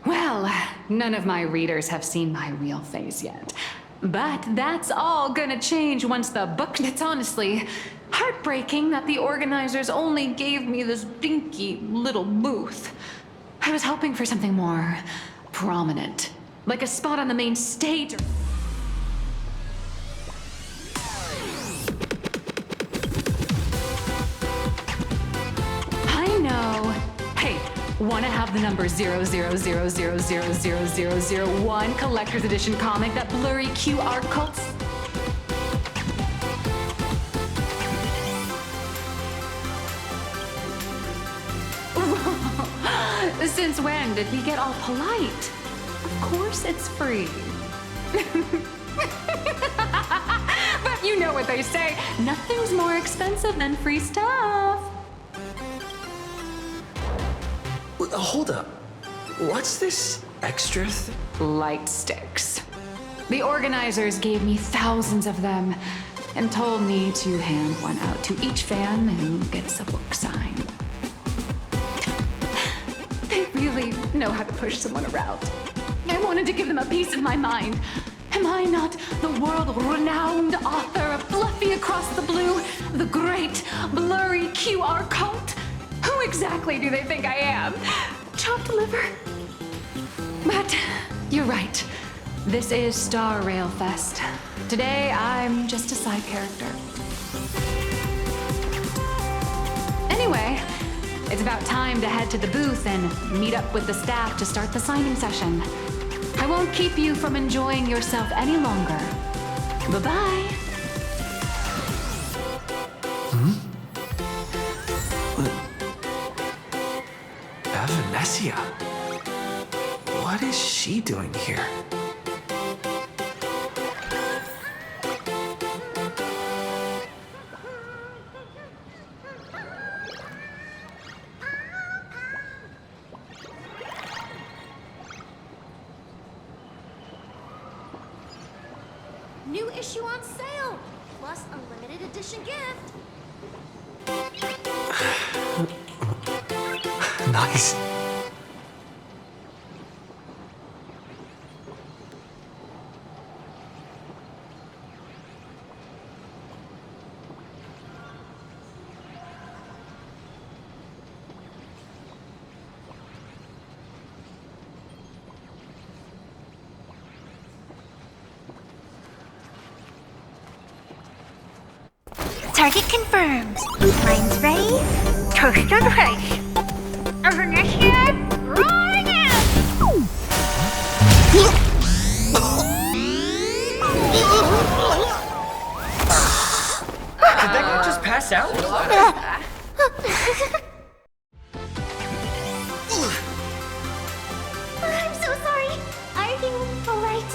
Well, none of my readers have seen my real face yet. But that's all gonna change once the book. It's honestly heartbreaking that the organizers only gave me this dinky little booth. I was hoping for something more prominent, like a spot on the main stage. Want to have the number 000000001 collector's edition comic that blurry QR codes? Since when did we get all polite? Of course it's free. But you know what they say, nothing's more expensive than free stuff. Hold up. What's this extra Light sticks. The organizers gave me thousands of them and told me to hand one out to each fan who gets a book signed. They really know how to push someone around. I wanted to give them a piece of my mind. Am I not the world-renowned author of Fluffy Across the Blue, the great blurry QR code? Who exactly do they think I am? Chopped liver? But you're right. This is Star Rail Fest. Today, I'm just a side character. Anyway, it's about time to head to the booth and meet up with the staff to start the signing session. I won't keep you from enjoying yourself any longer. Bye-bye. Venetia? What is she doing here? New issue on sale, plus a limited edition gift. Nice. Target confirmed. Mine's ready. Toast on rice. Venetia, rolling out! Did that guy just pass out? I'm so sorry. Are you alright?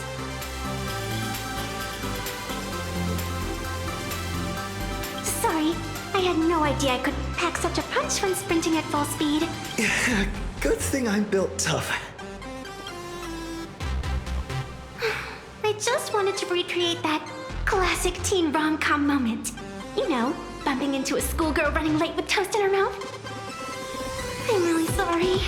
Sorry, I had no idea I could pack such a punch when sprinting at full speed. Good thing I'm built tough. I just wanted to recreate that classic teen rom-com moment. You know, bumping into a schoolgirl running late with toast in her mouth. I'm really sorry.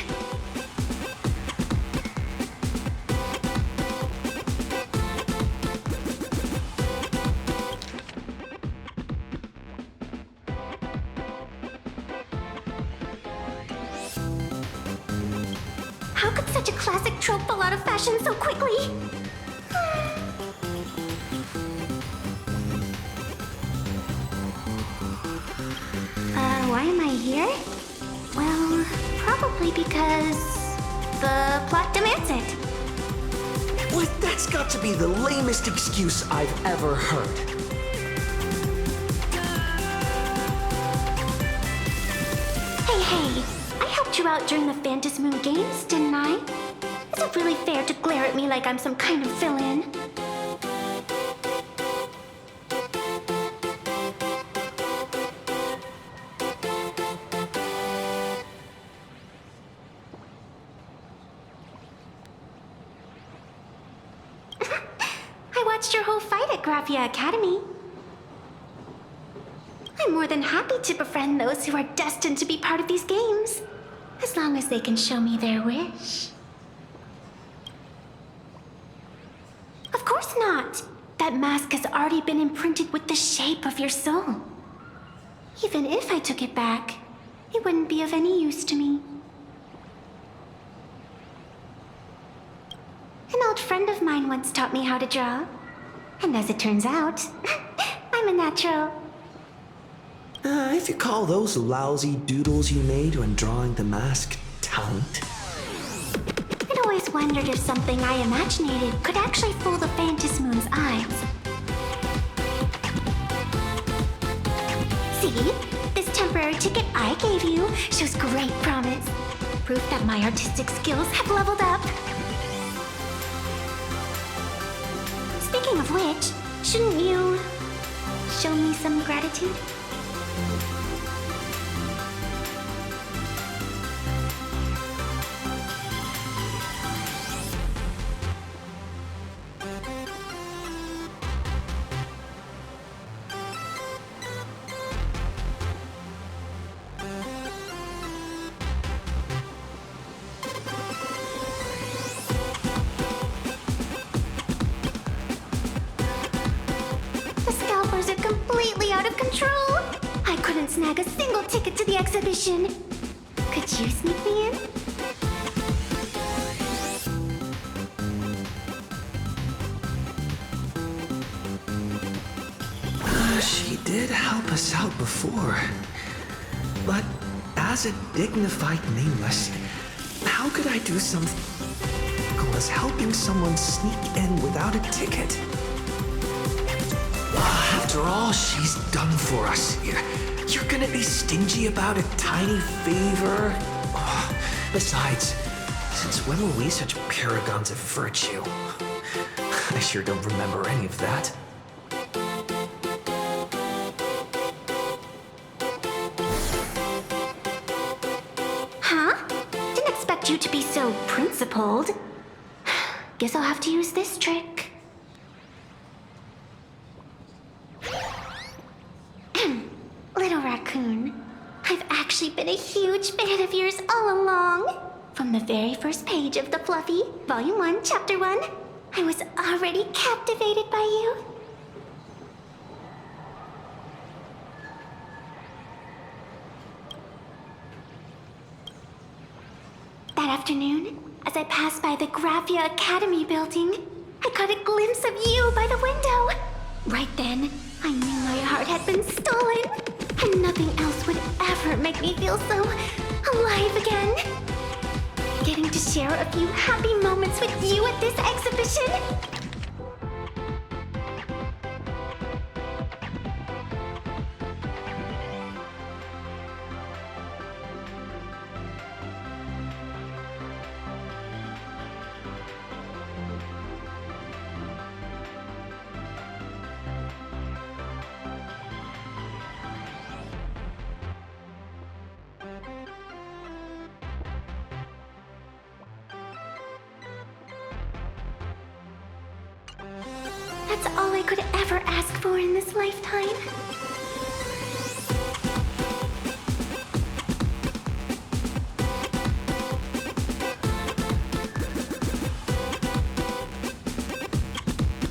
How could such a classic trope fall out of fashion so quickly? Why am I here? Well, probably because the plot demands it. What? That's got to be the lamest excuse I've ever heard. Hey, I helped you out during the Phantom Moon Games, didn't I? Is it really fair to glare at me like I'm some kind of villain? I watched your whole fight at Graphia Academy. I'm more than happy to befriend those who are destined to be part of these games, as long as they can show me their wish. Of course not. That mask has already been imprinted with the shape of your soul. Even if I took it back, it wouldn't be of any use to me. An old friend of mine once taught me how to draw. And as it turns out, I'm a natural. If you call those lousy doodles you made when drawing the mask talent. I'd always wondered if something I imaginated could actually fool the Phantom Moon's eyes. See? This temporary ticket I gave you shows great promise. Proof that my artistic skills have leveled up. Speaking of which, shouldn't you show me some gratitude? Are completely out of control. I couldn't snag a single ticket to the exhibition. Could you sneak me in? She did help us out before. But as a dignified nameless, how could I do something as helping someone sneak in without a ticket? After all she's done for us, you're gonna be stingy about a tiny favor? Besides, since when were we such paragons of virtue? I sure don't remember any of that. Huh? Didn't expect you to be so principled. Guess I'll have to use this trick. Little raccoon, I've actually been a huge fan of yours all along. From the very first page of The Fluffy, Volume 1, Chapter 1, I was already captivated by you. That afternoon, as I passed by the Graphia Academy building, I caught a glimpse of you by the window. Right then, I knew my heart had been stolen, and nothing else would ever make me feel so alive again. Getting to share a few happy moments with you at this exhibition. That's all I could ever ask for in this lifetime.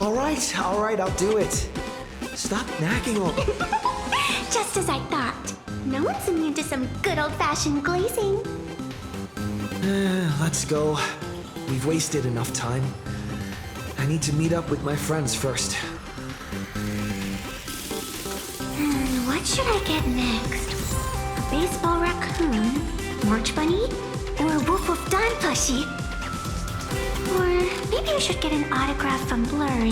All right, I'll do it. Stop nagging on. Just as I thought. No one's immune to some good old-fashioned glazing. Let's go. We've wasted enough time. I need to meet up with my friends first. What should I get next? A baseball raccoon? March bunny? Or a Wolf of Dawn plushie? Or maybe I should get an autograph from Blurry.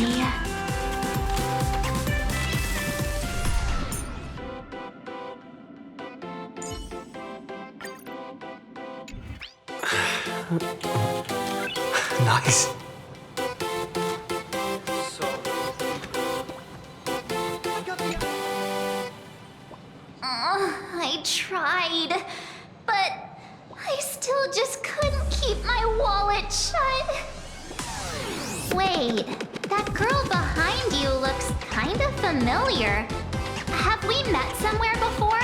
Nice. I tried, but I still just couldn't keep my wallet shut. Wait, that girl behind you looks kind of familiar. Have we met somewhere before?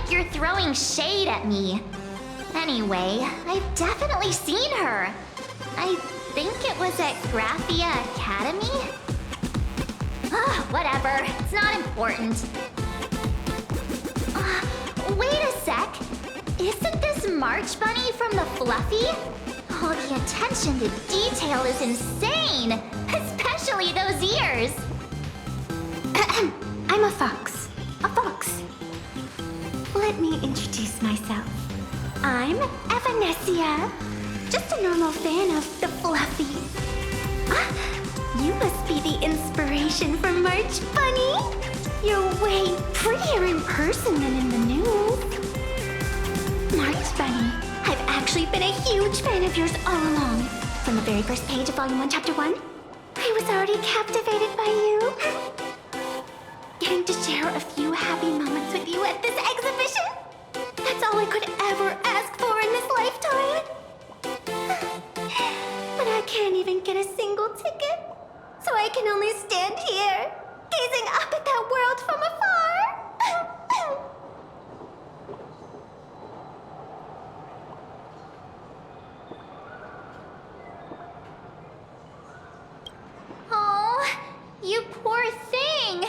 like you're throwing shade at me. Anyway, I've definitely seen her. I think it was at Graphia Academy? Whatever, it's not important. Wait a sec. Isn't this March Bunny from the Fluffy? Oh, the attention to detail is insane! Especially those ears! I'm a fox. A fox. Let me introduce myself. I'm Evanessia. Just a normal fan of the Fluffy. You must be the inspiration for March Bunny. You're way prettier in person than in the news. March Bunny, I've actually been a huge fan of yours all along. From the very first page of Volume 1, Chapter 1, I was already captivated by you. Getting to share a few happy moments with you at this exhibition, that's all I could ever ask for in this lifetime. But I can't even get a single ticket, so I can only stand here, gazing up at that world from afar. Oh, you poor thing.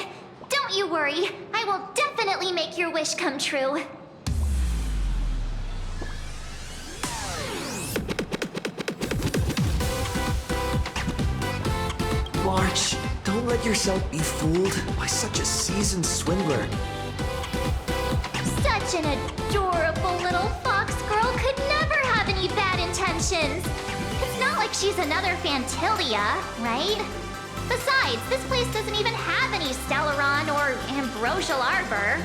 Don't you worry. I will definitely make your wish come true. March, don't let yourself be fooled by such a seasoned swindler. Such an adorable little fox girl could never have any bad intentions. It's not like she's another Fantilia, right? Besides, this place doesn't even have any Stellaron or Ambrosial Arbor.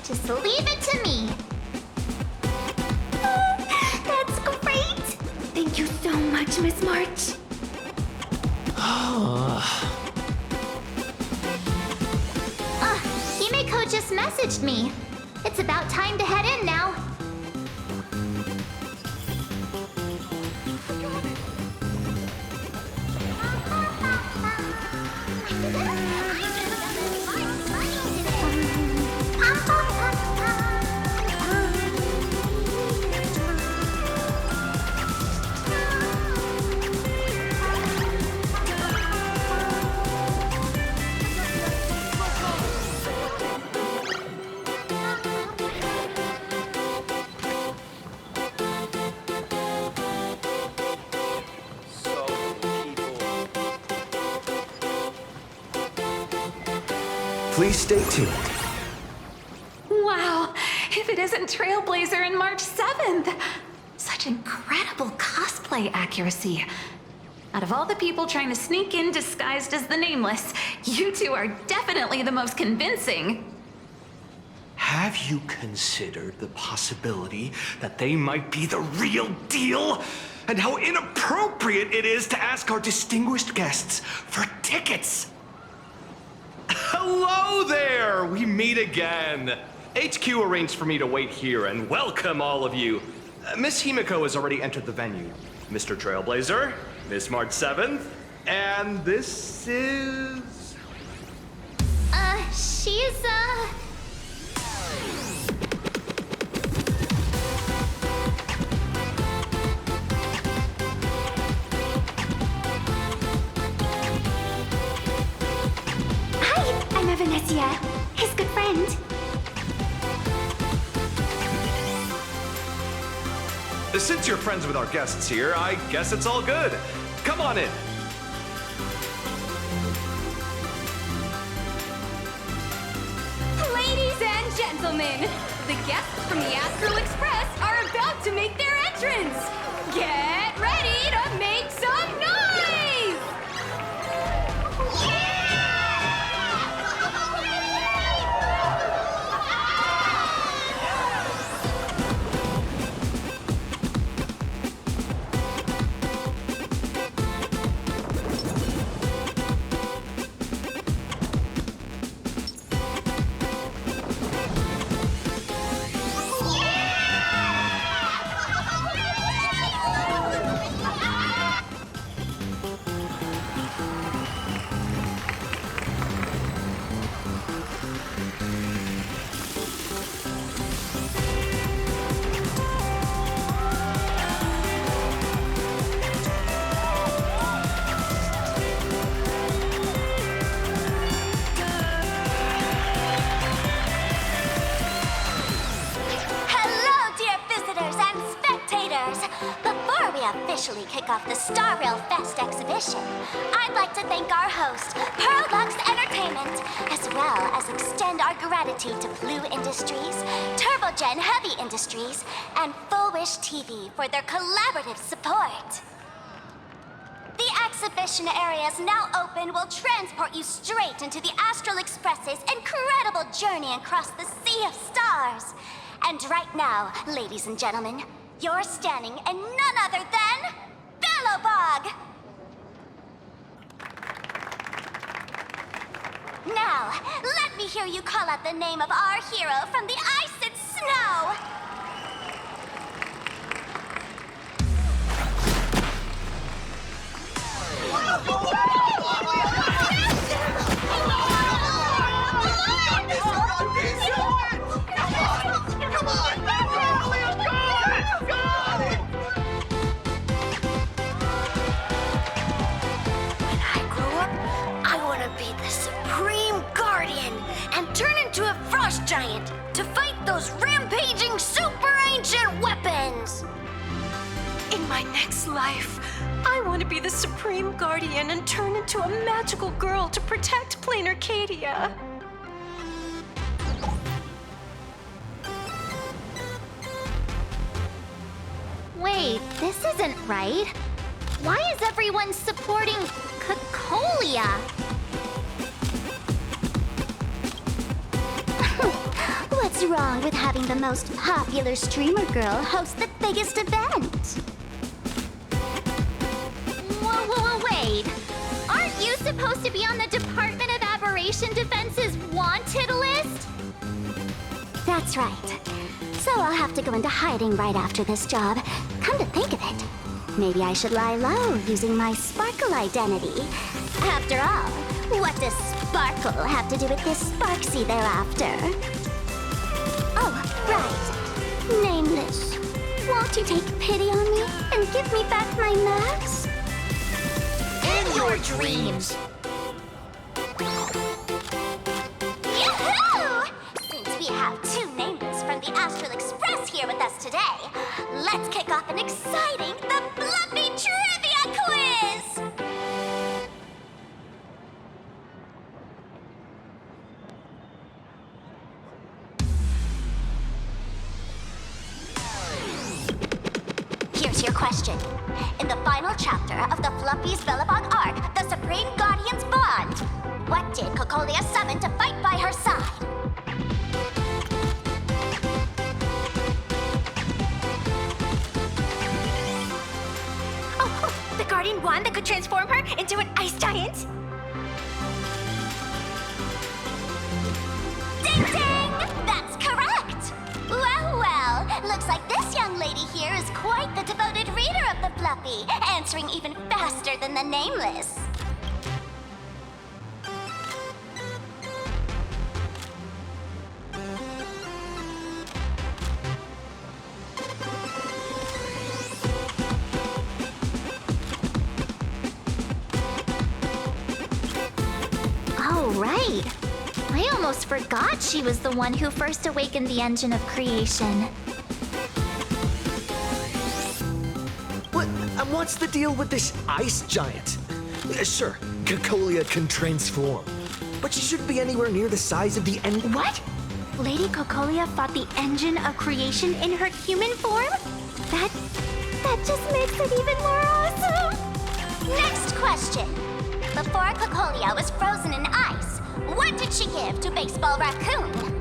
Just leave it to me. That's great. Thank you so much, Miss March. Himeko just messaged me. It's about time to head in now. Please stay tuned. Wow, if it isn't Trailblazer and March 7th! Such incredible cosplay accuracy. Out of all the people trying to sneak in disguised as the Nameless, you two are definitely the most convincing. Have you considered the possibility that they might be the real deal? And how inappropriate it is to ask our distinguished guests for tickets? Hello there! We meet again. HQ arranged for me to wait here and welcome all of you. Miss Himeko has already entered the venue. Mr. Trailblazer, Miss March 7th, and this is... She's, I'm Evanessia, his good friend. Since you're friends with our guests here, I guess it's all good. Come on in. Ladies and gentlemen, the guests from the Astral Express are about to make their entrance. Get ready to make some noise! off the Star Rail Fest exhibition, I'd like to thank our host, Pearlux Entertainment, as well as extend our gratitude to Blue Industries, Turbogen Heavy Industries, and Full Wish TV for their collaborative support. The exhibition area is now open will transport you straight into the Astral Express's incredible journey across the sea of stars. And right now, ladies and gentlemen, you're standing in none other than Bellowbog! Now, let me hear you call out the name of our hero from the ice and snow! Turn into a frost giant to fight those rampaging super ancient weapons! In my next life, I want to be the Supreme Guardian and turn into a magical girl to protect Plain Arcadia. Wait, this isn't right. Why is everyone supporting Cocolia? What's wrong with having the most popular streamer girl host the biggest event? Whoa, wait. Aren't you supposed to be on the Department of Aberration Defense's wanted list? That's right. So I'll have to go into hiding right after this job. Come to think of it, maybe I should lie low using my Sparkle identity. After all, what does Sparkle have to do with this Sparksy thereafter? Oh, right. Nameless. Won't you take pity on me and give me back my max? In your dreams! Yoo-hoo! Since we have two Nameless from the Astral Express here with us today, let's kick off an exciting The Fluffy Trivia Quiz! Here's your question. In the final chapter of the Fluffy's Bellowbog arc, the Supreme Guardian's Bond, what did Cocolia summon to fight by her side? Oh, the Guardian wand that could transform her into an ice giant? Ding ding! That's correct! Well, looks like this young lady here is quite the devoted reader of the Fluffy, answering even faster than the Nameless. Oh, right. I almost forgot she was the one who first awakened the engine of creation. What's the deal with this ice giant? Sure, Cocolia can transform, but she shouldn't be anywhere near the size of the end. What? Lady Cocolia fought the engine of creation in her human form? That just makes it even more awesome! Next question. Before Cocolia was frozen in ice, what did she give to Baseball Raccoon?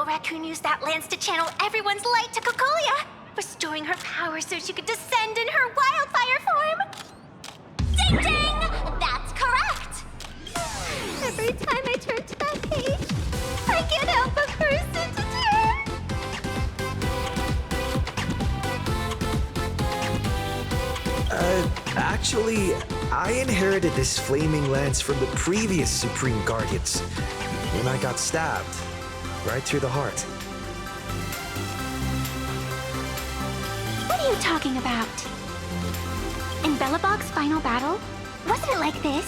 Raccoon used that lance to channel everyone's light to Cocolia, restoring her power so she could descend in her wildfire form. Ding ding! That's correct! Every time I turn to that page, I can't help but burst into tears. Actually, I inherited this flaming lance from the previous Supreme Guardians when I got stabbed right through the heart. What are you talking about? In Belobog's final battle, wasn't it like this?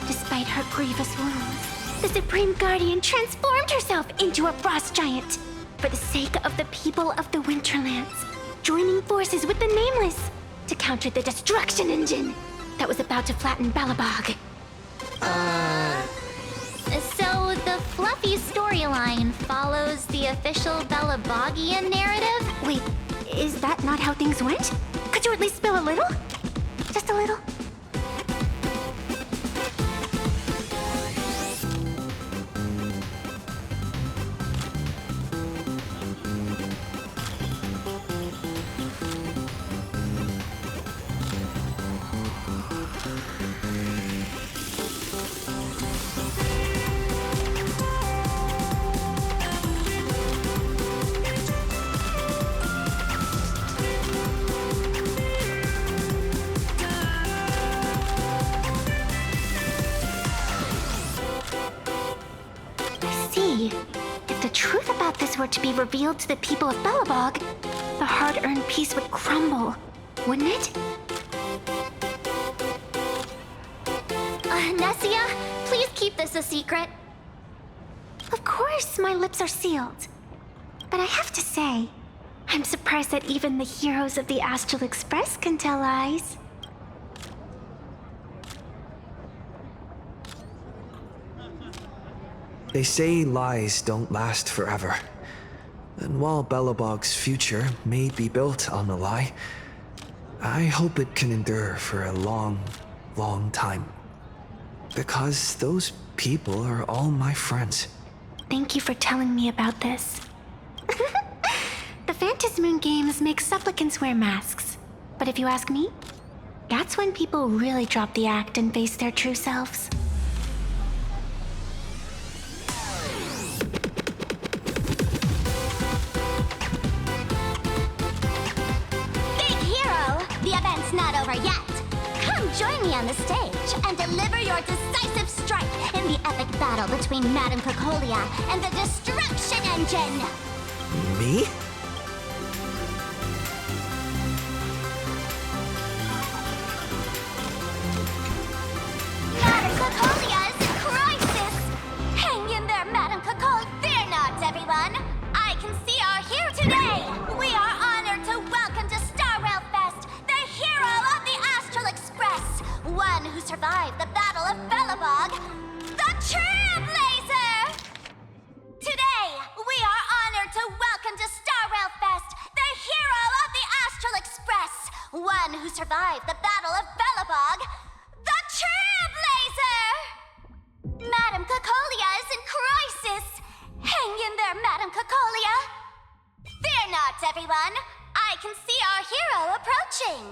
Despite her grievous wounds, the Supreme Guardian transformed herself into a frost giant for the sake of the people of the Winterlands, joining forces with the Nameless to counter the destruction engine that was about to flatten Belobog. So the Fluffy storyline follows the official Belobogian narrative? Wait, is that not how things went? Could you at least spill a little? Just a little? If the truth about this were to be revealed to the people of Belobog, the hard-earned peace would crumble, wouldn't it? Nessia, please keep this a secret. Of course, my lips are sealed. But I have to say, I'm surprised that even the heroes of the Astral Express can tell lies. They say lies don't last forever. And while Belobog's future may be built on a lie, I hope it can endure for a long, long time. Because those people are all my friends. Thank you for telling me about this. The Phantasmoon games make supplicants wear masks. But if you ask me, that's when people really drop the act and face their true selves. Not over yet. Come join me on the stage and deliver your decisive strike in the epic battle between Madame Cocolia and the Destruction Engine. Me? Madame Cocolia is in crisis. Hang in there, Madame Cocolia. Fear not, everyone. I can see our hero today. We are honored to welcome to Star Rail Fest the hero of the Astral Express, one who survived the Battle of Belobog, the Trailblazer! Today, we are honored to welcome to Star Rail Fest the hero of the Astral Express, one who survived the Battle of Belobog, the Trailblazer! Madame Cocolia is in crisis. Hang in there, Madame Cocolia. Fear not, everyone. I can see our hero approaching.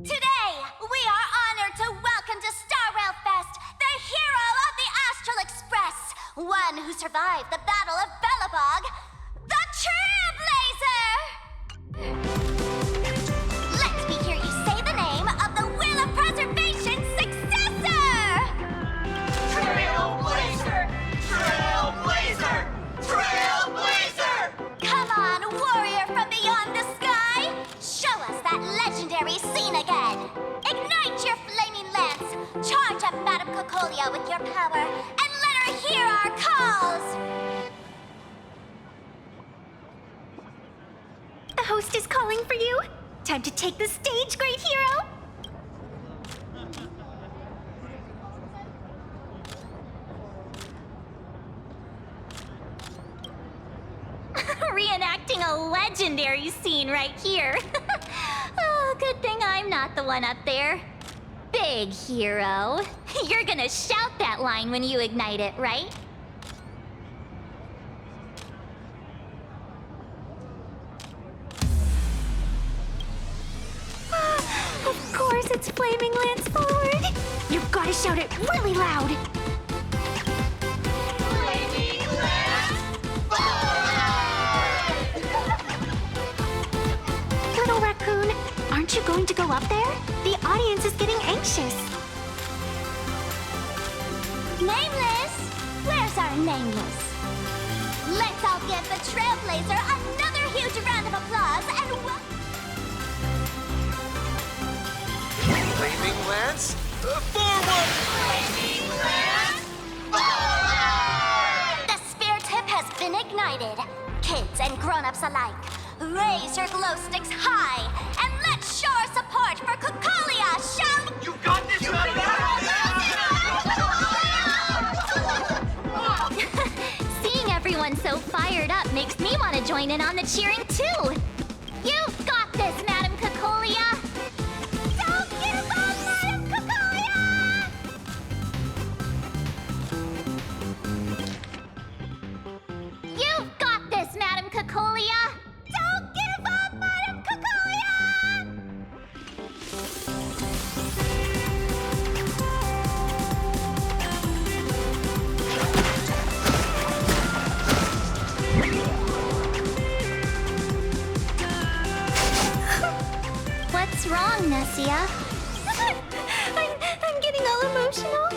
Today, we are honored to welcome to Star Rail Fest the hero of the Astral Express, one who survived the Battle of Belobog, the Trailblazer! Let me hear you say the name of the Wheel of Preservation's successor! Trailblazer! Trailblazer! Trailblazer! Come on, warrior from beyond the sky! Show us that legendary scene again! Ignite your flaming lance! Charge up Madame Cocolia with your power, and let her hear our calls! The host is calling for you. Time to take the stage, great hero! Reenacting a legendary scene right here. Oh, good thing I'm not the one up there. Big hero. You're gonna shout that line when you ignite it, right? Of course, it's Flaming Lance forward. You've got to shout it really loud. Flaming Lance forward! Little raccoon, aren't you going to go up there? The audience is getting anxious. Nameless! Where's our Nameless? Let's all give the Trailblazer another huge round of applause and Flaming Lance, forward! Flaming Lance, forward! The spirit tip has been ignited. Kids and grown-ups alike, raise your glow sticks high and let's show our support for Cocolia, shall we? You got this, Seeing everyone so fired up makes me want to join in on the cheering too. You've got this, Madam Cocolia. Don't give up, Madam Cocolia! You've got this, Madam Cocolia. Don't give up, Madam Cocolia! What's wrong, Nessia? I'm getting all emotional.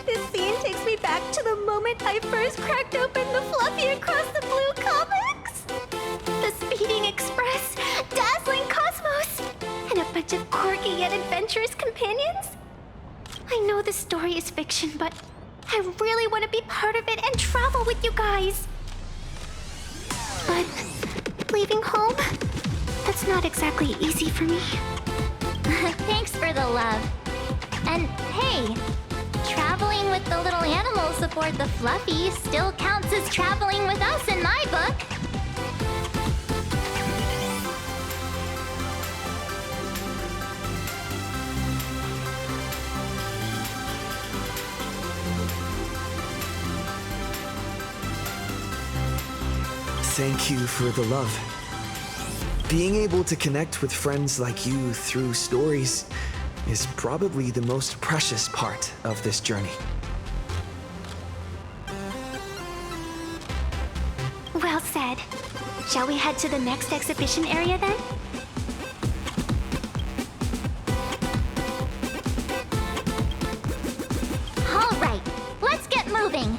This scene takes me back to the moment I first cracked open the Fluffy Across the Blue comics. The Speeding Express, Dazzling Cosmos, and a bunch of quirky yet adventurous companions. I know this story is fiction, but I really want to be part of it and travel with you guys. But leaving home, that's not exactly easy for me. Thanks for the love. And hey, traveling with the little animals aboard the Fluffy still counts as traveling with us in my book. Thank you for the love. Being able to connect with friends like you through stories is probably the most precious part of this journey. Well said. Shall we head to the next exhibition area then? All right, let's get moving.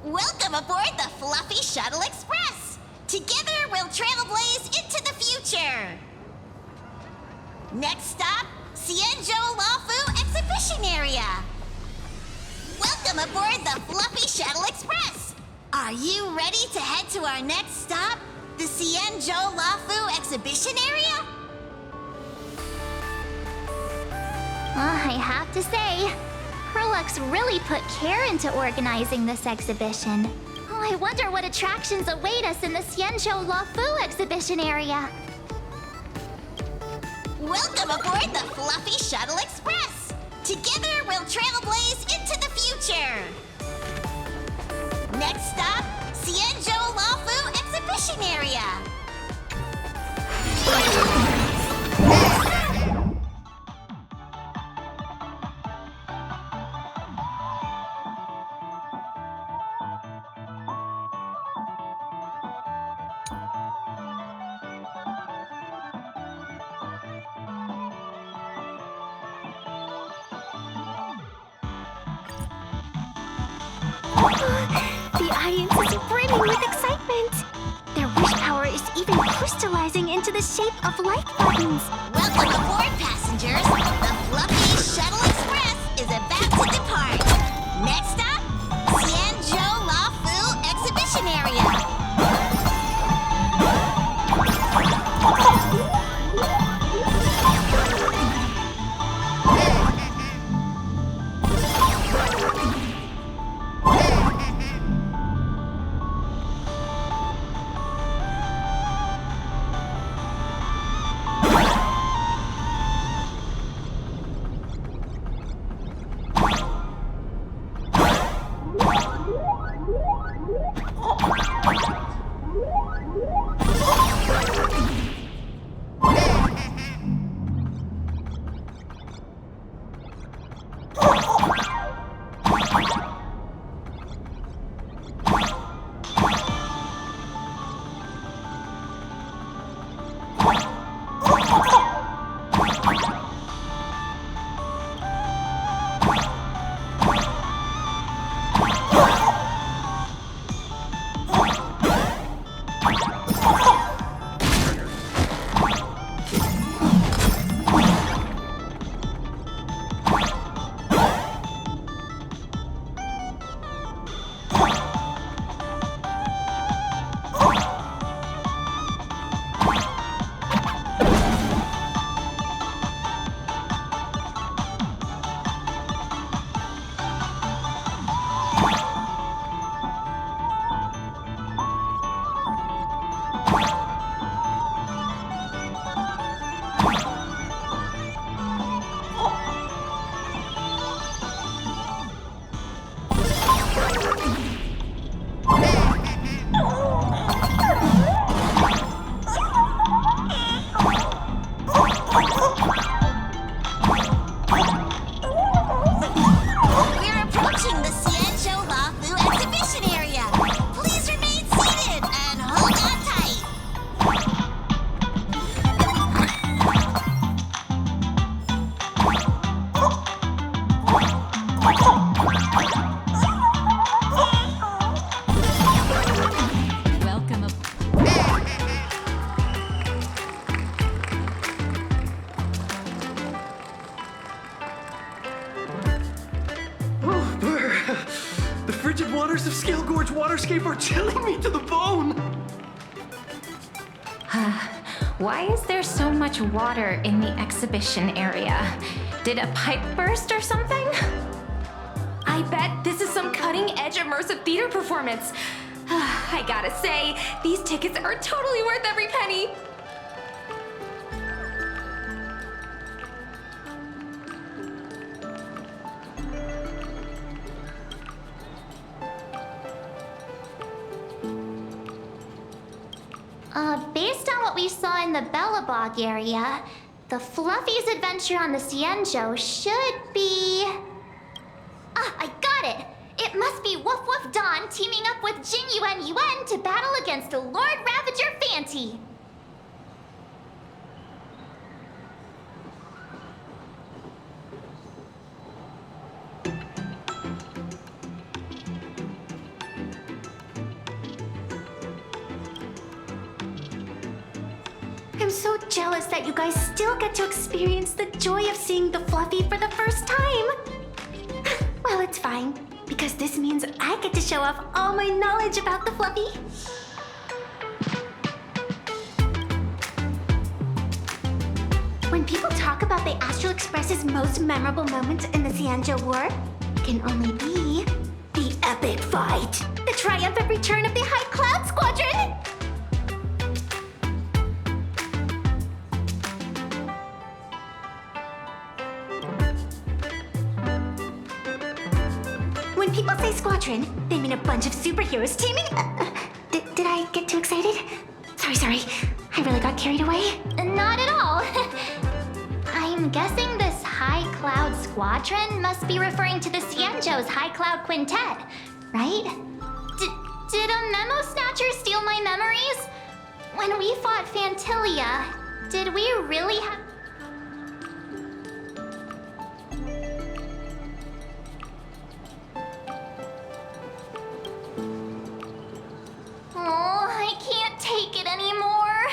Welcome aboard the Fluffy Shuttle Express! Together we'll trailblaze into the future! Next stop, Cienjo Lafu Exhibition Area! Welcome aboard the Fluffy Shuttle Express! Are you ready to head to our next stop, the Cienjo Lafu Exhibition Area? I have to say, Herlux really put care into organizing this exhibition. Oh, I wonder what attractions await us in the Cienjo Lafu exhibition area. Welcome aboard the Fluffy Shuttle Express! Together we'll trailblaze into the future! Next stop, Cienjo Lafu Exhibition Area! The audience is brimming with excitement. Their wish power is even crystallizing into the shape of like buttons. Welcome aboard, passengers. The Fluffy Shuttle Express is about to depart. Next up, Xianzhou Lafu Exhibition Area. waters of Scale Gorge Waterscape are chilling me to the bone! Why is there so much water in the exhibition area? Did a pipe burst or something? I bet this is some cutting-edge immersive theater performance. I gotta say, these tickets are totally worth every penny. Based on what we saw in the Bellabog area, the Fluffy's adventure on the Xianzhou should be... Ah, I got it! It must be Woof Woof Dawn teaming up with Jin Yuan Yuan to battle against the Lord Ravager Fanty. I'm so jealous that you guys still get to experience the joy of seeing the Fluffy for the first time. Well, it's fine, because this means I get to show off all my knowledge about the Fluffy. When people talk about the Astral Express's most memorable moments in the Xianzhou War, it can only be the epic fight, the triumphant return of the High Cloud Squadron. When people say squadron, they mean a bunch of superheroes teaming... Did I get too excited? Sorry. I really got carried away. Not at all. I'm guessing this High Cloud Squadron must be referring to the Xianzhou's High Cloud Quintet, right? Did a Memo Snatcher steal my memories? When we fought Fantilia, did we really have... Oh, I can't take it anymore.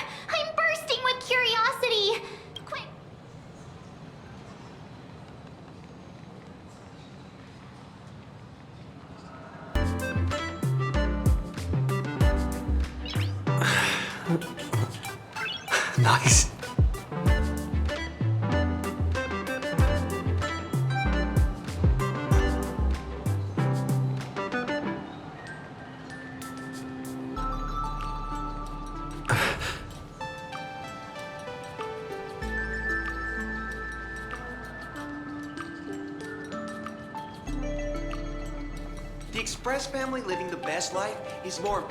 Nice. The Express family living the best life is more...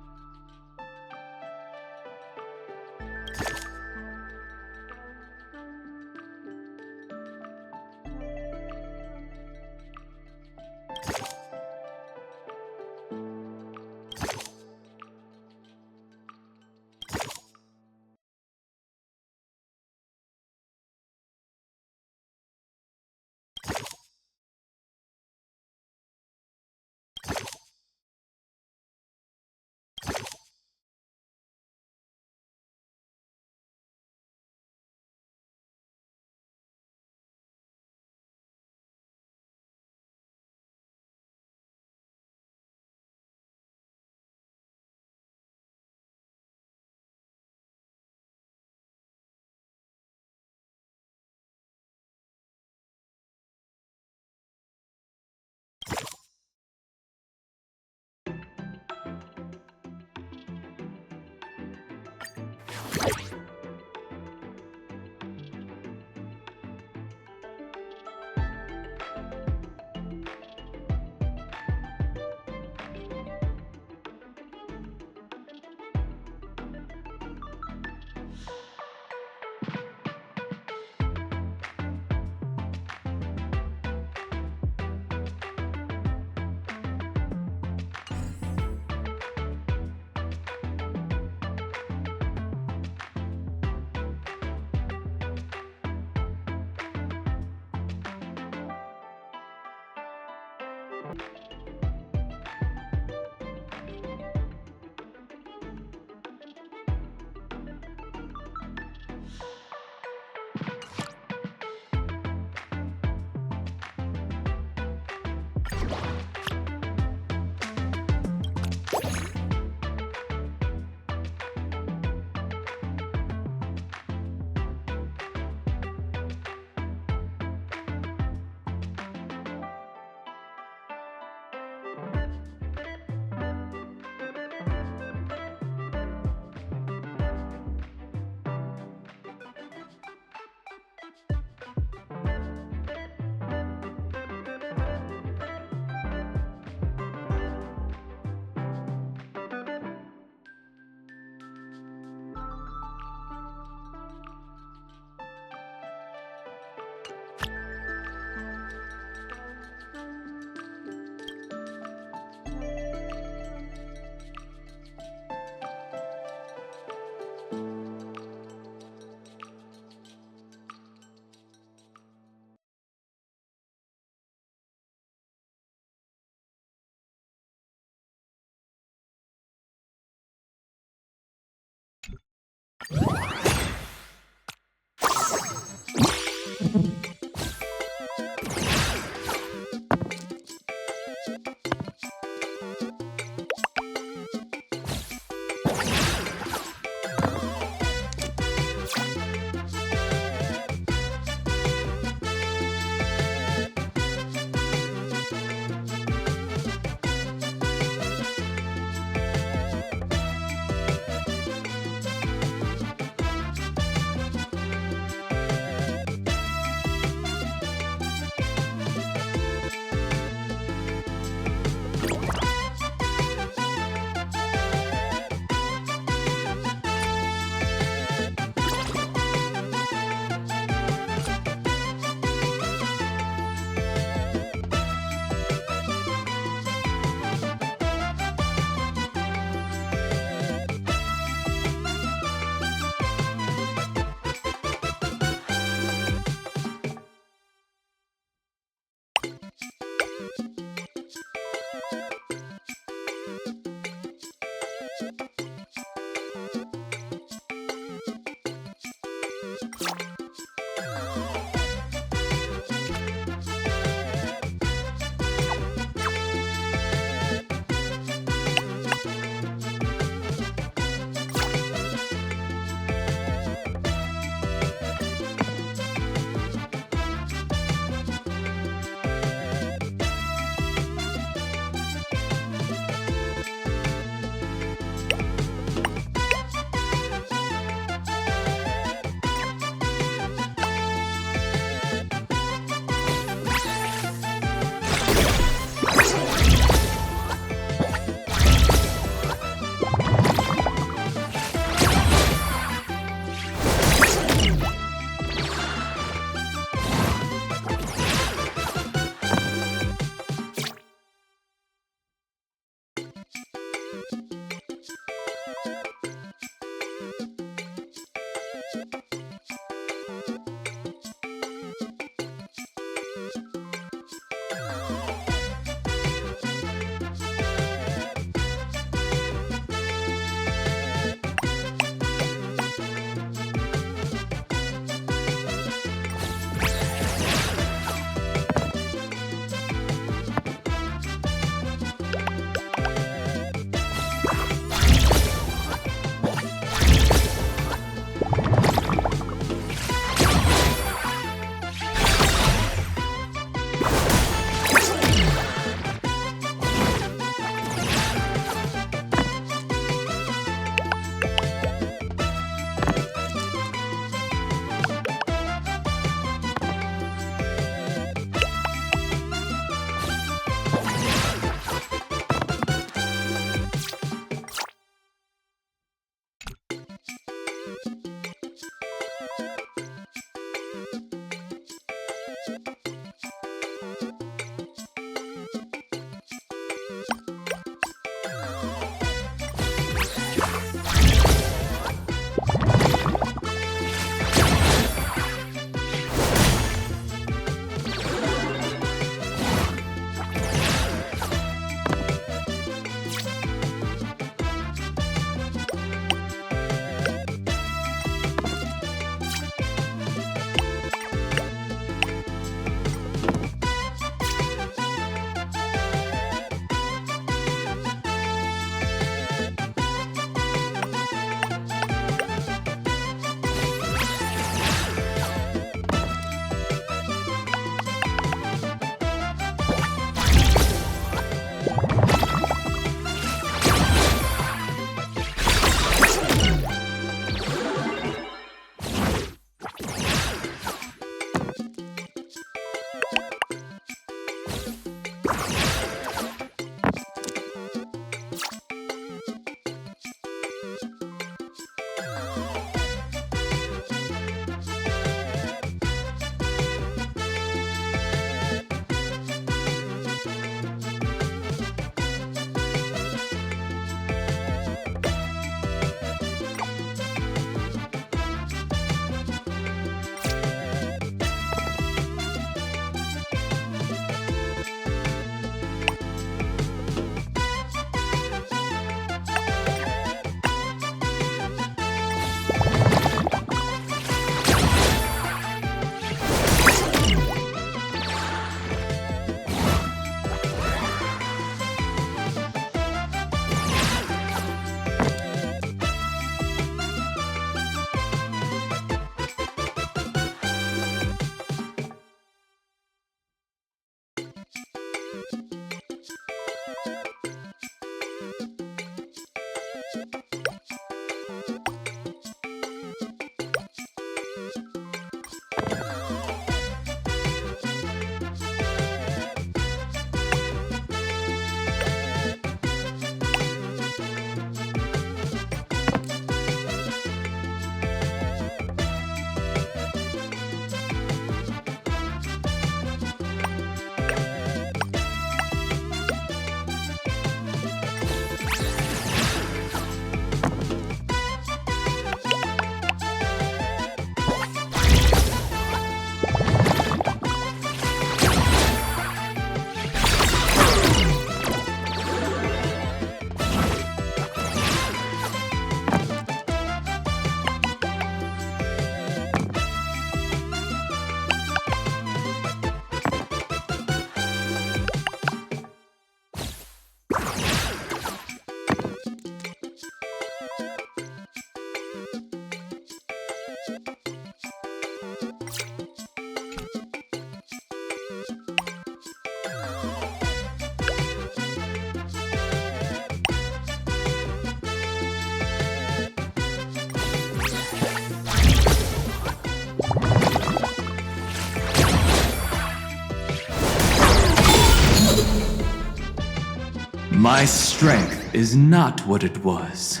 My strength is not what it was.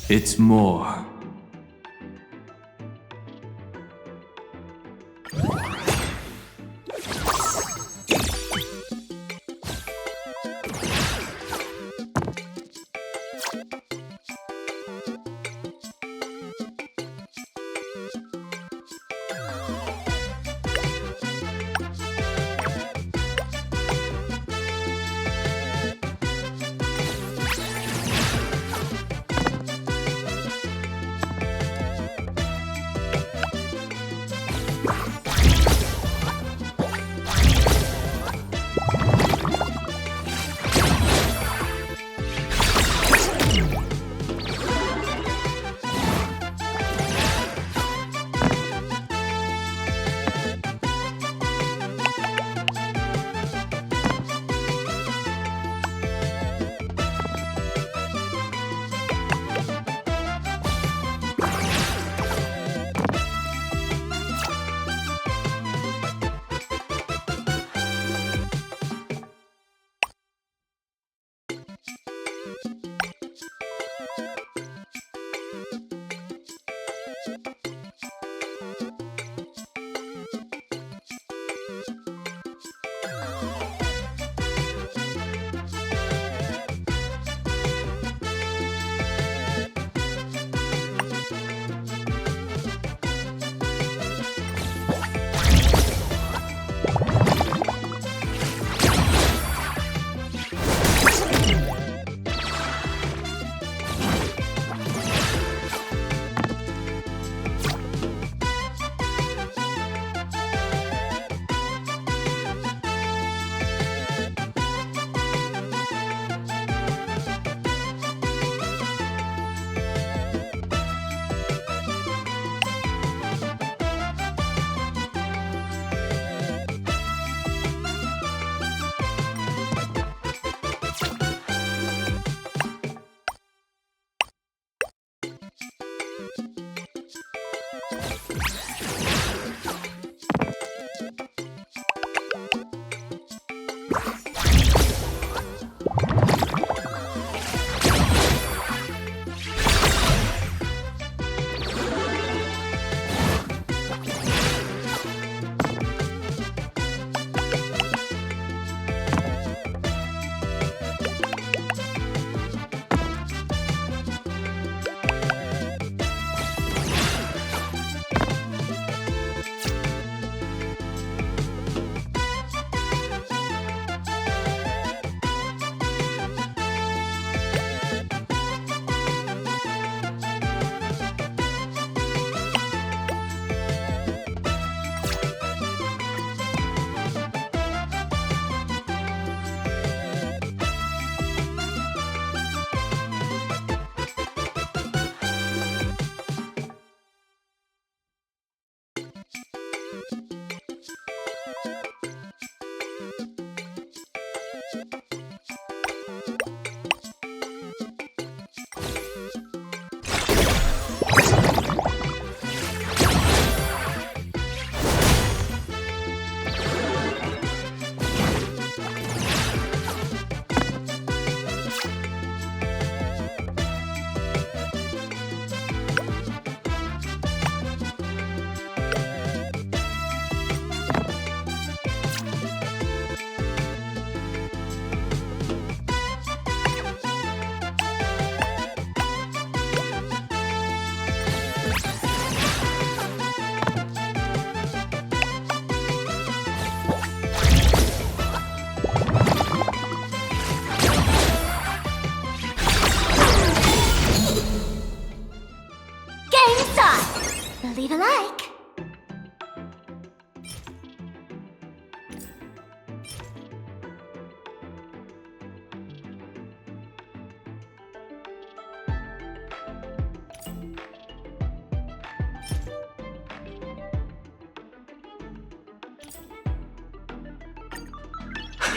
It's more.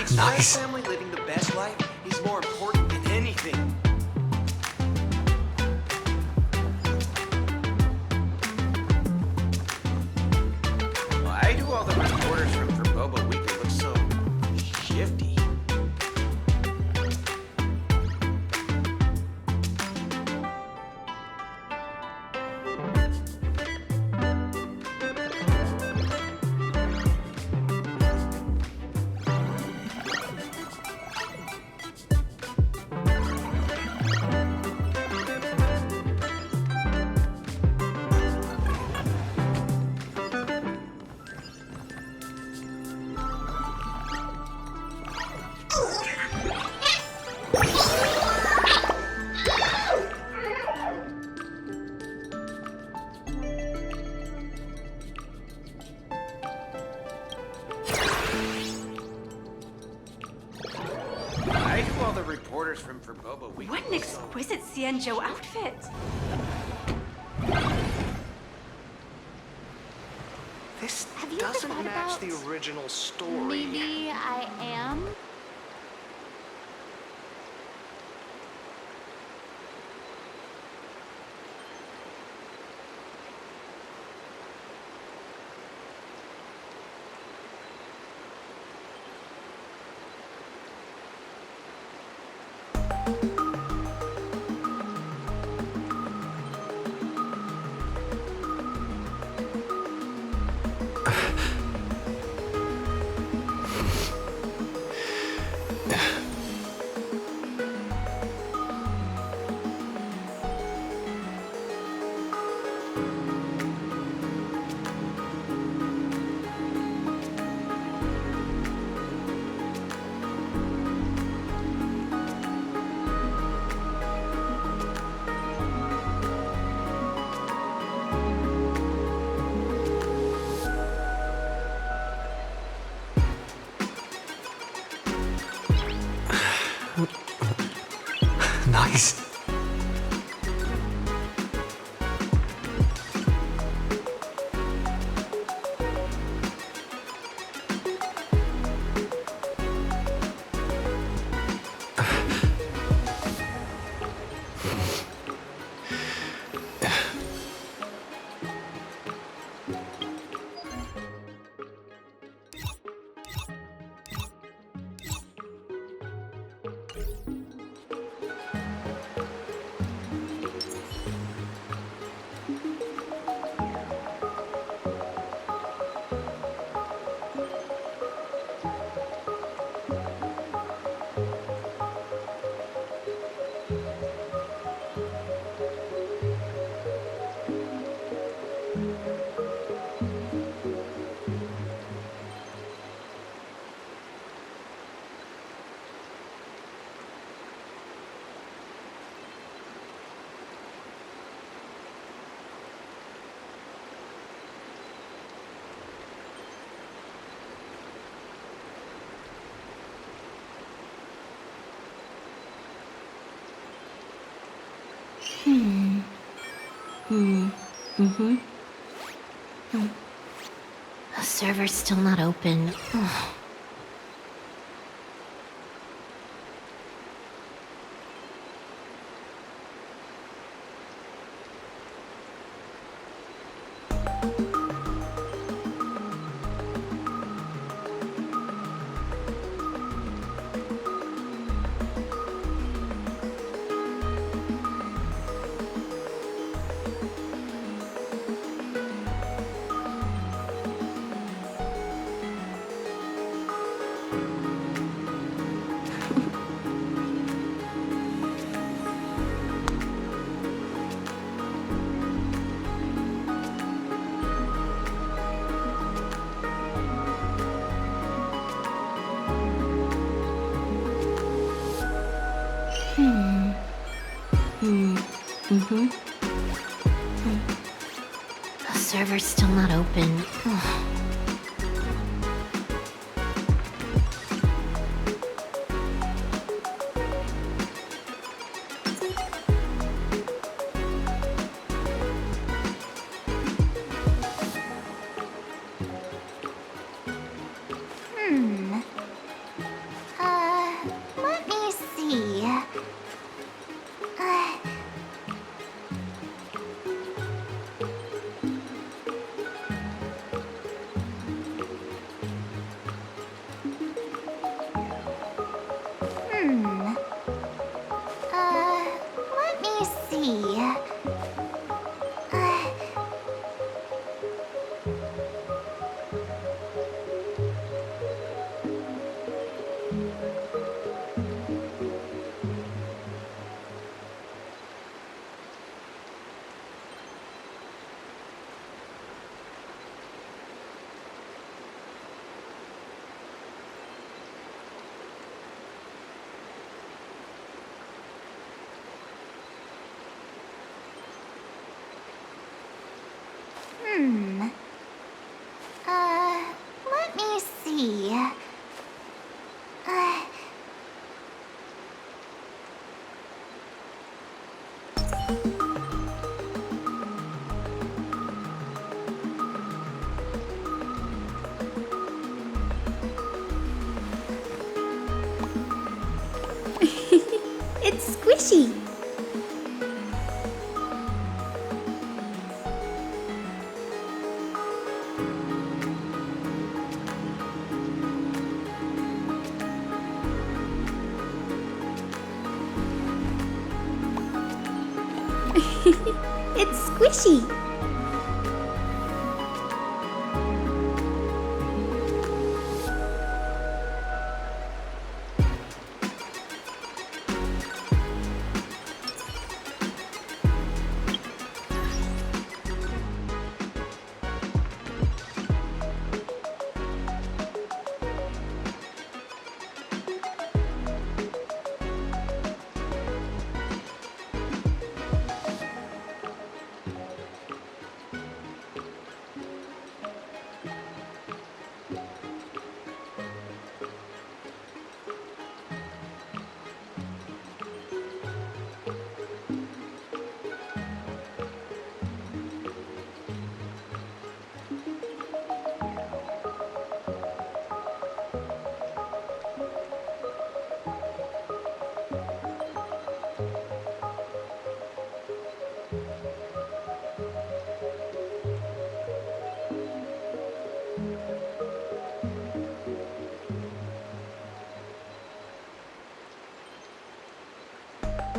Express Nice. family living the best life is more important than anything. Why do all the reporters from Boba Weekly look so shifty? Why do all the reporters from Boba Weekly What an look so... exquisite Xianzhou outfit! This Have you ever doesn't thought match about the original story. Maybe I am? Nice. The server's still not open. Ugh. The server's still not open. Ugh. see. It's squishy. It's squishy.